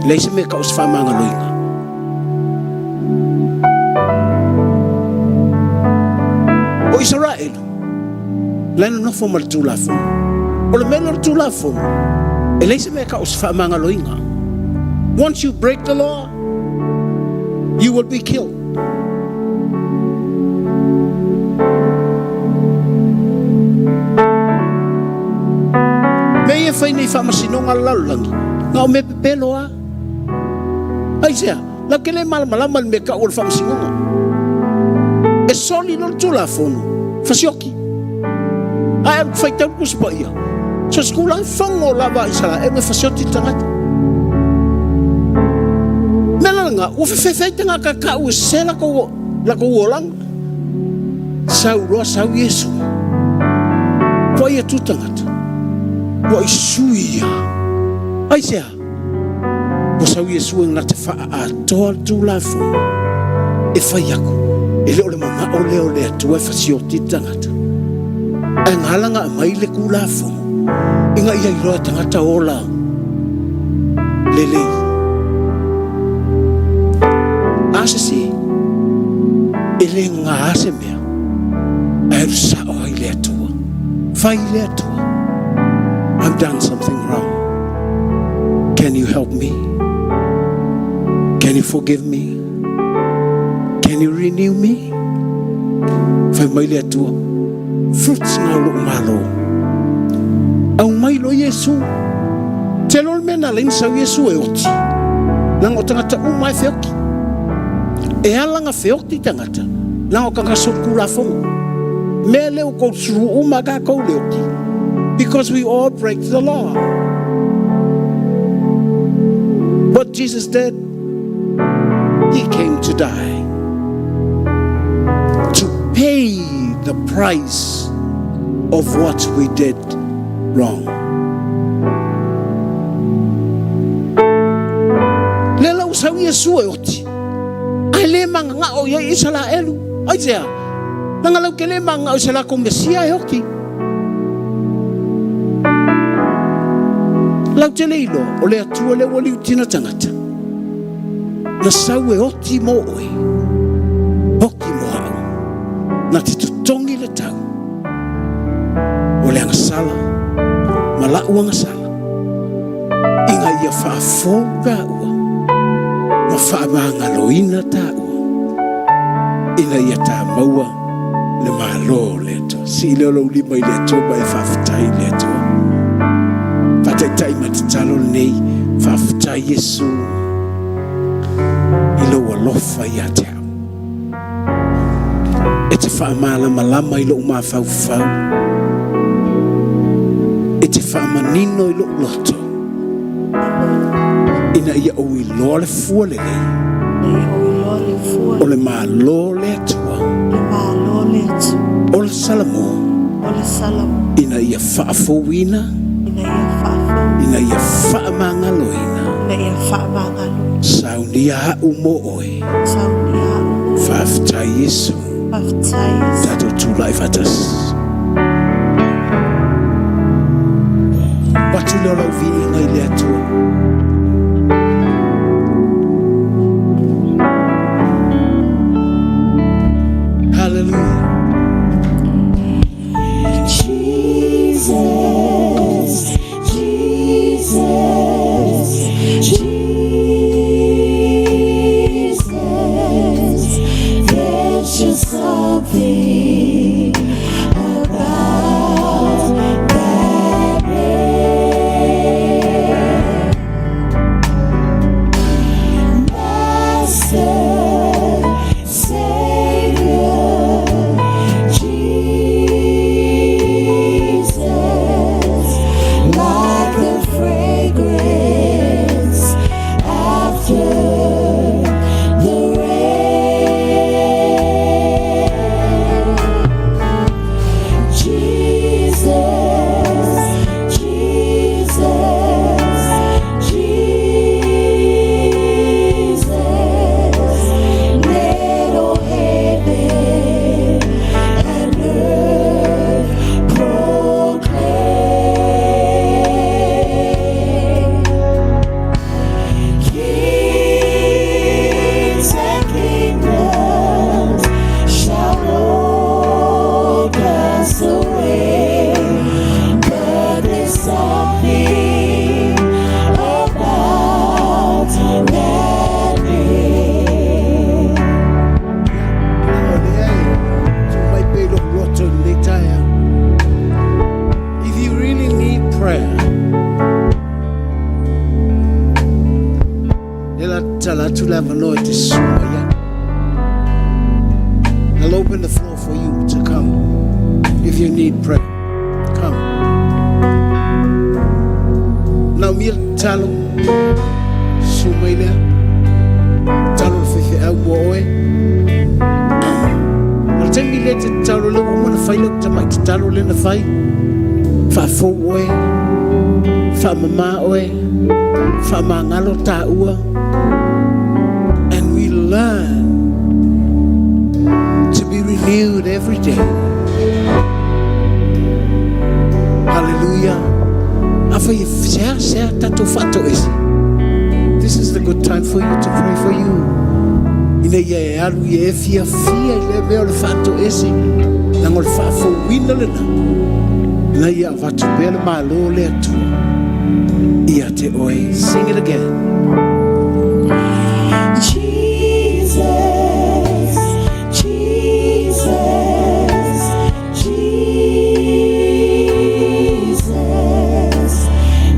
Leise me ka os whamanga loinga. O Israel, lana no fo mal tulafo. O le mena tulafo. E leise me ka os whamanga loinga. Once you break the law, you will be killed. Me e whai nei whamasinonga laulangi. Nga o me pepeloa. Ai sea, la ke le malamalama me ka o le whamasinonga. E soli no tula fono. Fasioki. Ai whai tau kuspa ia. So skula whango lava isala e me fasioti tangata. Melanga, o whewhewhetanga ka kau e se lako olang. Sau roa sau Yesu. Whai e tutangata. Wai suia. Ai sea. Wa sau Yesu ngā te wha a toa tūlafo. E whai aku. E leo le mama o leo le atua e whasioti tangata. E ngālanga a mai le kūlafo. Inga ia iroa tangata ola. Lelei. Ase se. E le ngā ase mea. E rusa o ai le atua. Whai le atua. I've done something wrong. Can you help me? Can you forgive me? Can you renew me? Fai mai le atua. Fruits nga lo malo. Au mai lo Yesu. Te lol mena lein sau Yesu e oti. Nang o tangata umai feoki. E alanga feoki tangata. Nang o kanga soku la fongo. Me leo kou suru umaga kou leoki. Because we all break the law. What Jesus did, He came to die. To pay the price of what we did wrong. Lela usau Yesu e oti. Ai le manga nga o ia isala elu. Ai sea. Nanga lau ke le manga o isala ko Mesia e oti. Lau te leilo, o le atua le wali utina tangata. Na sau e oti mo oi. Hoki mo au. Na te tutongi le tau. O le anga sala. Ma la anga sala. Inga ia whaafonga ua. Ma whaamanga loina ta ua. Inga ia ta maua. Le malo le atua. Si leo lau lima i le atua ba e whaafutai le atua. Tai matatalo nei whaafutai Yesu i lo alofa i ate au. E te whaamalama i lo umawhauwhau. E te whaamanino i lo loto. Ina ia o i loa le fua le lei. O le maa lo le atua. O le salamo. Ina ia whaafowina. Ina ia whaamanga loina. Saunia hau mo oi. Whaafutai Yesu. Tato tūlai fatas. Watu leo lau vi inga i le atua. Hallelujah. tala tu lava no te sumaya. I'll open the floor for you to come. If you need prayer, come. Now mir talo sumaya. Talo fifi agua oe. I'll tell me later talo lo umana fai lo tamai talo le na fai. Fa fo oe. Fa mama oe. Fa mangalo ta ua. And we learn to be renewed every day. Hallelujah. Afa ye share tato fato isi. This is the good time for you to pray for you. Ina ye alu ye fia le veo le fato isi. Nangol fa fo wina le na. Na ye avatu bele malo le tu. Ia te oe. Sing it again. Jesus, Jesus, Jesus,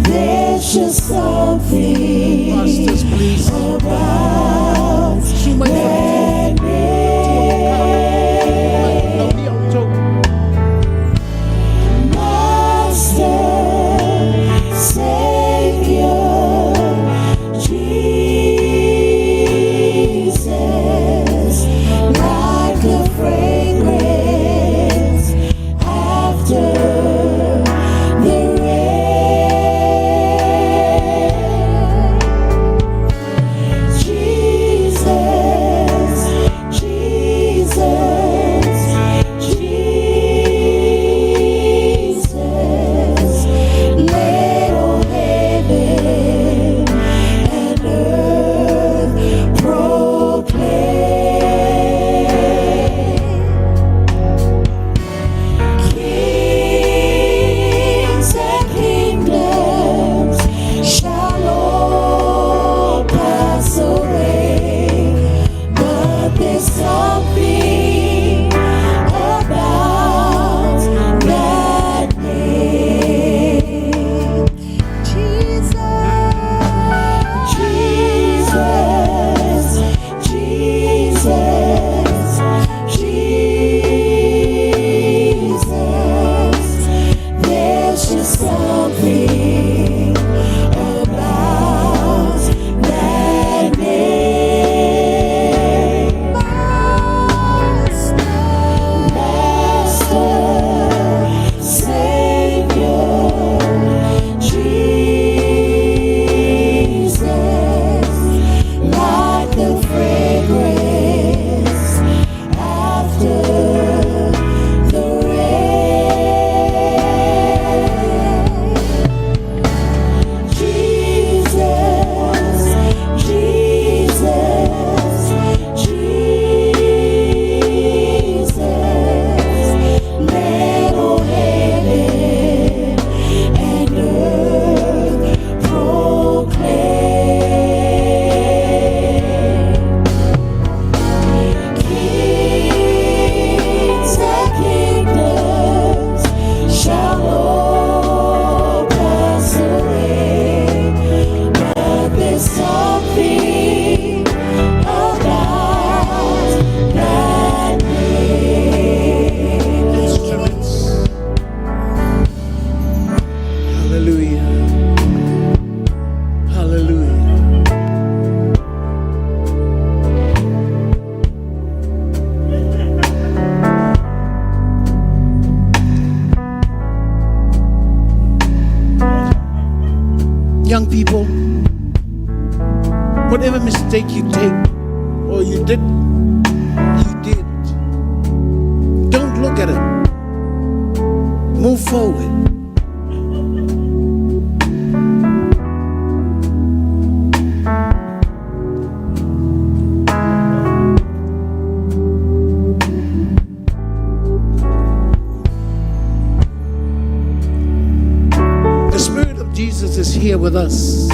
there's just something Masters, please. about that name. Master, Savior, Jesus, like a fragrance after the rain. Jesus, Jesus, Jesus, let all heaven and earth proclaim. Kings and kingdoms shall all pass away, but there's something about that name. Jesus, Jesus, Jesus, there's just something about that name. Master, Savior, Jesus, like the fragrance after the rain. Jesus, Jesus, Jesus, let all heaven and earth proclaim. Kings and kingdoms shall all pass away, but there's something about that name. Instruments. Hallelujah. Hallelujah. Young people, whatever mistake you take or you did. Don't look at it. Move forward. The Spirit of Jesus is here with us.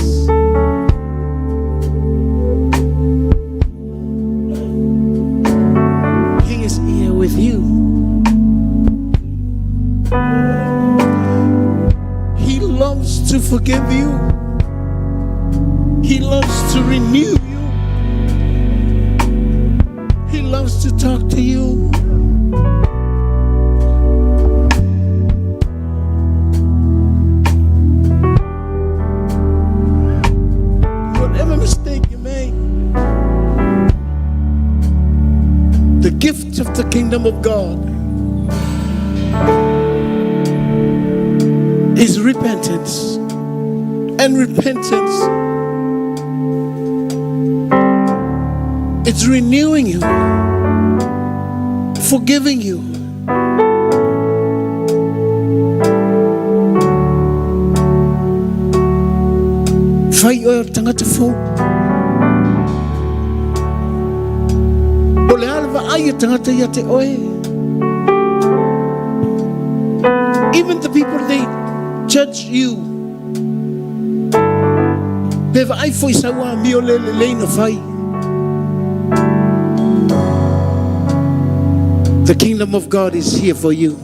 He is here with you. He loves to forgive you. He loves to renew you. loves to talk to you. Whatever mistake you make, the gift of the kingdom of God is repentance. And repentance, it's renewing you, forgiving you. Fai oe tangata fo. Ole alva ai tangata ia te oe. Even the people, they judge you. Peva ai foi sawa mi ole le na fai. The kingdom of God is here for you.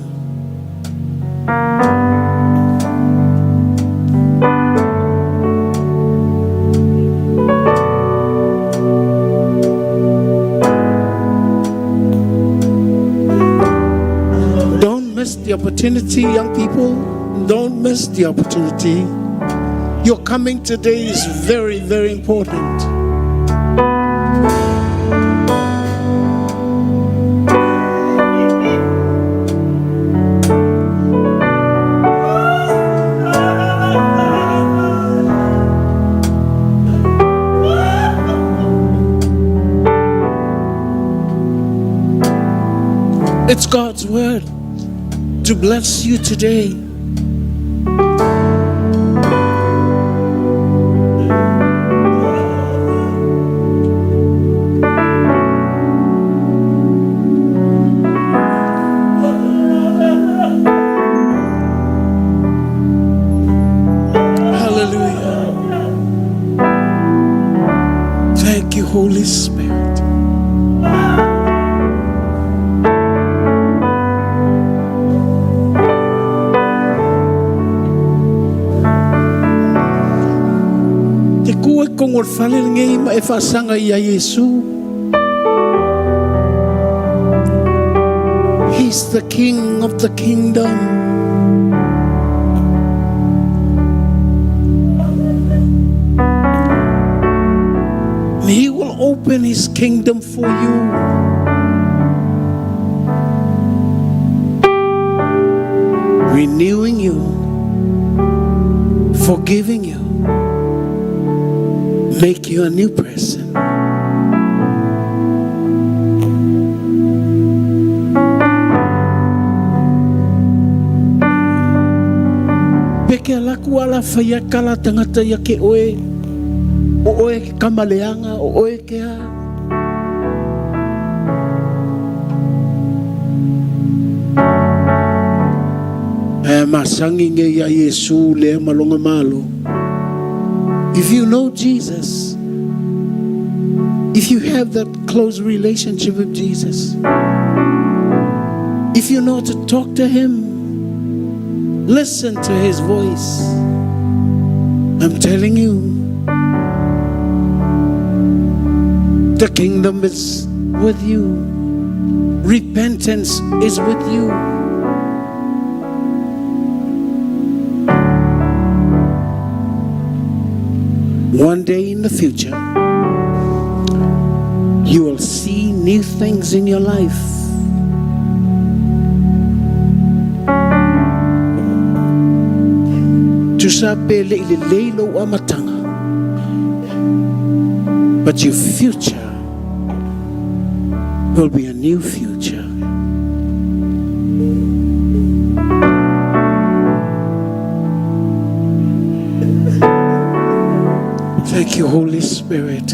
Don't miss the opportunity, young people. Don't miss the opportunity. Your coming today is very, very important. It's God's word to bless you today. Hallelujah. Thank you, Holy Spirit. Kung orfalil ngay maefasanga iya Yesu. He's the King of the kingdom. And He will open His kingdom for you. Renewing you, forgiving you, make you a new person. Peke laku ala faya kala tangata ya ke oe, o oe ke kamaleanga, o oe ke ha. Masangi nge ya Yesu le malonga malo. If you know Jesus, if you have that close relationship with Jesus, if you know to talk to Him, listen to His voice, I'm telling you, the kingdom is with you. Repentance is with you. One day in the future, you will see new things in your life. But your future will be a new future. Thank you, Holy Spirit.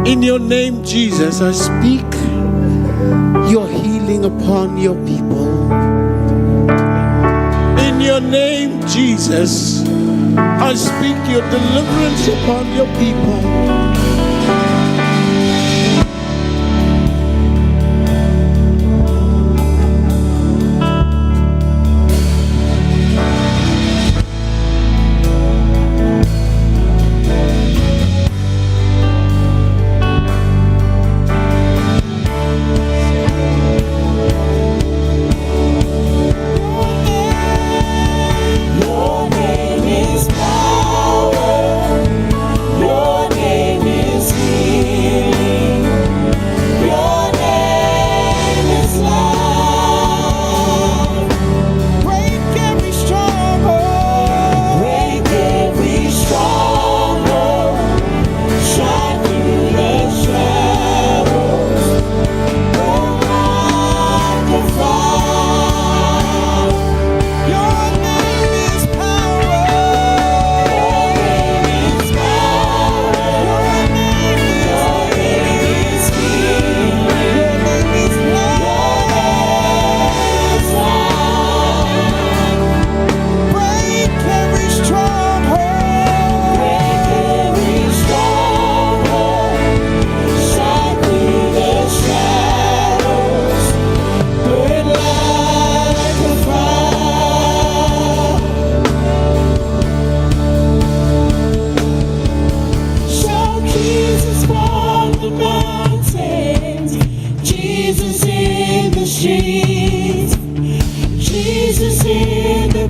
In your name, Jesus, I speak your healing upon your people. In your name, Jesus, I speak your deliverance upon your people.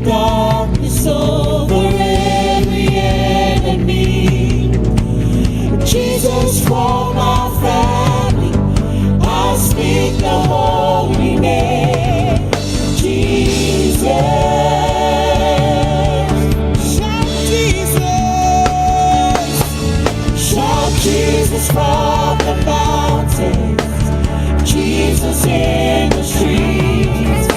darkness over every enemy. Jesus, for my family, I speak the holy name. Jesus. Shout Jesus. Shout Jesus from the mountains. Jesus in the streets.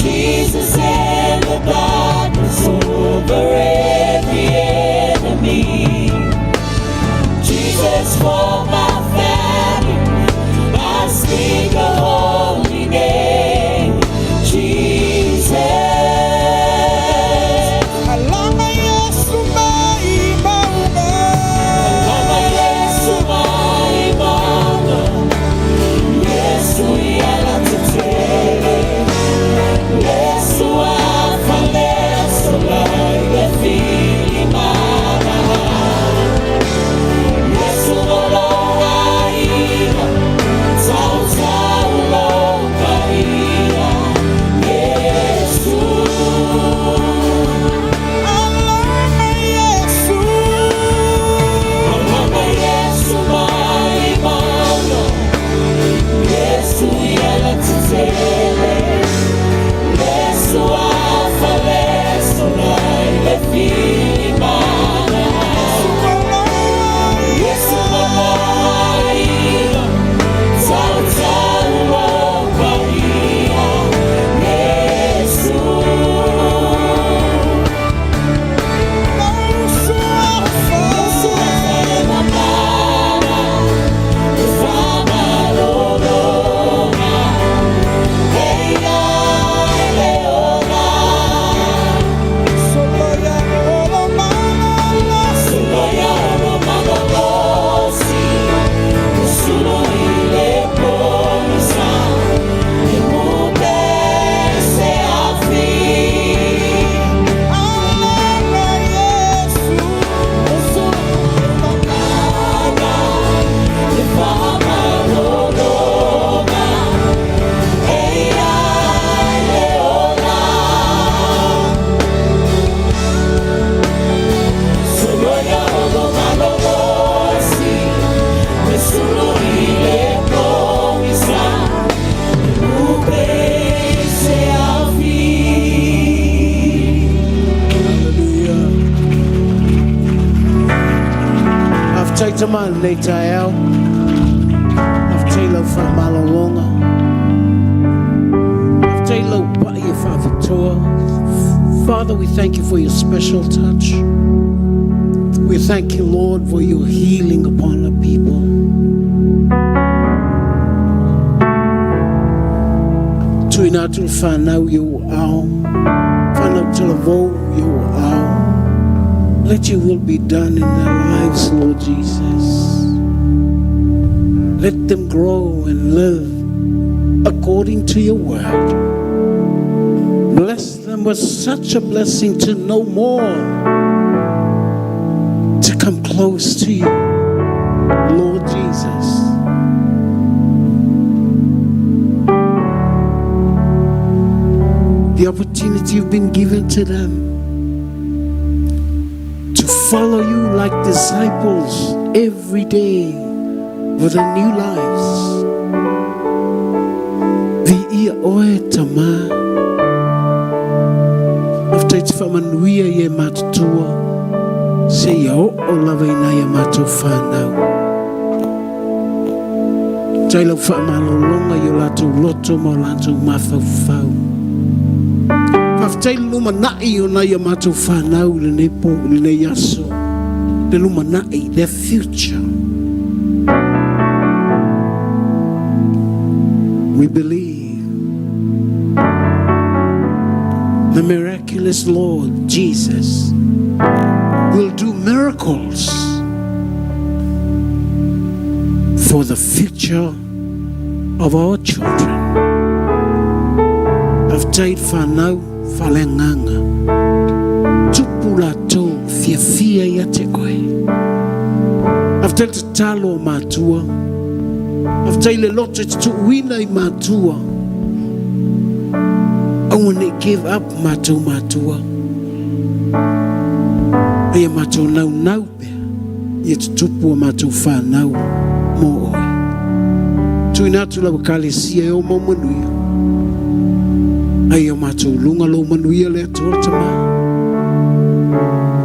Jesus in the darkness over every enemy. Jesus for my family, I speak the holy name. Jesus. Alama Yesu maimanga. Alama Yesu maimanga. Yesu yalatetele. Yesu afale solai lefili mama. Yesu molonga ina, sauza ulonga ina. Yesu. Alama Yesu. Alama Yesu maimanga. Yesu yalatetele. Yesu afale solai lefili mama. Yesu molonga ina, sauza ulonga ina. Yesu. Yesu afale mama. Fama lolonga. Eya eleona. Solo ya romana. Solo ya romana losi. Solo ile pomisa. Imube se afi. Alama Yesu. Yesu romana. Fama lolonga. Eya eleona. Solo ya romana losi. Solo ile pomisa. Imube se afi. I've taken my later out. I've taken from Malolonga. I've taken by your Father tour. Father, we thank you for your special touch. We thank you, Lord, for your healing upon the people. Tuinatul fanau you au, fanau telavo you au. Let your will be done in their lives, Lord Jesus. Let them grow and live according to your word. Bless them with such a blessing to know more, to come close to you, Lord Jesus. The opportunity you've been given to them to follow you like disciples every day with their new lives. The ia oe tama. After it's from anuia ye matutua. Say yo o lavaina ye matu whanau. Taila whamalolonga yo latu loto mo latu mawhawhau. Paftai luma nai yo na ye matu whanau le nepo le yaso. Le luma nai, their future. We believe the miraculous Lord Jesus will do miracles for the future of our children. I've died for now, falenganga. Tupula to fia yate oe. I've died to talo matua. I've died a lot to wina matua. I want to give up matua. Ai matua nau pea. Ia tutupu matua whanau mo oi. Tui natu la wakalesia e o mau manuia. Ai o matua lunga lo manuia le atua tama.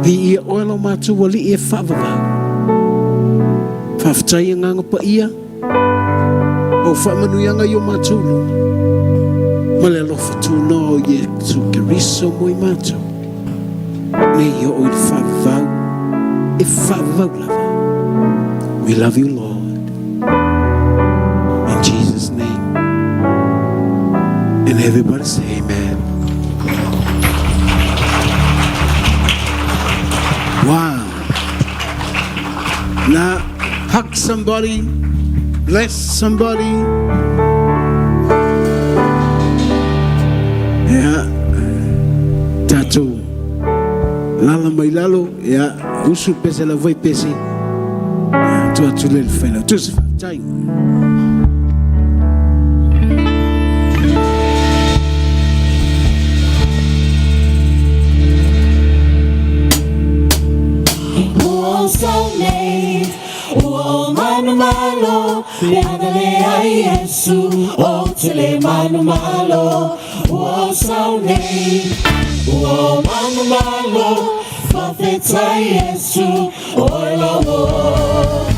Vi ia oela matua wali ia whavavau. Whaftai nganga pa ia. O whamanuia ngai o matua lunga. Male alofa tu no ye tu keriso mo i matua. Me yo o i whavavau. E whavavau lava. We love you, Lord. In Jesus' name. And everybody say amen. Wow. Now, hug somebody. Bless somebody. Yeah. Tattoo. Lala mai lalo. Yeah. Usu pese la voi pese. Tu as le fais tout ça. Tiens. O manu malo, pianale a Yesu, o tele manu malo, o saunei, o manu malo, profeta Yesu, o lobo.